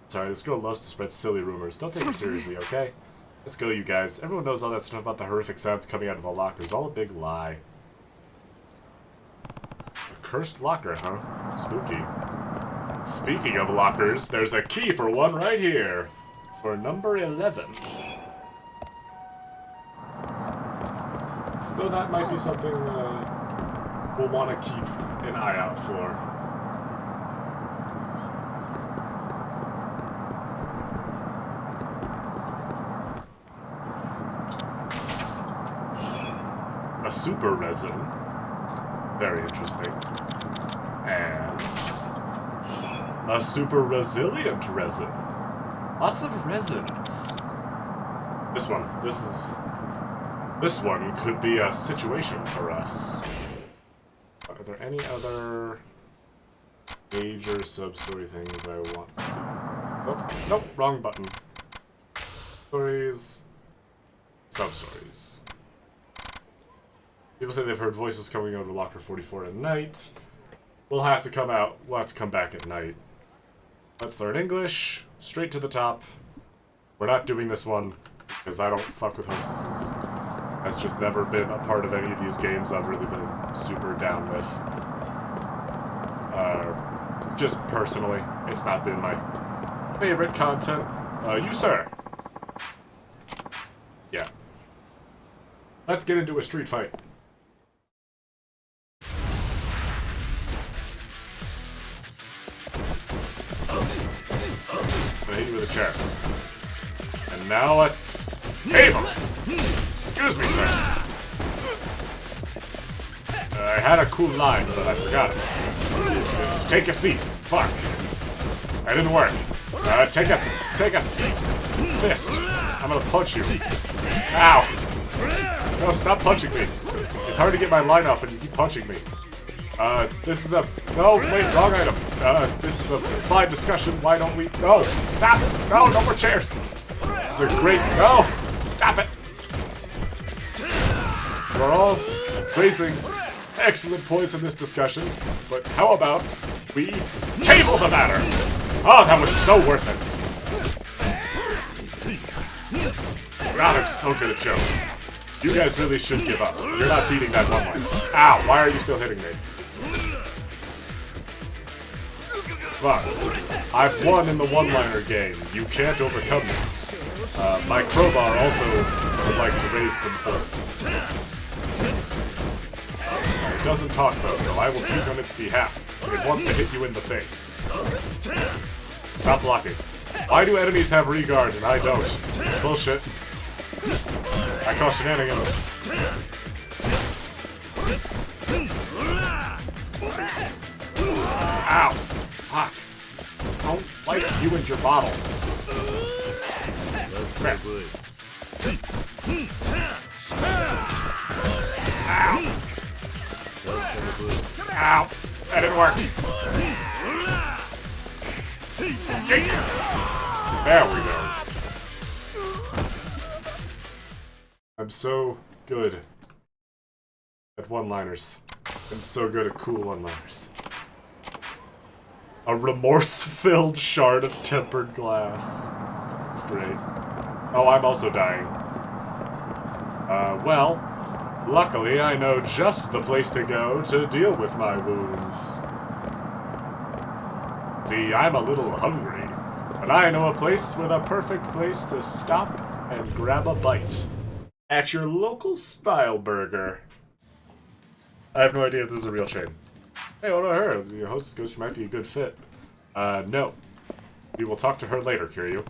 Sorry, this girl loves to spread silly rumors. Don't take her seriously, okay? Let's go, you guys. Everyone knows all that stuff about the horrific sounds coming out of the lockers. All a big lie. A cursed locker, huh? Spooky. Speaking of lockers, there's a key for one right here. For number 11. So that might be something we'll want to keep an eye out for. a super resin. Very interesting. And a super resilient resin. Lots of resins. This one could be a situation for us. Are there any other major sub-story things I want to do? Oh, nope, wrong button. Stories. Sub-stories. People say they've heard voices coming out of Locker 44 at night. We'll have to come back at night. Let's learn English. Straight to the top. We're not doing this one because I don't fuck with hostesses. That's just never been a part of any of these games I've really been super down with. Just personally, it's not been my favorite content. You, sir. Yeah. Let's get into a street fight. I'm gonna hit you with a chair. And now a table! Excuse me, sir. I had a cool line, but I forgot it. It's take a seat. Fuck. That didn't work. Take a fist. I'm gonna punch you. Ow. No, stop punching me. It's hard to get my line off and you keep punching me. This is a... No, wait, wrong item. This is a fine discussion. Why don't we... No, stop it. No, no more chairs. These are great... No, stop it. We're all raising excellent points in this discussion, but how about we table the matter? Oh, that was so worth it. God, I'm so good at jokes. You guys really should give up. You're not beating that one line. Ow, why are you still hitting me? Fuck. I've won in the one-liner game. You can't overcome me. My crowbar also would like to raise some points. It doesn't talk though, so I will speak on its behalf. It wants to hit you in the face. Stop blocking. Why do enemies have regard and I don't? It's bullshit. I call shenanigans. Ow! Fuck. Don't like you and your bottle. There. Ow! Ow! That didn't work. There we go. I'm so good at one-liners. I'm so good at cool one-liners. A remorse-filled shard of tempered glass. That's great. Oh, I'm also dying. Well, luckily I know just the place to go to deal with my wounds. See, I'm a little hungry, but I know a place with a perfect place to stop and grab a bite. At your local style burger. I have no idea if this is a real chain. Hey, what about her? Your hostess goes, she might be a good fit. No. We will talk to her later, Kiryu.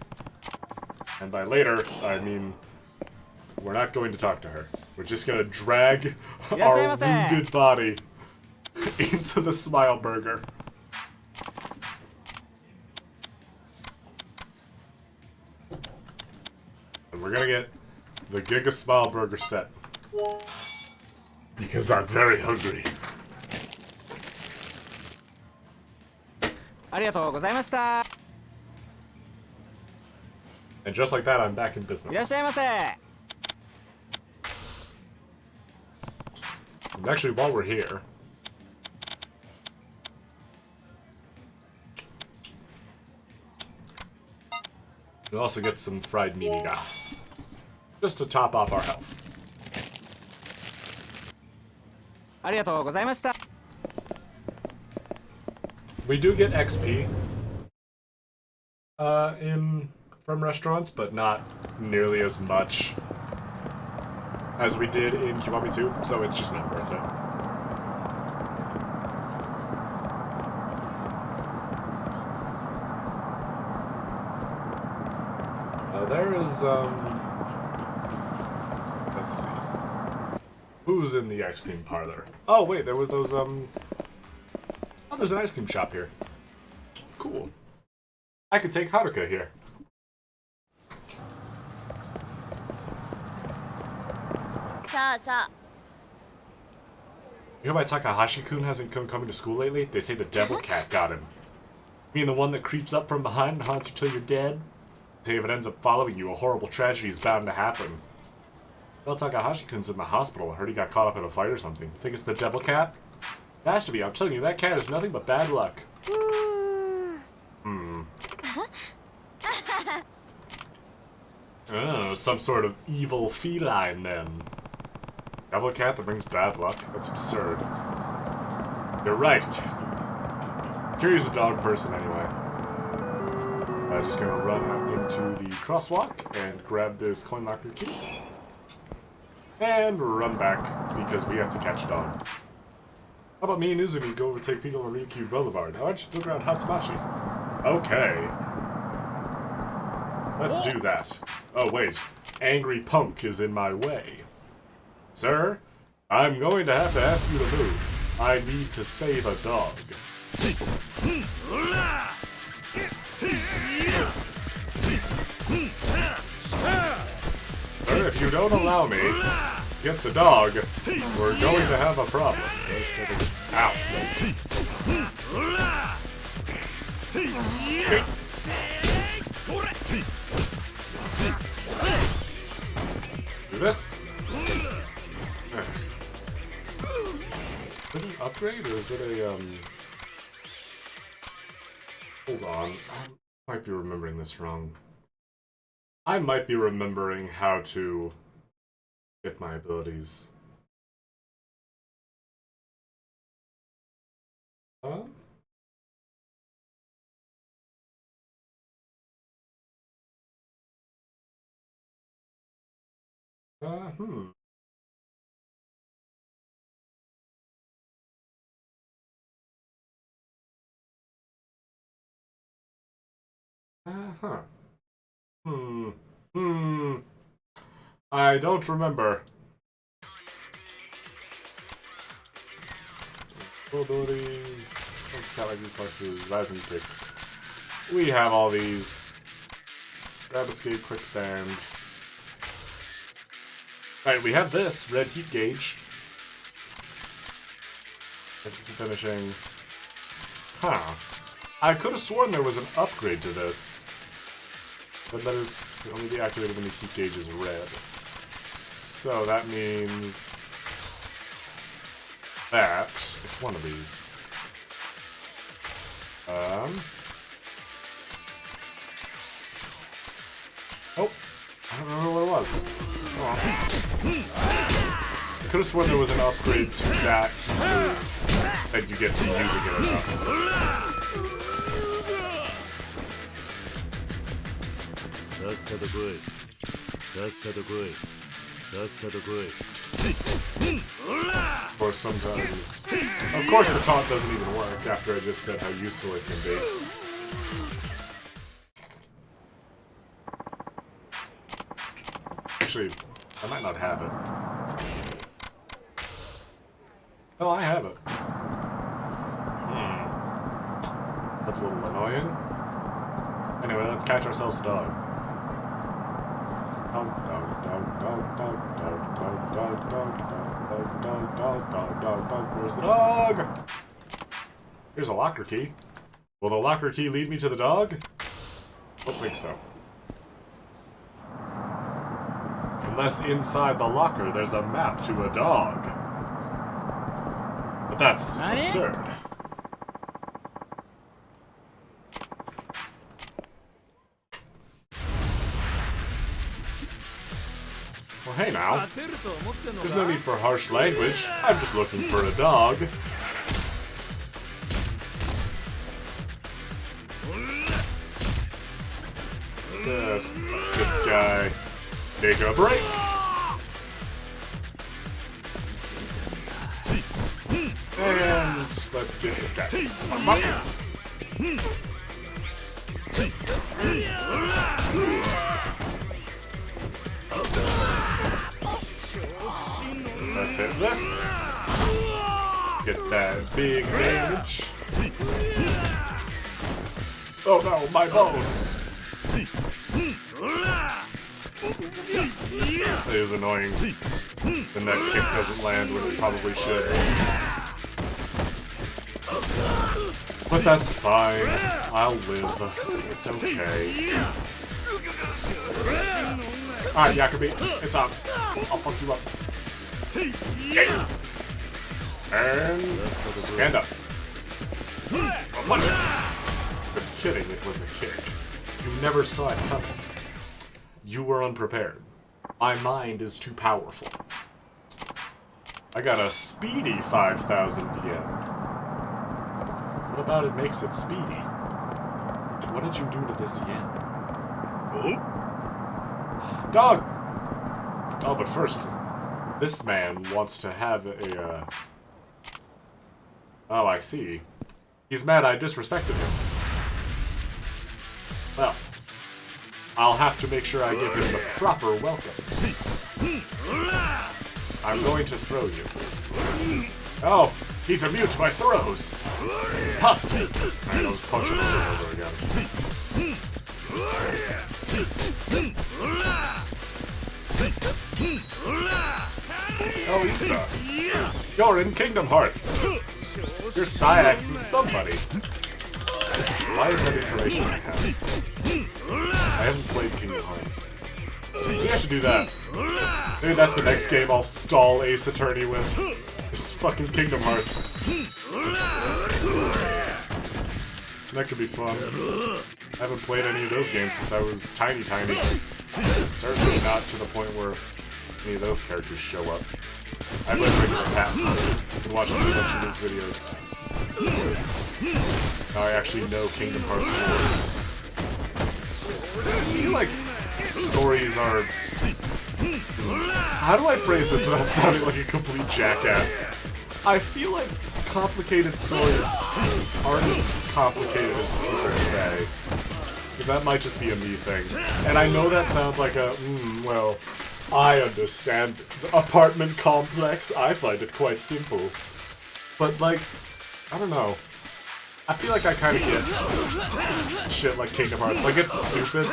And by later, I mean, we're not going to talk to her. We're just gonna drag our wounded body into the Smile Burger. And we're gonna get the Giga Smile Burger set. Because I'm very hungry. And just like that, I'm back in business. And actually, while we're here, we'll also get some fried miniga. Just to top off our health. We do get XP from restaurants, but not nearly as much as we did in Kiwami 2, so it's just not worth it. There is, let's see. Who's in the ice cream parlor? Oh, wait, there were those, Oh, there's an ice cream shop here. Cool. I could take Haruka here. You know why Takahashi-kun hasn't come coming to school lately? They say the devil cat got him. You mean the one that creeps up from behind and haunts you till you're dead? They say if it ends up following you, a horrible tragedy is bound to happen. Well, Takahashi-kun's in the hospital. I heard he got caught up in a fight or something. Think it's the devil cat? It has to be. I'm telling you, that cat is nothing but bad luck. Oh, some sort of evil feline then. Devil cat that brings bad luck? That's absurd. You're right. Kiryu's a dog person anyway. I'm just gonna run into the crosswalk and grab this coin locker key. And run back, because we have to catch a dog. How about me and Uzumi go overtake people on Ryukyu Boulevard? How about you look around Hatsumachi? Okay. Let's do that. Oh wait, Angry Punk is in my way. Sir, I'm going to have to ask you to move. I need to save a dog. Sir, if you don't allow me to get the dog, we're going to have a problem. Ow. Do this. Is it an upgrade, or is it a, Hold on. I might be remembering this wrong. I might be remembering how to get my abilities. Huh? Hmm. Uh-huh. I don't remember. Abilities, category reflexes, rising kick. We have all these. Grab, escape, quick stand. Alright, we have this, red heat gauge. It's finishing. Huh. I could have sworn there was an upgrade to this. But that is only deactivated when the heat gauge is red. So that means that it's one of these. Oh, I don't remember what it was. I could have sworn there was an upgrade to that move that you get from using it enough. Or sometimes. Of course the taunt doesn't even work after I just said how useful it can be. Actually, I might not have it. Oh, I have it. That's a little annoying. Anyway, let's catch ourselves a dog. Where's the dog? Here's a locker key. Will the locker key lead me to the dog? Don't think so. Unless inside the locker there's a map to a dog. But that's absurd. Well, hey now. There's no need for harsh language. I'm just looking for a dog. Just let this guy take a break. And let's get this guy. Let's hit this. Get that big damage. Oh no, my bones! It is annoying when that kick doesn't land when it probably should. But that's fine. I'll live. It's okay. Alright, Yakubi, it's on. I'll fuck you up. Yeah. And stand up. Punch it. Just kidding, it was a kick. You never saw it coming. You were unprepared. My mind is too powerful. I got a speedy 5,000 yen. What about it makes it speedy? What did you do to this yen? Oh? Dog! Oh, but first, this man wants to have a, Oh, I see. He's mad I disrespected him. Well, I'll have to make sure I give him the proper welcome. I'm going to throw you. Oh, he's immune to my throws! Husk! Alright, I'll just punch him over and over again. Oh, Issa! You're in Kingdom Hearts! Your Sayax is somebody. Why is that information I have? I haven't played Kingdom Hearts. Maybe I should do that. Maybe that's the next game I'll stall Ace Attorney with. It's fucking Kingdom Hearts. That could be fun. I haven't played any of those games since I was tiny. Certainly not to the point where any of those characters show up. I play regular Pat. I've been watching too much of his videos. Now I actually know Kingdom Hearts lore. I feel like stories are... How do I phrase this without sounding like a complete jackass? I feel like complicated stories aren't as complicated as people say. That might just be a me thing. And I know that sounds like a, well, I understand. Apartment complex, I find it quite simple. But, like, I don't know. I feel like I kind of get shit like Kingdom Hearts. Like, it's stupid.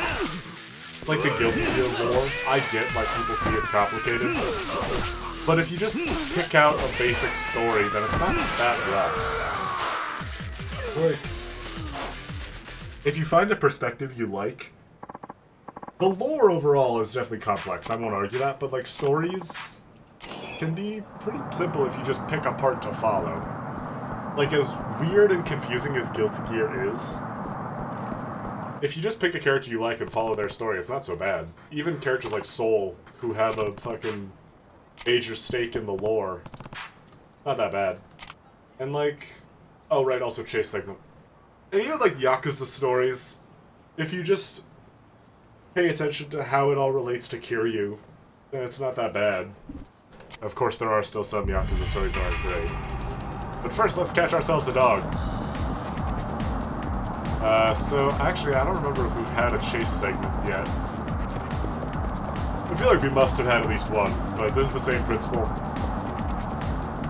Like the Guilty Gear lore. I get why people see it's complicated. But if you just pick out a basic story, then it's not that rough. Like, if you find a perspective you like, the lore overall is definitely complex. I won't argue that, but like stories can be pretty simple if you just pick a part to follow. Like, as weird and confusing as Guilty Gear is, if you just pick a character you like and follow their story, it's not so bad. Even characters like Soul, who have a fucking major stake in the lore, not that bad. And like, oh right, also Chase Segment. And even like Yakuza stories, if you just pay attention to how it all relates to Kiryu, then it's not that bad. Of course, there are still some Yakuza stories that aren't great. But first, let's catch ourselves a dog. So actually, I don't remember if we've had a chase segment yet. I feel like we must have had at least one, but this is the same principle.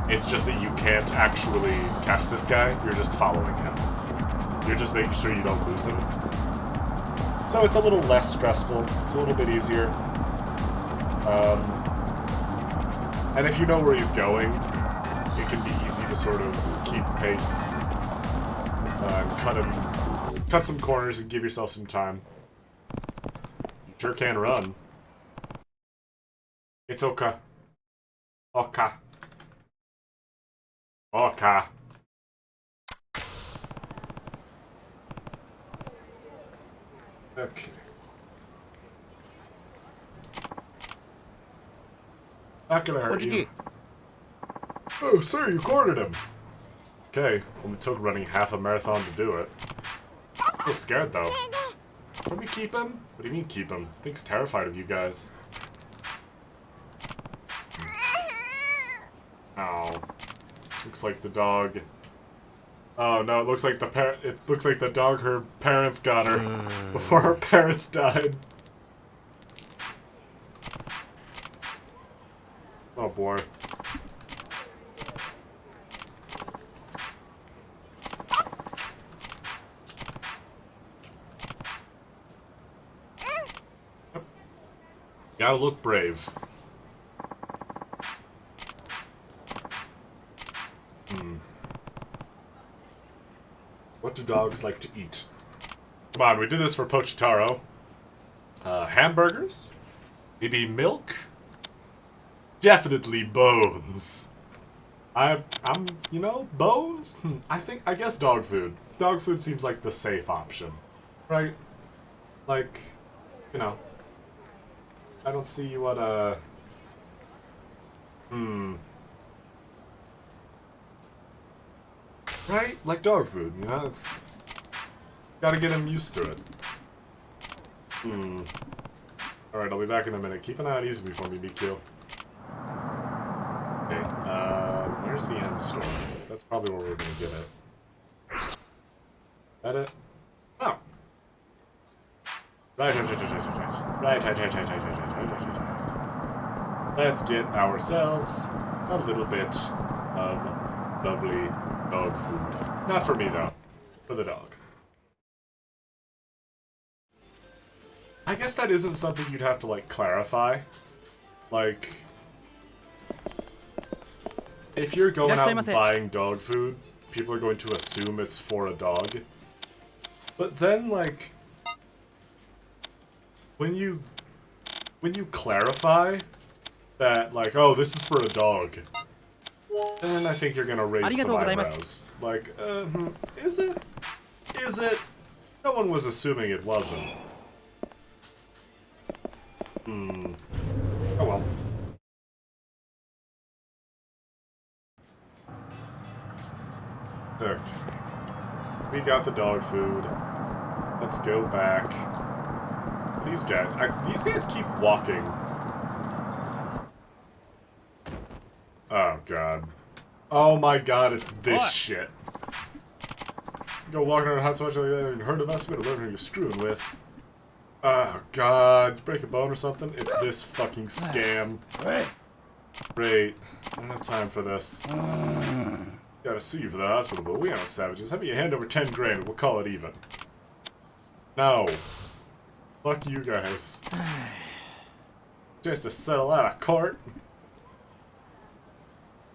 It's just that you can't actually catch this guy, you're just following him. You're just making sure you don't lose him. So it's a little less stressful, it's a little bit easier. And if you know where he's going, it can be easy to sort of keep pace. Cut some corners and give yourself some time. You sure can run. It's okay. Okay. Okay. Okay. Not gonna hurt you. Oh, sir, you cornered him. Okay, well, it took running half a marathon to do it. I'm a little scared, though. Can we keep him? What do you mean keep him? I think he's terrified of you guys. Oh. Looks like the dog... Oh, no, it looks like the dog her parents got her before her parents died. Oh, boy. Gotta look brave. What do dogs like to eat? Come on, we did this for Pochitaro. Hamburgers? Maybe milk? Definitely bones. I'm, you know, bones? I guess dog food. Dog food seems like the safe option. Right? Like, you know. I don't see what, Right? Like dog food, you know? It's... Gotta get him used to it. Alright, I'll be back in a minute. Keep an eye on easy before me, BQ. Okay, where's the end store? That's probably where we're gonna get it. That it? Oh. Right. Let's get ourselves a little bit of lovely dog food. Not for me, though. For the dog. I guess that isn't something you'd have to, like, clarify. Like... If you're going out and buying dog food, people are going to assume it's for a dog. But then, like... When you clarify that, like, oh, this is for a dog, then I think you're gonna raise some eyebrows. Like, is it? Is it? No one was assuming it wasn't. Oh well. Okay. We got the dog food. Let's go back. These guys keep walking. Oh god. Oh my god, it's this shit. Go walking around hot so much like that, and heard of us, better learn who you're screwing with. Oh god, break a bone or something? It's this fucking scam. Great. I don't have time for this. Gotta sue you for the hospital, but we ain't no savages. How about you hand over 10 grand and we'll call it even? No. Fuck you guys. Just to settle out of court.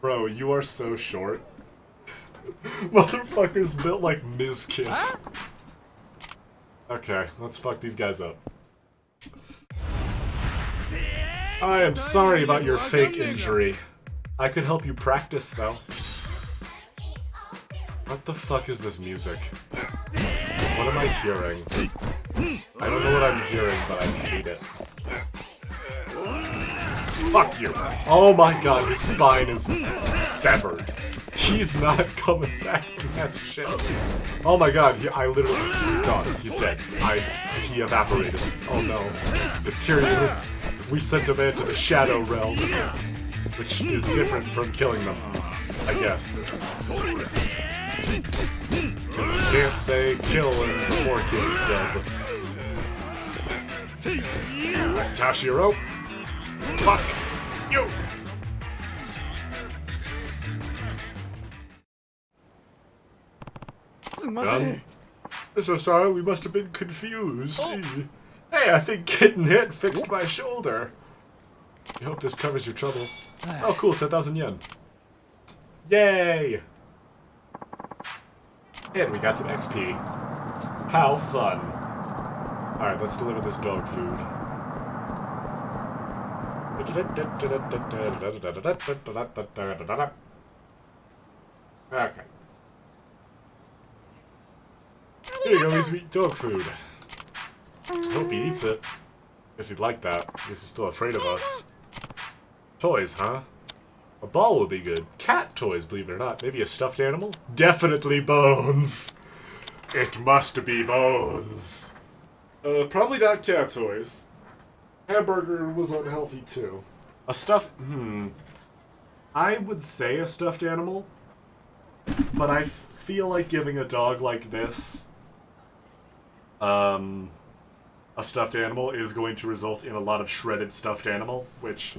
Bro, you are so short. Motherfucker's built like Mizkif. Okay, let's fuck these guys up. I am sorry about your fake injury. I could help you practice, though. What the fuck is this music? What am I hearing? I don't know what I'm hearing, but I hate it. Fuck you! Oh my god, his spine is severed. He's not coming back from that shit. Oh my god, he's gone. He's dead. He evaporated. Oh no. Period. We sent a man to the Shadow Realm, which is different from killing them, I guess. Because you can't say kill him before kid's dead. Tashiro? Fuck you! Done. I'm so sorry, we must have been confused. Hey, I think getting hit fixed my shoulder. I hope this covers your trouble. Oh cool, 10,000 yen. Yay! And we got some XP. How fun. Alright, let's deliver this dog food. Okay. Here you go, he's eating dog food. I hope he eats it. Guess he'd like that. Guess he's still afraid of us. Toys, huh? A ball would be good. Cat toys, believe it or not. Maybe a stuffed animal? Definitely bones! It must be bones. Probably not cat toys. Hamburger was unhealthy too. A stuffed... I would say a stuffed animal. But I feel like giving a dog like this... a stuffed animal is going to result in a lot of shredded stuffed animal, which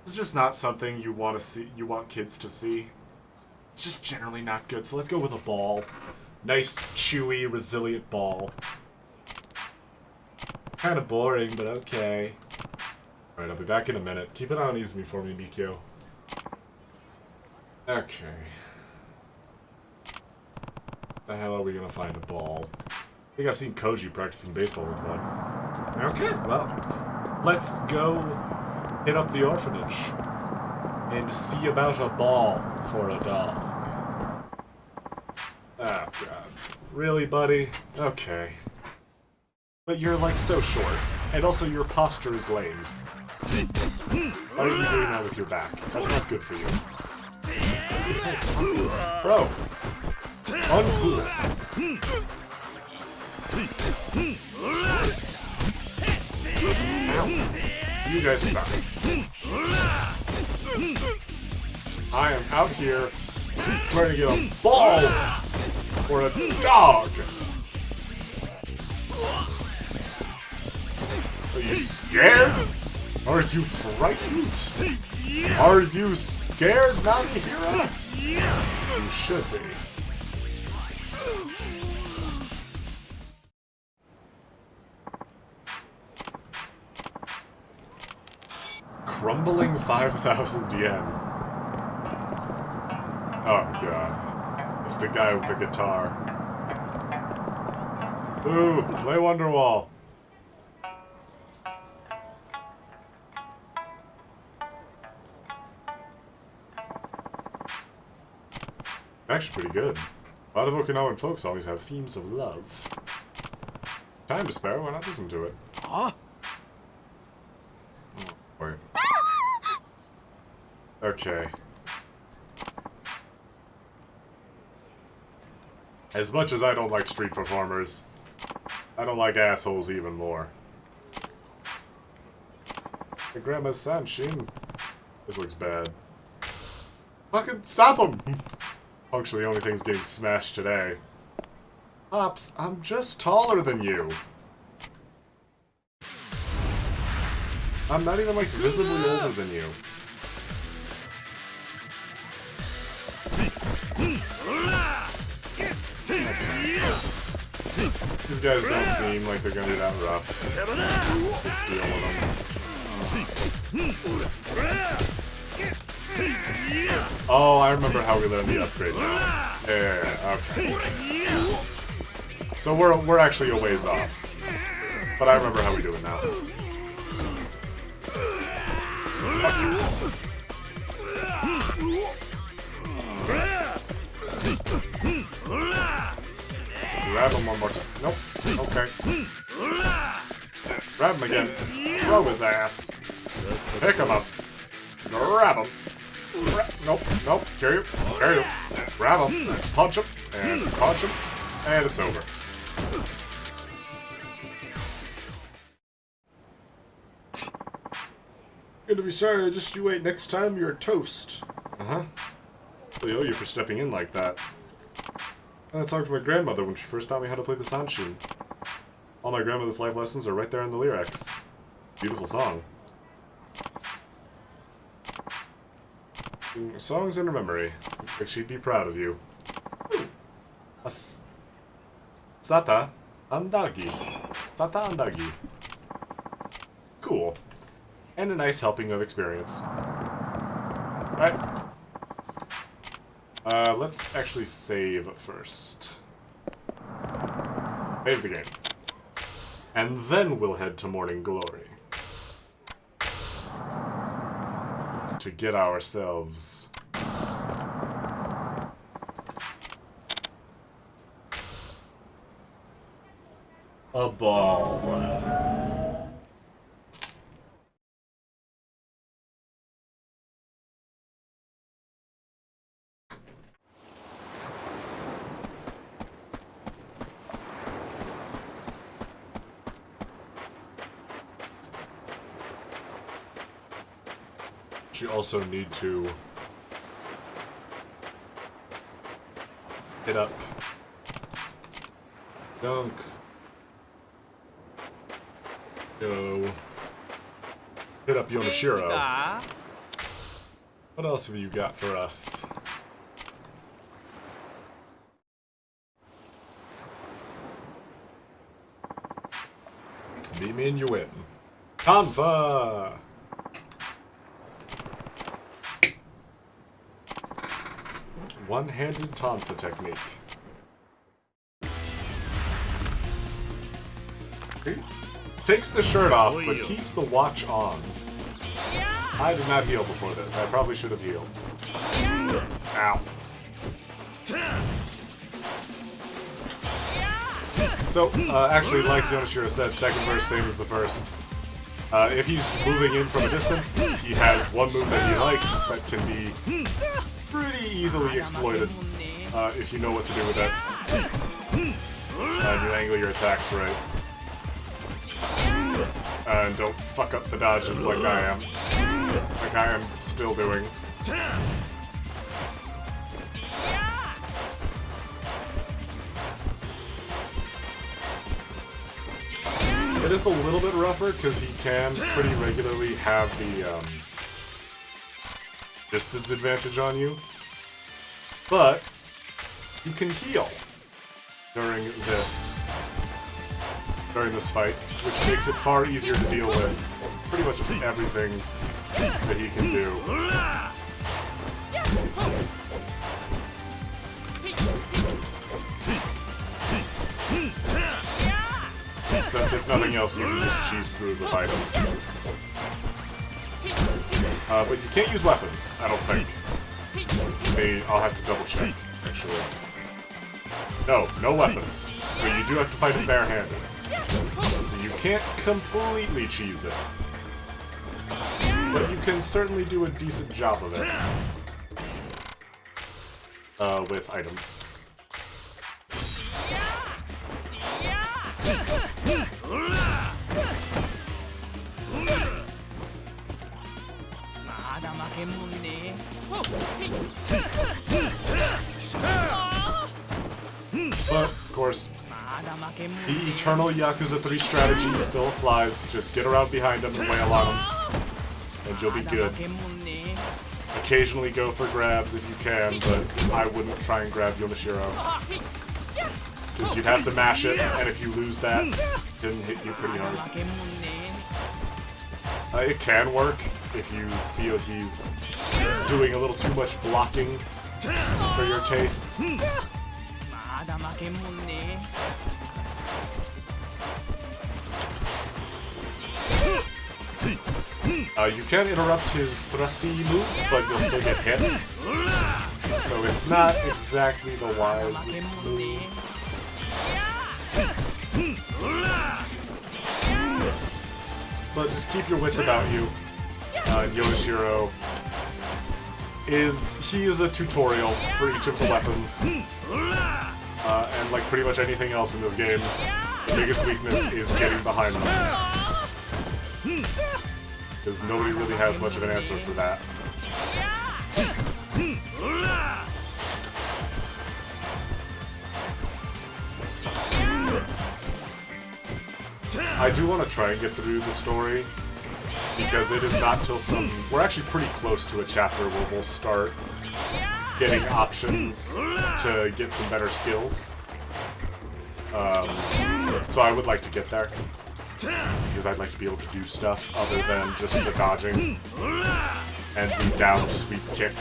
is just not something you want to see. You want kids to see. It's just generally not good. So let's go with a ball. Nice, chewy, resilient ball. Kind of boring, but okay. Alright, I'll be back in a minute. Keep it on easy for me, Mikio. Okay. The hell are we gonna find a ball? I think I've seen Koji practicing baseball with one. Okay, well, let's go hit up the orphanage and see about a ball for a dog. Oh, God. Really, buddy? Okay. But you're, like, so short. And also, your posture is lame. Why are you doing that with your back? That's not good for you. Bro! Uncool. Ow. You guys suck. I am out here trying to get a ball for a dog. Are you scared? Are you frightened? Are you scared, Nakahira? You should be. Crumbling 5,000 yen. Oh god. It's the guy with the guitar. Ooh, play Wonderwall. Actually pretty good. A lot of Okinawan folk songs have themes of love. Time to spare, why not listen to it? Huh? Oh, boy. Okay. As much as I don't like street performers, I don't like assholes even more. My grandma's Sanshin. This looks bad. Fucking stop him! Punk's the only thing's getting smashed today. Pops, I'm just taller than you. I'm not even, like, visibly older than you. These guys don't seem like they're gonna be that rough. Just deal with them. Oh, I remember how we learned the upgrade now. Yeah, okay. So we're actually a ways off. But I remember how we do it now. Grab him one more time. Nope. Okay. Grab him again. Throw his ass. Pick him up. Grab him. Nope. Nope. Carry him. Carry him. Grab him. Punch him. And punch him. And it's over. Good to be sorry, just you wait. Next time you're toast. Uh-huh. Really owe you for stepping in like that. I talked to my grandmother when she first taught me how to play the sanshin. All my grandmother's life lessons are right there in the lyrics. Beautiful song. Songs in her memory. Looks like she'd be proud of you. Sata Andagi. Sata Andagi. Cool. And a nice helping of experience. Alright. Let's actually save first. Save the game. And then we'll head to Morning Glory. To get ourselves a ball. You also need to hit up Dunk. Go. Hit up Yonashiro. What else have you got for us? Beam in, you win. Kanfa! one-handed Tonfa technique. He takes the shirt off, but keeps the watch on. I did not heal before this. I probably should have healed. Ow. So, actually, like Yoshiro said, second verse, same as the first. If he's moving in from a distance, he has one move that he likes that can be pretty easily exploited if you know what to do with it. And you angle your attacks right. And don't fuck up the dodges like I am. Like I am still doing. It is a little bit rougher because he can pretty regularly have the distance advantage on you, but you can heal during this fight, which makes it far easier to deal with pretty much everything that he can do. Since if nothing else, you can just cheese through the items. But you can't use weapons, I don't think. I'll have to double check, actually. No weapons. So you do have to fight it barehanded. So you can't completely cheese it. But you can certainly do a decent job of it. With items. But, of course, the eternal Yakuza 3 strategy still applies. Just get around behind him and wail on him, and you'll be good. Occasionally go for grabs if you can, but I wouldn't try and grab Yoshiro. Because you'd have to mash it, and if you lose that, it'll hit you pretty hard. It can work if you feel he's doing a little too much blocking for your tastes. You can interrupt his thrusty move, but you'll still get hit. So it's not exactly the wisest move. But just keep your wits about you. Yoshiro is a tutorial for each of the weapons. And like pretty much anything else in this game, the biggest weakness is getting behind them. Because nobody really has much of an answer for that. I do want to try and get through the story, because it is not till we're actually pretty close to a chapter where we'll start getting options to get some better skills. So I would like to get there, because I'd like to be able to do stuff other than just the dodging and the down sweep kick.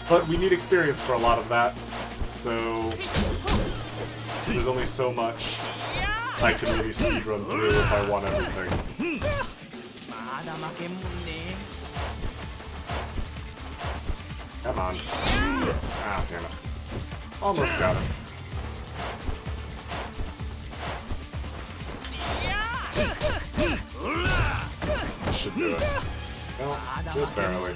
But we need experience for a lot of that, so there's only so much I can really speedrun through if I want everything. Come on. Ah, damn it. Almost got it. Should do it. Well, just barely.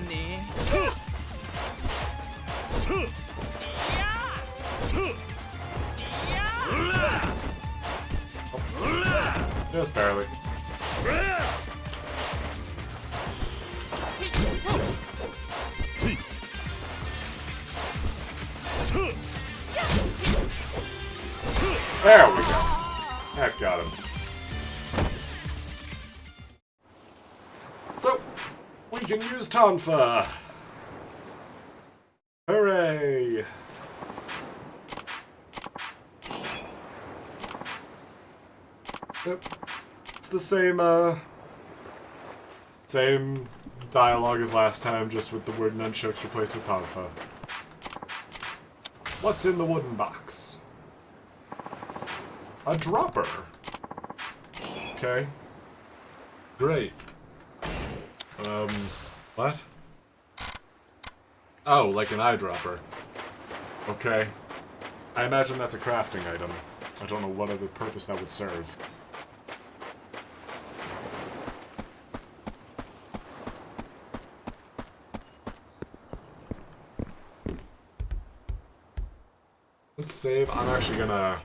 Just barely. There we go. That got him. So, we can use Tonfa. Hooray! Yep. It's the same dialogue as last time, just with the word nunchucks replaced with Tonfa. What's in the wooden box? A dropper. Okay. Great. What? Oh, like an eyedropper. Okay. I imagine that's a crafting item. I don't know what other purpose that would serve. Let's save. I'm actually gonna...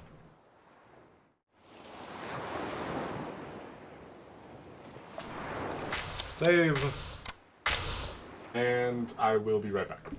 Save. And I will be right back.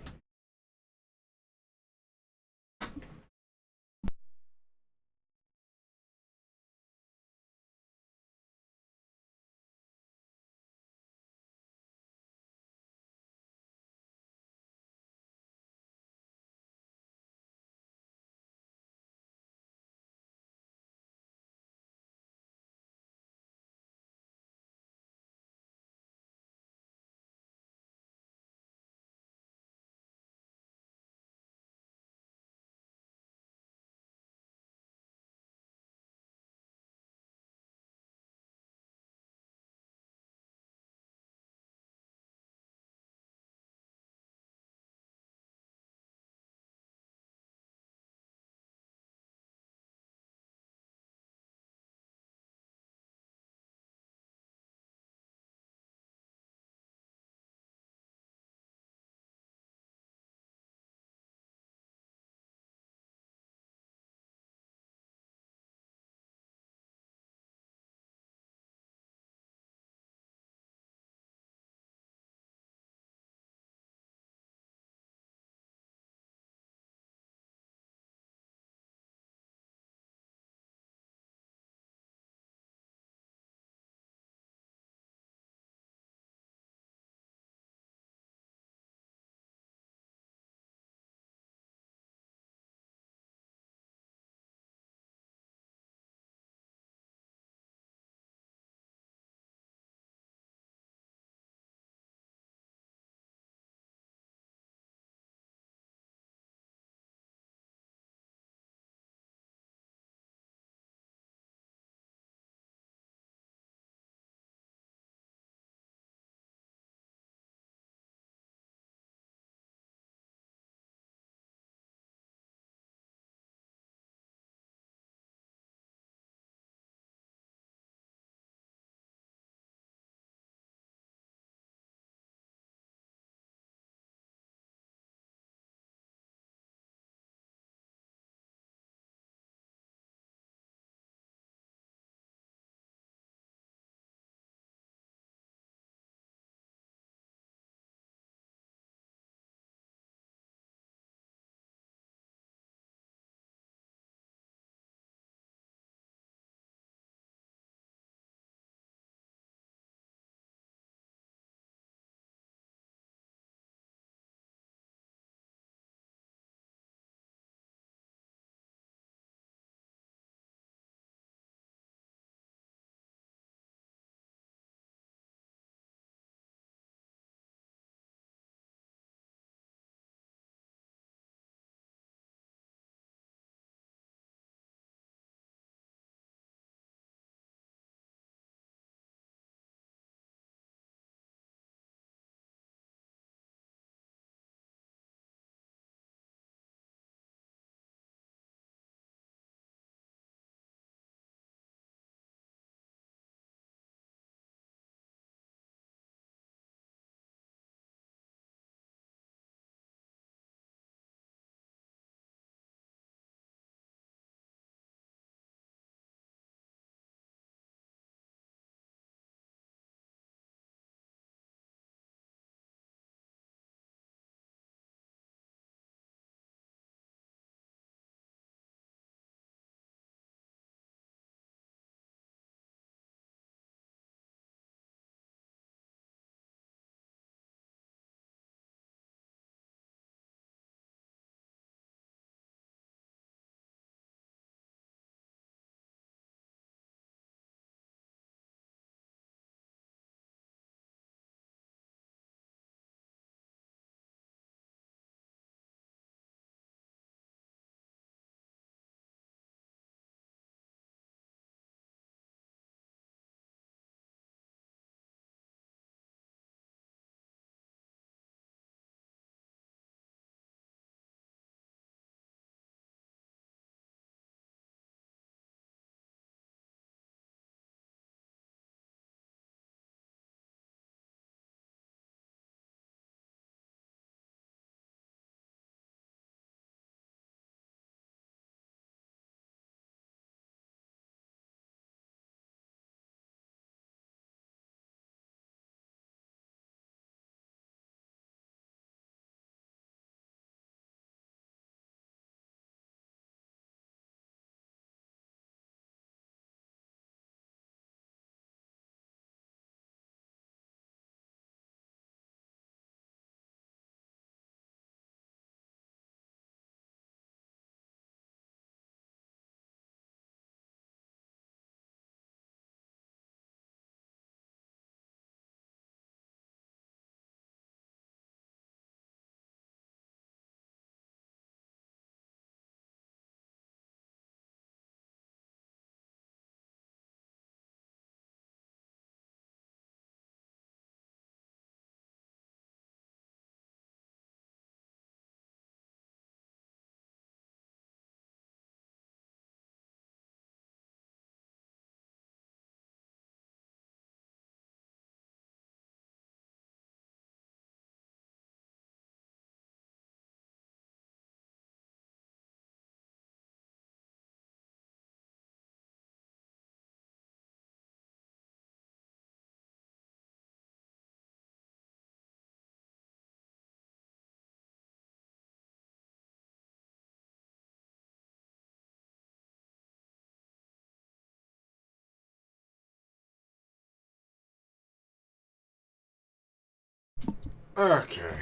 Okay.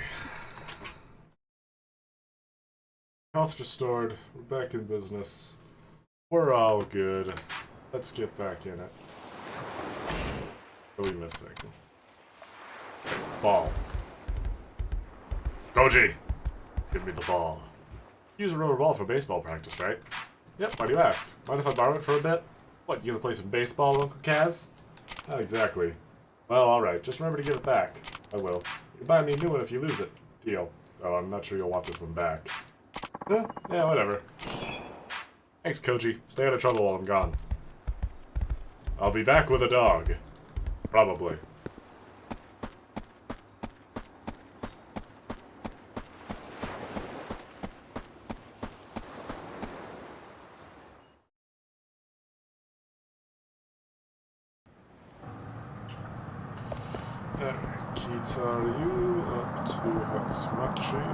Health restored. We're back in business. We're all good. Let's get back in it. What are we missing? Ball. Koji! Give me the ball. Use a rubber ball for baseball practice, right? Yep, why do you ask? Mind if I borrow it for a bit? What, you gonna play some baseball, Uncle Kaz? Not exactly. Well, alright, just remember to give it back. I will. You buy me a new one if you lose it. Deal. Though I'm not sure you'll want this one back. Huh? Yeah, whatever. Thanks, Koji. Stay out of trouble while I'm gone. I'll be back with a dog. Probably. Alright, Kitaru up to Hatsumachi.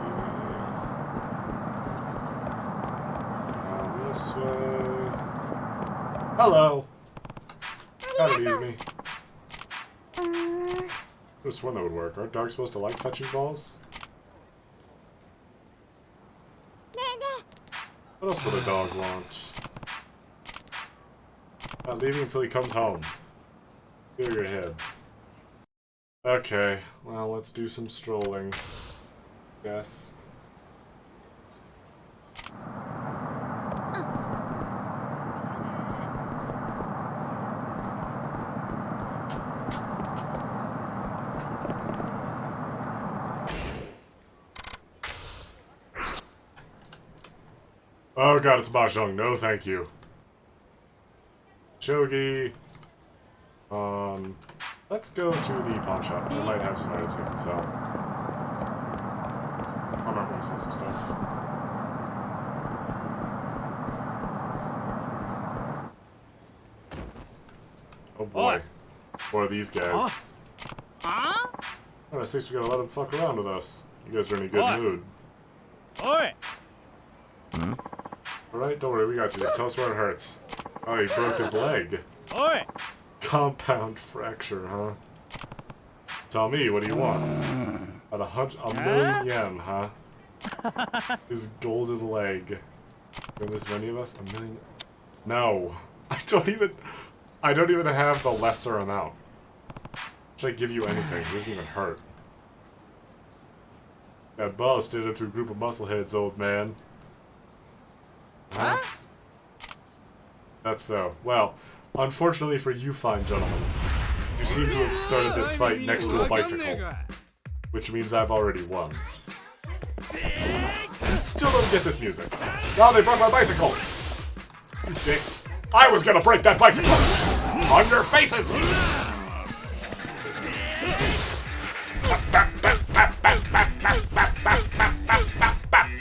Down this way. Hello! Gotta ease me. Just one that would work. Aren't dogs supposed to like fetching balls? What else would a dog want? Not leaving until he comes home. Clear your head. Okay, well, let's do some strolling. Yes. Oh god, it's Mahjong. No, thank you. Shogi. Let's go to the pawn shop. They might have some items they can sell. I'm not going to sell some stuff. Oh boy. What are these guys? Oh, I think we gotta let them fuck around with us. You guys are in a good mood. Oi! Alright, don't worry, we got you. Just tell us where it hurts. Oh, he broke his leg. Oi! Compound fracture, huh? Tell me, what do you want? At a million yen, huh? His golden leg. Are this many of us? A million? No. I don't even have the lesser amount. Should I give you anything? It doesn't even hurt. That boss did it to a group of muscleheads, old man. Huh? That's so. Well, unfortunately for you fine gentlemen, you seem to have started this fight next to a bicycle. Which means I've already won. I still don't get this music. Now they broke my bicycle! You dicks. I was gonna break that bicycle! On your faces!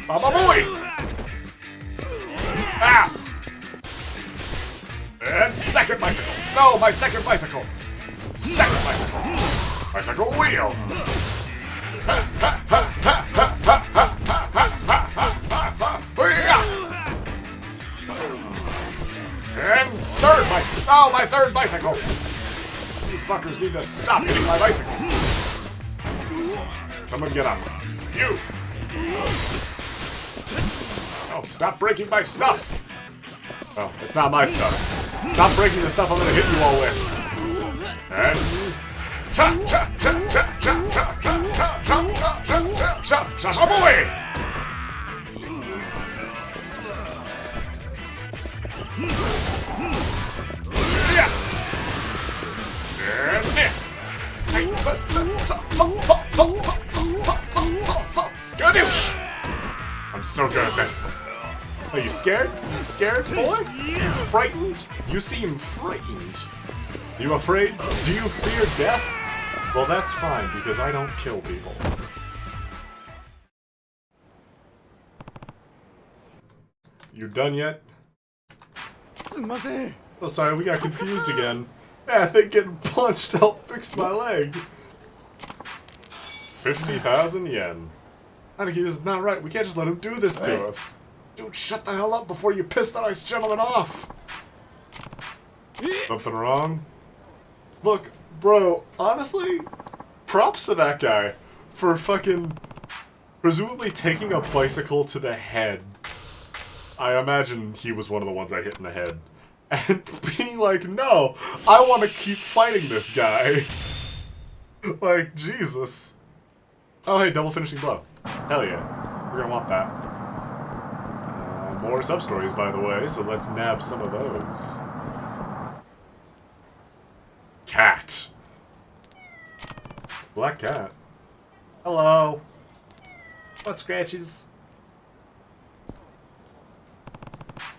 Baba boy! Ah! And second bicycle! No, my second bicycle! Second bicycle! Bicycle wheel! And third bicycle! Oh, my third bicycle! You fuckers need to stop hitting my bicycles! Someone get up. You! Oh, stop breaking my stuff! Oh, it's not my stuff. Stop breaking the stuff I'm gonna hit you all with. And... Boy! Yeah! Skadoosh! I'm so good at this. Are you scared? You scared, boy? You frightened? You seem frightened. You afraid? Do you fear death? Well, that's fine, because I don't kill people. You done yet? Oh, sorry, we got confused again. Yeah, I think getting punched helped fix my leg. 50,000 yen. Aniki, this is not right. We can't just let him do this to us. Dude, shut the hell up before you piss that nice gentleman off! Something wrong? Look, bro, honestly, props to that guy. for fucking presumably taking a bicycle to the head. I imagine he was one of the ones I hit in the head. And being like, no, I want to keep fighting this guy. Like, Jesus. Oh, hey, double finishing blow. Hell yeah. We're gonna want that. More sub-stories, by the way, so let's nab some of those. Cat. Black cat. Hello. What scratches?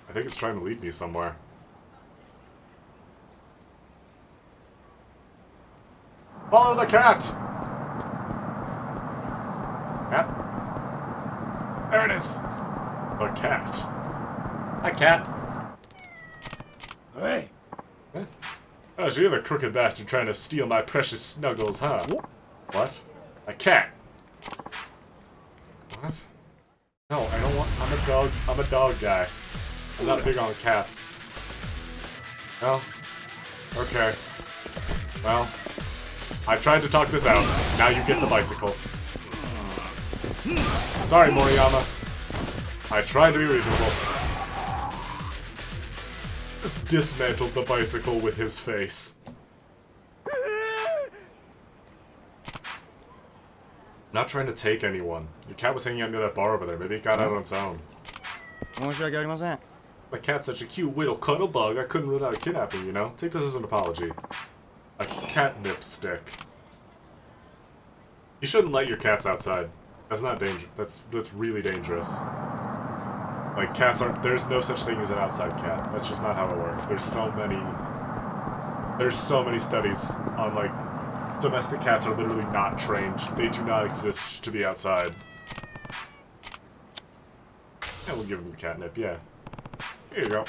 I think it's trying to lead me somewhere. Follow the cat! Cat? There it is! The cat. Hi, cat. Hey. Huh? Oh, so you're the crooked bastard trying to steal my precious snuggles, huh? What? A cat? What? No, I don't want. I'm a dog guy. I'm not big on cats. Well, okay. Well, I tried to talk this out. Now you get the bicycle. Sorry, Moriyama. I tried to be reasonable. Just dismantled the bicycle with his face. Not trying to take anyone. Your cat was hanging out near that bar over there. Maybe it got out on its own. My cat's such a cute little cuddle bug. I couldn't rule out a kidnapping, you know? Take this as an apology. A catnip stick. You shouldn't let your cats outside. That's not dangerous. That's really dangerous. Like, cats aren't... There's no such thing as an outside cat. That's just not how it works. There's so many studies on, like... Domestic cats are literally not trained. They do not exist to be outside. Yeah, we'll give them the catnip, yeah. Here you go.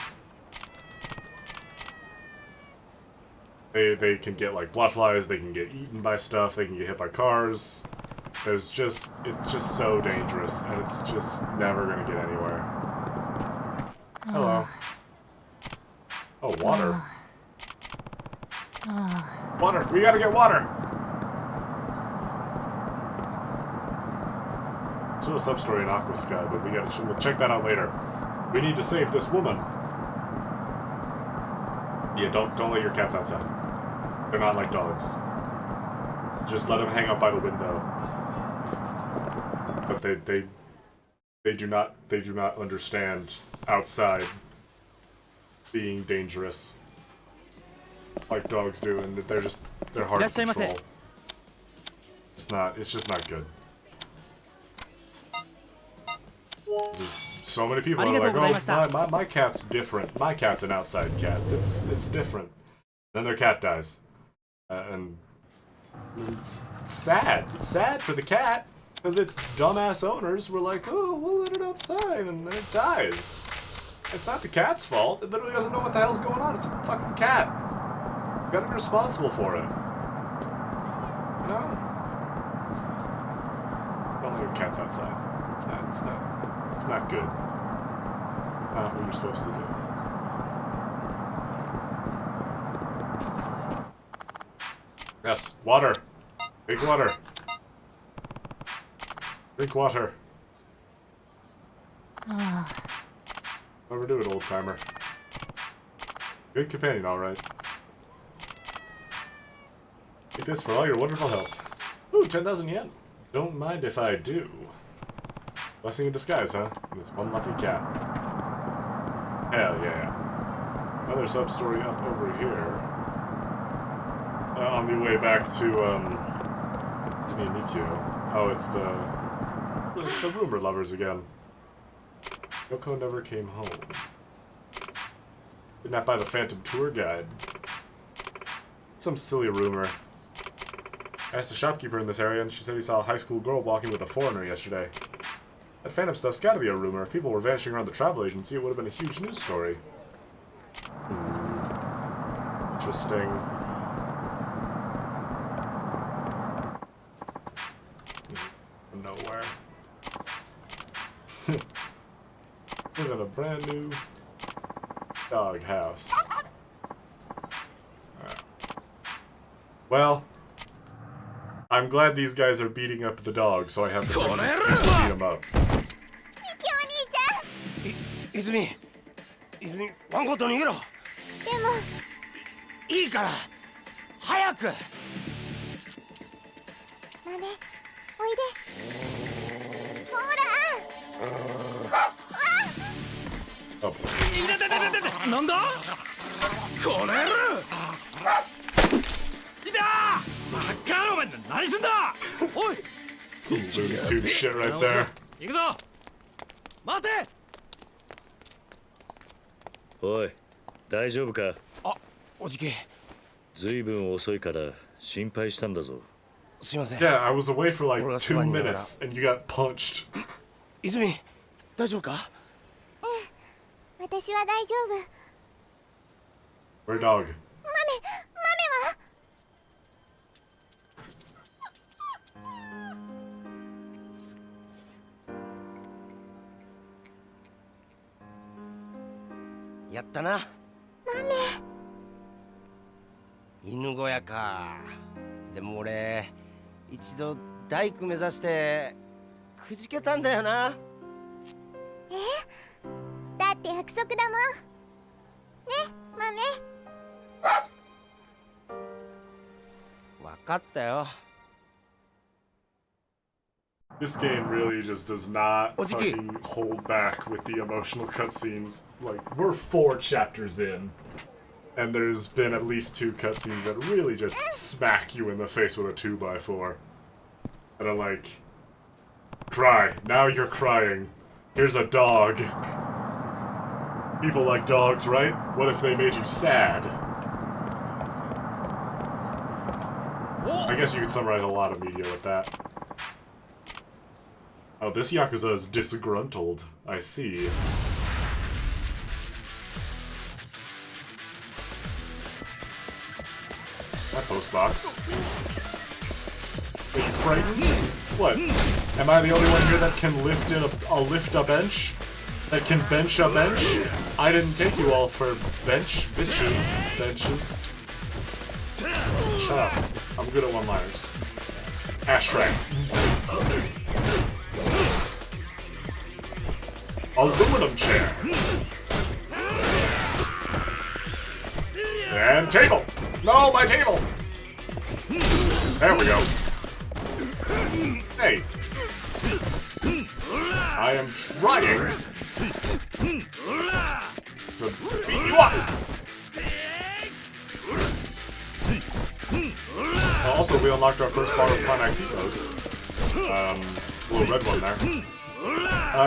They can get, like, bloodflies, they can get eaten by stuff, they can get hit by cars. It's just so dangerous, and it's just never gonna get anywhere. Hello. Oh, water. Water! We gotta get water! Still a sub-story in Aqua Sky, but we'll check that out later. We need to save this woman. Yeah, don't let your cats outside. They're not like dogs. Just let them hang out by the window. But they do not understand outside being dangerous like dogs do, and they're hard to control. It's just not good. So many people are like, oh, my cat's different. My cat's an outside cat. It's different. Then their cat dies. And it's sad. It's sad for the cat. Because its dumbass owners were like, oh, we'll let it outside, and then it dies. It's not the cat's fault. It literally doesn't know what the hell's going on. It's a fucking cat. You gotta be responsible for it. You know? Don't let your cats outside. It's not good. Not what you're supposed to do. Yes, water. Big water. Drink water. Overdo it, old timer. Good companion, alright. Take this for all your wonderful help. Ooh, 10,000 yen. Don't mind if I do. Blessing in disguise, huh? It's one lucky cat. Hell yeah. Another sub-story up over here. On the way back to Mikio. Oh, it's the rumor lovers again. Yoko never came home. Kidnapped by the Phantom Tour Guide. Some silly rumor. I asked a shopkeeper in this area, and she said he saw a high school girl walking with a foreigner yesterday. That Phantom stuff's gotta be a rumor. If people were vanishing around the travel agency, it would have been a huge news story. Interesting. Nowhere. Live in a brand new dog house. Well, I'm glad these guys are beating up the dog, so I have to bring an excuse to beat him up. 泉ワンコート逃げろ。でもいいから早く。豆おいで。ほら。なんだこの野郎いたバカお前何すんだおい Some Looney Tunes shit right there. 行くぞ待ておい大丈夫かあ、おじきずいぶん遅いから心配したんだぞすいません。 Yeah, I was away for like 2 minutes and you got punched. 泉大丈夫か。私は大丈夫。 Where dog? 豆は。やったな。犬小屋か。でも俺一度大工目指してくじけたんだよな。だって約束だもん。ね、豆。わかったよ。 This game really just does not Ojiki. fucking hold back with the emotional cutscenes. Like, we're 4 chapters in, and there's been at least 2 cutscenes that really just smack you in the face with a 2x4. That are like, cry, now you're crying. Here's a dog. People like dogs, right? What if they made you sad? I guess you could summarize a lot of media with that. Oh, this Yakuza is disgruntled. I see. That post box. Are you frightened? What? Am I the only one here that can lift in a lift a bench? That can bench a bench? I didn't take you all for benches. Shut up. I'm good at one-liners. Ashtray. Aluminum chair. And table. No, my table. There we go. Hey. I am trying to beat you up. Also, we unlocked our first bar of Climax Heat mode. Little red one there.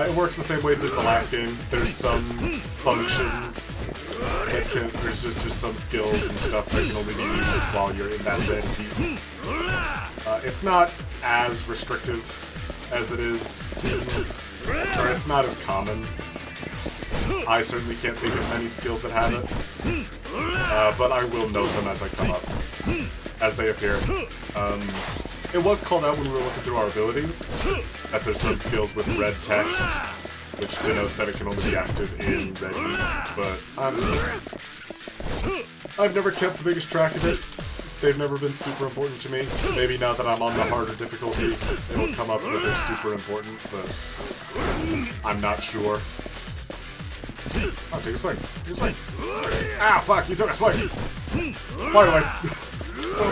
It works the same way it did the last game. There's some functions that can, there's just some skills and stuff that can only be used while you're in that red heat. It's not as restrictive as it is, or it's not as common. I certainly can't think of many skills that have it, but I will note them as I come up, as they appear. It was called out when we were looking through our abilities, that there's some skills with red text, which denotes that it can only be active in red heat, but I've never kept the biggest track of it. They've never been super important to me. Maybe now that I'm on the harder difficulty, it'll come up that they're super important, but I'm not sure. Oh, take a swing. Take a swing. Ah, fuck, you took a swing! Why do I... So...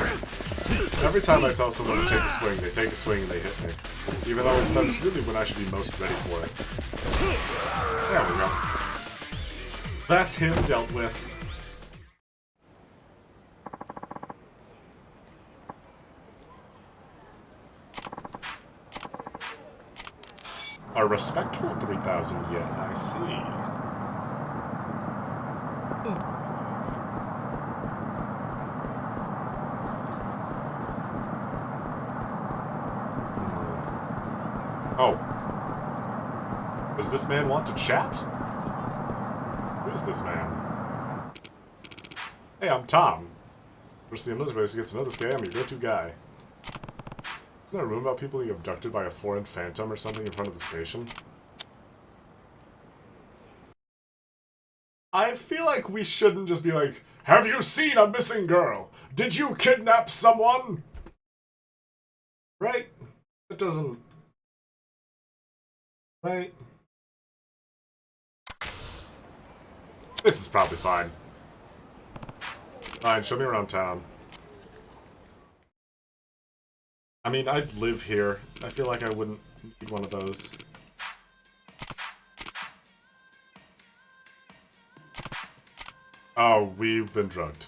Every time I tell someone to take a swing, they take a swing and they hit me. Even though that's really when I should be most ready for it. There we go. That's him dealt with. A respectful 3,000 yen, I see. Oh. Does this man want to chat? Who's this man? Hey, I'm Tom. First thing Elizabeth gets to know this guy, I'm your go-to guy. Isn't there a room about people being abducted by a foreign phantom or something in front of the station? I feel like we shouldn't just be like, have you seen a missing girl? Did you kidnap someone? Right? It doesn't... Right? This is probably fine. Fine, show me around town. I mean, I'd live here. I feel like I wouldn't need one of those. Oh, we've been drugged.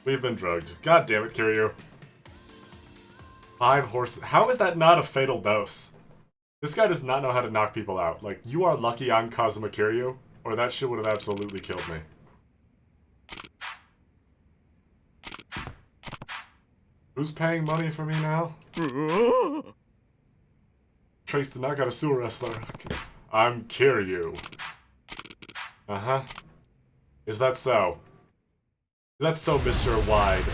We've been drugged. God damn it, Kiryu. 5 horses. How is that not a fatal dose? This guy does not know how to knock people out. Like, you are lucky I'm Kazuma Kiryu, or that shit would have absolutely killed me. Who's paying money for me now? Trace did not got a sewer wrestler. Okay. I'm Kiryu. Uh-huh. Is that so? Is that so, Mr. Wide?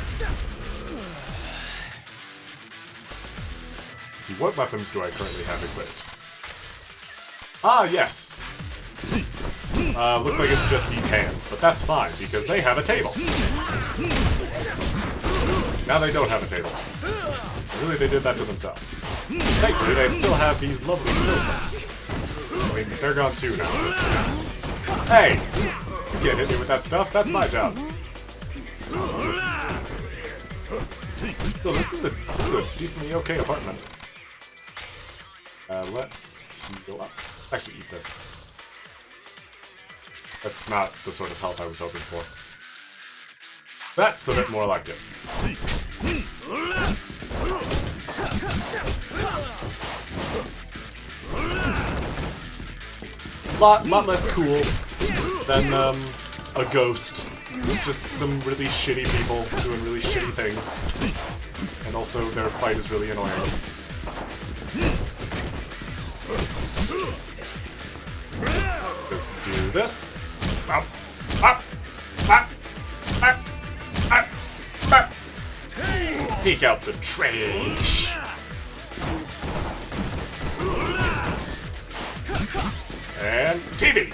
Let's see, what weapons do I currently have equipped? Ah, yes! Looks like it's just these hands, but that's fine, because they have a table. Now they don't have a table. Really, they did that to themselves. Thankfully, they still have these lovely sofas. I mean, they're gone too now. Hey! You can't hit me with that stuff, that's my job. So this is a decently okay apartment. Let's heal up. Actually, eat this. That's not the sort of health I was hoping for. That's a bit more like it. Lot less cool than a ghost. It's just some really shitty people doing really shitty things. And also their fight is really annoying. Just do this. Up, up, up, up, up, up. Take out the trash. And TV.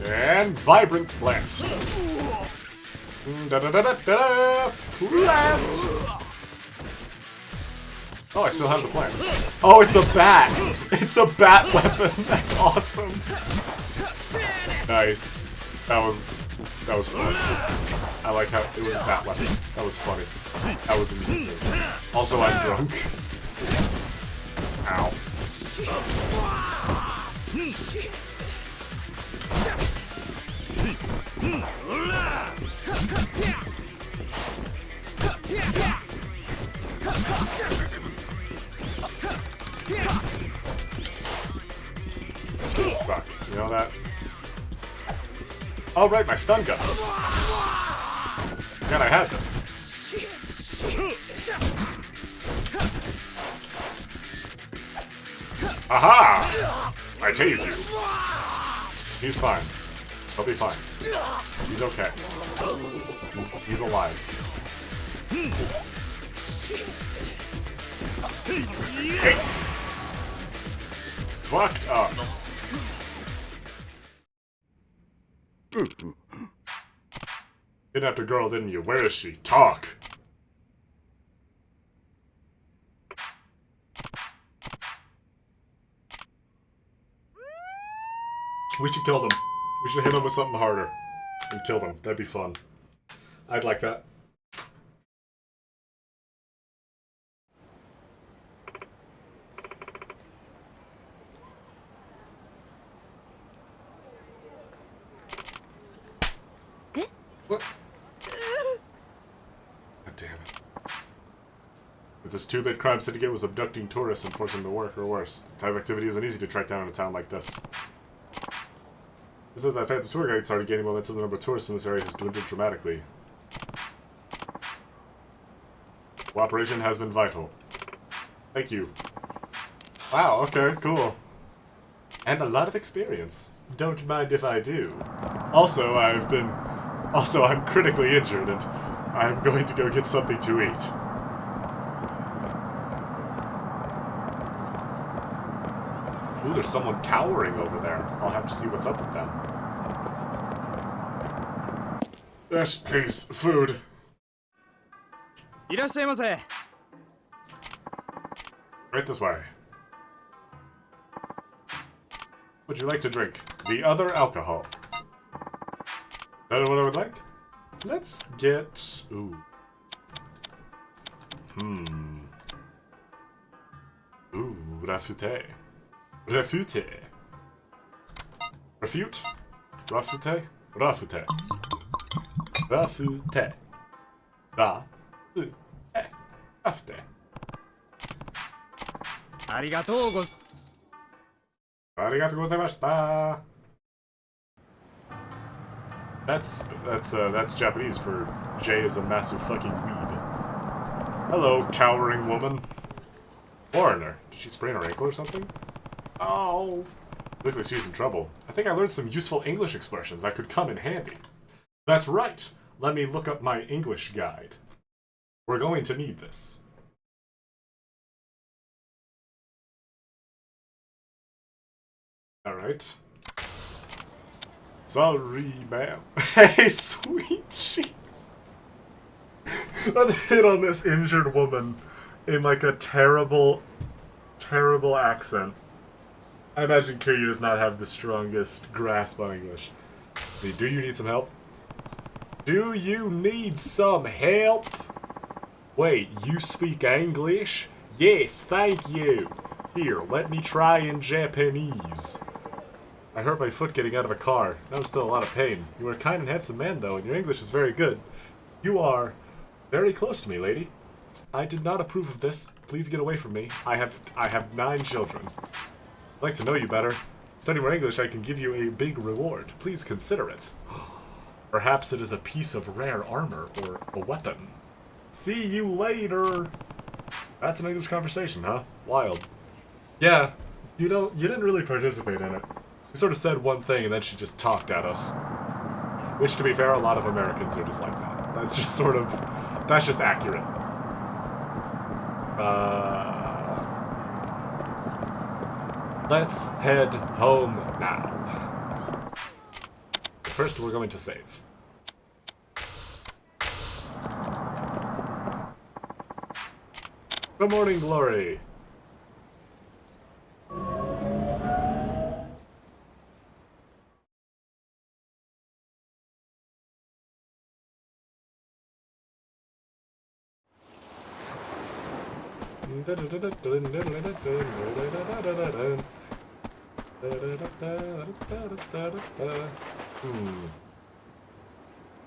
And vibrant plant. Da da da da da. Plant. Oh, I still have the plant. Oh, it's a bat. It's a bat weapon. That's awesome. Nice. That was funny. I like how it was a bat weapon. That was funny. That was amusing. Also, I'm drunk. Ow. This suck. You know that? Oh right, my stun gun. God, I had this. Aha! I tase you. He's fine. He'll be fine. He's okay. He's alive. Hey! Fucked up. Kidnapped a girl, didn't you? Where is she? Talk! We should kill them. We should hit them with something harder. And kill them. That'd be fun. I'd like that. What? God damn it. If this 2-bit crime syndicate was abducting tourists and forcing them to work, or worse. The type of activity isn't easy to track down in a town like this. This says that Phantom tour guide started gaining momentum. The number of tourists in this area has dwindled dramatically. Cooperation has been vital. Thank you. Wow, okay, cool. And a lot of experience. Don't mind if I do. Also, I'm critically injured, and I'm going to go get something to eat. Ooh, there's someone cowering over there. I'll have to see what's up with them. Yes, please. Food. いらっしゃいませ。 Right this way. Would you like to drink the other alcohol? Is that what I would like? Let's get... Ooh. Ooh, rafute. Refute. Refute? Rafute? Rafute. Rafute. Rafute. Rafute. ありがとうご。ありがとうございました. That's Japanese for Jay is a massive fucking weed. Hello, cowering woman. Foreigner. Did she sprain her ankle or something? Oh. Looks like she's in trouble. I think I learned some useful English expressions that could come in handy. That's right. Let me look up my English guide. We're going to need this. Alright. Sorry, ma'am. Hey, sweet cheeks. Let's hit on this injured woman in like a terrible, terrible accent. I imagine Kiryu does not have the strongest grasp on English. See, do you need some help? Do you need some help? Wait, you speak English? Yes, thank you. Here, let me try in Japanese. I hurt my foot getting out of a car. Now I'm still in a lot of pain. You are a kind and handsome man, though, and your English is very good. You are very close to me, lady. I did not approve of this. Please get away from me. I have 9 children. I'd like to know you better. Study more English, I can give you a big reward. Please consider it. Perhaps it is a piece of rare armor or a weapon. See you later. That's an English conversation, huh? Wild. Yeah, you didn't really participate in it. You sort of said one thing and then she just talked at us. Which, to be fair, a lot of Americans are just like that. That's just sort of... That's just accurate. Let's head home now. First, we're going to save. Good morning, Glory.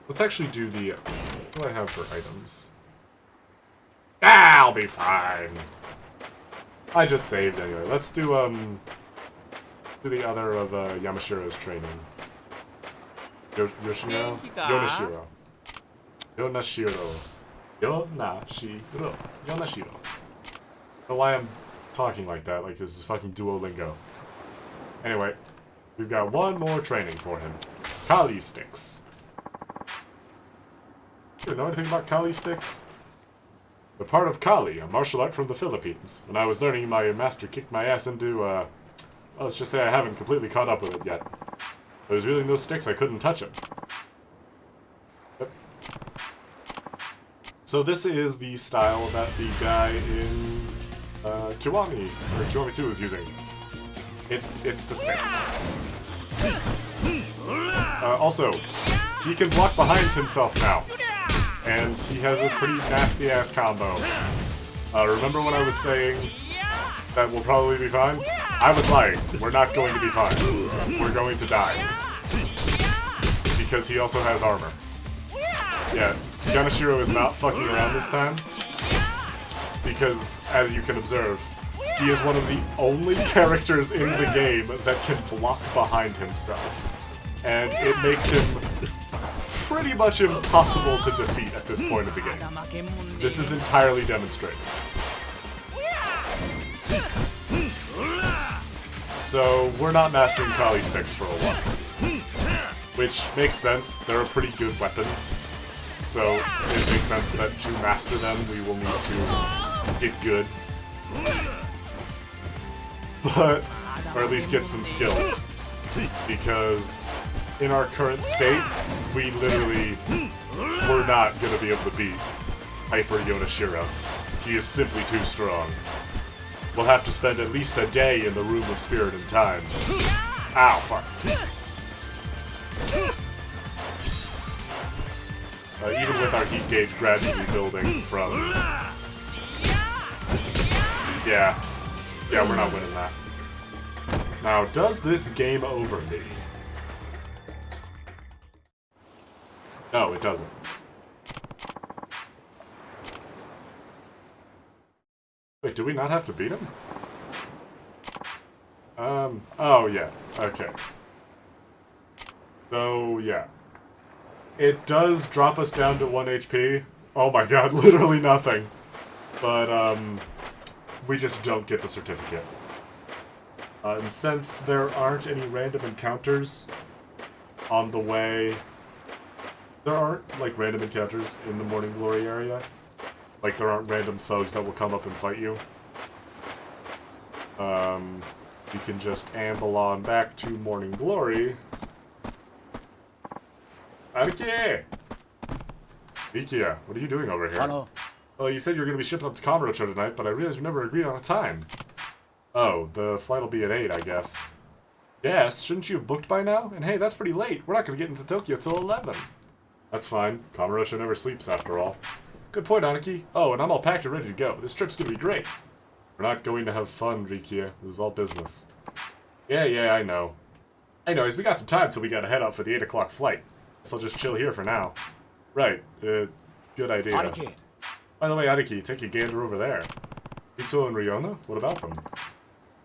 Let's actually do the... what do I have for items? I'll be fine. I just saved anyway. Let's do the other of Yamashiro's training. Yoshino? Yonashiro. Yonashiro. Yonashiro. Yonashiro. I don't know why I'm talking like that, like this is fucking Duolingo. Anyway, we've got one more training for him. Kali sticks. Do you know anything about Kali sticks? They're part of Kali, a martial art from the Philippines. When I was learning, my master kicked my ass into, well, let's just say I haven't completely caught up with it yet. I was wielding those sticks, I couldn't touch him. Yep. So this is the style that the guy in Kiwami, or Kiwami 2 is using. It's the sticks. Also, he can block behind himself now. And he has a pretty nasty-ass combo. Remember when I was saying that we'll probably be fine? I was lying. We're not going to be fine. We're going to die. Because he also has armor. Yeah, Yanashiro is not fucking around this time. Because, as you can observe, he is one of the only characters in the game that can block behind himself. And it makes him pretty much impossible to defeat at this point of the game. This is entirely demonstrative. So, we're not mastering Kali sticks for a while. Which makes sense, they're a pretty good weapon. So, it makes sense that to master them, we will need to get good. But, or at least get some skills. Because in our current state, we literally we're not gonna be able to beat Hyper Yonashiro. He is simply too strong. We'll have to spend at least a day in the Room of Spirit and Time. Ow, fuck. Even with our heat gauge gradually building from... Yeah, we're not winning that. Now, does this game over me? No, it doesn't. Wait, do we not have to beat him? Oh yeah, okay. So, yeah. It does drop us down to 1 HP. Oh my god, literally nothing. But, we just don't get the certificate. And since there aren't any random encounters on the way... There aren't, like, random encounters in the Morning Glory area. Like, there aren't random thugs that will come up and fight you. We can just amble on back to Morning Glory. Arike! Rikia, what are you doing over here? Hello. Oh, you said you were going to be shipping up to Kamurocho tonight, but I realized we never agreed on a time. Oh, the flight will be at 8, I guess. Yes, shouldn't you have booked by now? And hey, that's pretty late. We're not going to get into Tokyo till 11. That's fine. Kamurocho never sleeps, after all. Good point, Aniki. Oh, and I'm all packed and ready to go. This trip's going to be great. We're not going to have fun, Rikia. This is all business. Yeah, I know. Anyways, we got some time till we gotta head out for the 8 o'clock flight. So I'll just chill here for now. Right, good idea. Aniki. By the way, Aniki, take a gander over there. Itsuo and Ryona? What about them?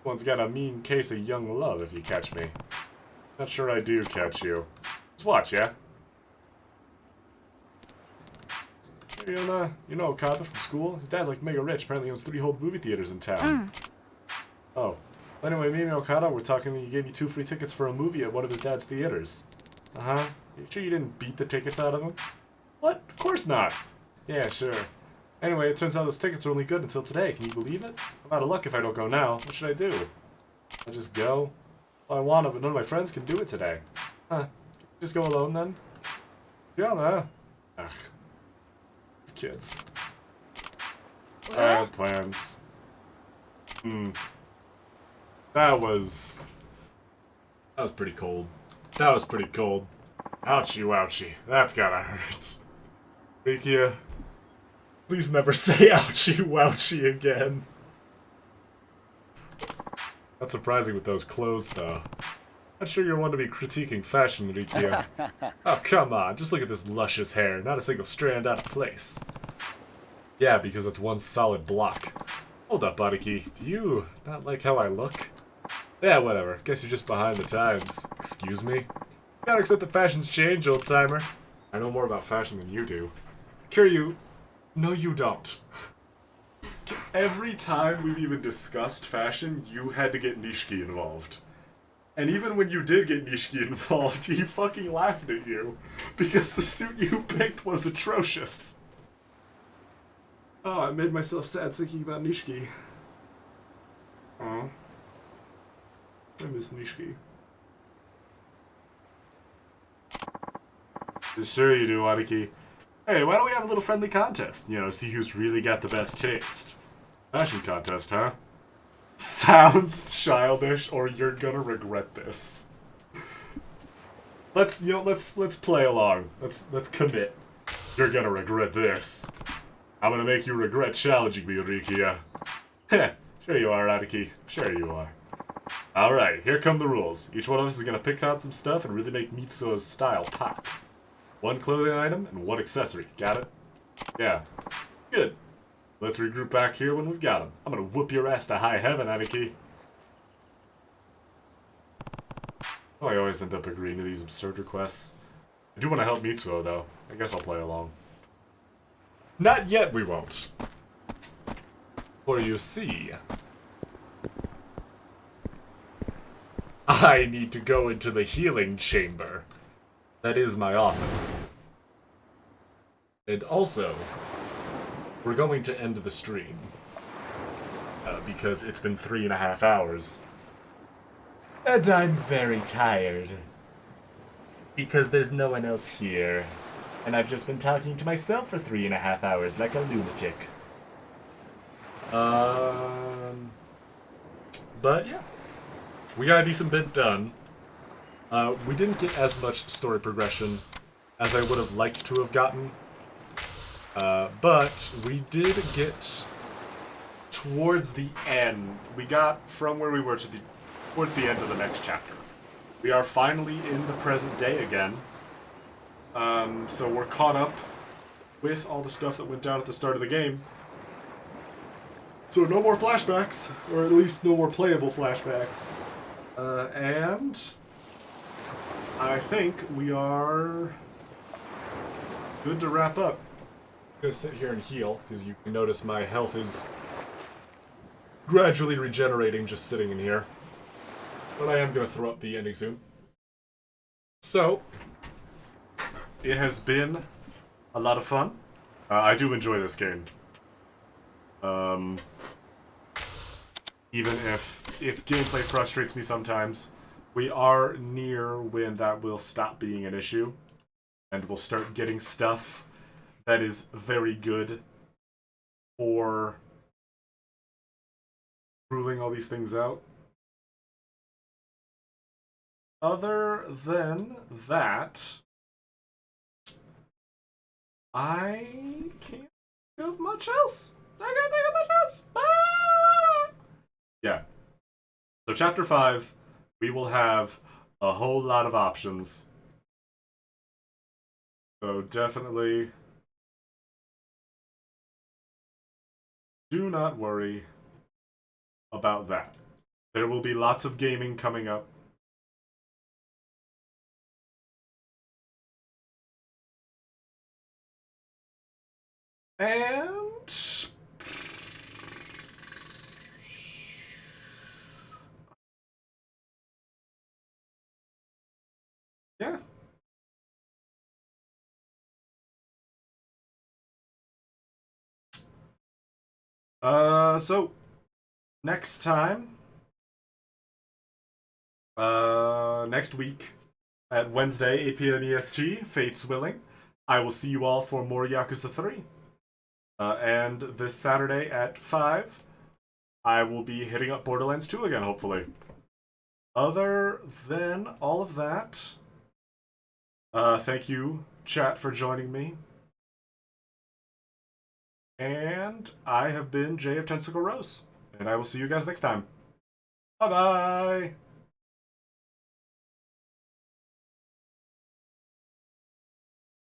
One's got a mean case of young love, if you catch me. Not sure I do catch you. Just watch, yeah? Hey, Ryona, you know Okada from school? His dad's like mega rich, apparently owns 3 whole movie theaters in town. Oh. Anyway, me and Okada were talking and he gave me 2 free tickets for a movie at one of his dad's theaters. Uh-huh. You sure you didn't beat the tickets out of him? What? Of course not. Yeah, sure. Anyway, it turns out those tickets are only good until today. Can you believe it? I'm out of luck if I don't go now. What should I do? I just go? Well, I want to, but none of my friends can do it today. Huh. Just go alone then? Yeah, no. Ugh. These kids. I had plans. That was pretty cold. That was pretty cold. Ouchie wouchie. That's gotta hurt. Rikia, please never say ouchie wouchie again. That's surprising with those clothes, though. Not sure you're one to be critiquing fashion, Rikia. Oh, come on. Just look at this luscious hair. Not a single strand out of place. Yeah, because it's one solid block. Hold up, Aniki. Do you not like how I look? Yeah, whatever. Guess you're just behind the times. Excuse me? Gotta accept that fashions change, old-timer. I know more about fashion than you do. Kiryu, no you don't. Every time we've even discussed fashion, you had to get Nishiki involved. And even when you did get Nishiki involved, he fucking laughed at you. Because the suit you picked was atrocious. Oh, I made myself sad thinking about Nishiki. Oh. I miss Nishiki. Sure you do, Aniki. Hey, why don't we have a little friendly contest? You know, see who's really got the best taste. Fashion contest, huh? Sounds childish, or you're gonna regret this. Let's play along. Let's commit. You're gonna regret this. I'm gonna make you regret challenging me, Rikia. Heh, sure you are, Aniki. Sure you are. Alright, here come the rules. Each one of us is gonna pick out some stuff and really make Mitsuo's style pop. 1 clothing item and 1 accessory. Got it? Yeah. Good. Let's regroup back here when we've got them. I'm gonna whoop your ass to high heaven, Aniki. Oh, I always end up agreeing to these absurd requests. I do want to help Mitsuo, though. I guess I'll play along. Not yet, we won't. For you see... I need to go into the healing chamber. That is my office. And also, we're going to end the stream. Because it's been 3.5 hours. And I'm very tired. Because there's no one else here. and I've just been talking to myself for 3.5 hours like a lunatic. But yeah, we got a decent bit done. We didn't get as much story progression as I would have liked to have gotten, but we did get towards the end. We got from where we were to towards the end of the next chapter. We are finally in the present day again. So we're caught up with all the stuff that went down at the start of the game. So no more flashbacks, or at least no more playable flashbacks. And I think we are good to wrap up. I'm gonna sit here and heal, because you can notice my health is gradually regenerating just sitting in here. But I am gonna throw up the ending soon. So, it has been a lot of fun. I do enjoy this game. Even if its gameplay frustrates me sometimes, we are near when that will stop being an issue, and we'll start getting stuff that is very good for ruling all these things out. Other than that, I can't think of much else. Yeah. So chapter 5, we will have a whole lot of options. So definitely do not worry about that. There will be lots of gaming coming up. And yeah. So next time, next week at Wednesday, 8 p.m. EST, Fate's willing, I will see you all for more Yakuza 3. And this Saturday at 5, I will be hitting up Borderlands 2 again, hopefully. Other than all of that, thank you, chat, for joining me. And I have been Jay of Tentacle Rose, and I will see you guys next time. Bye-bye!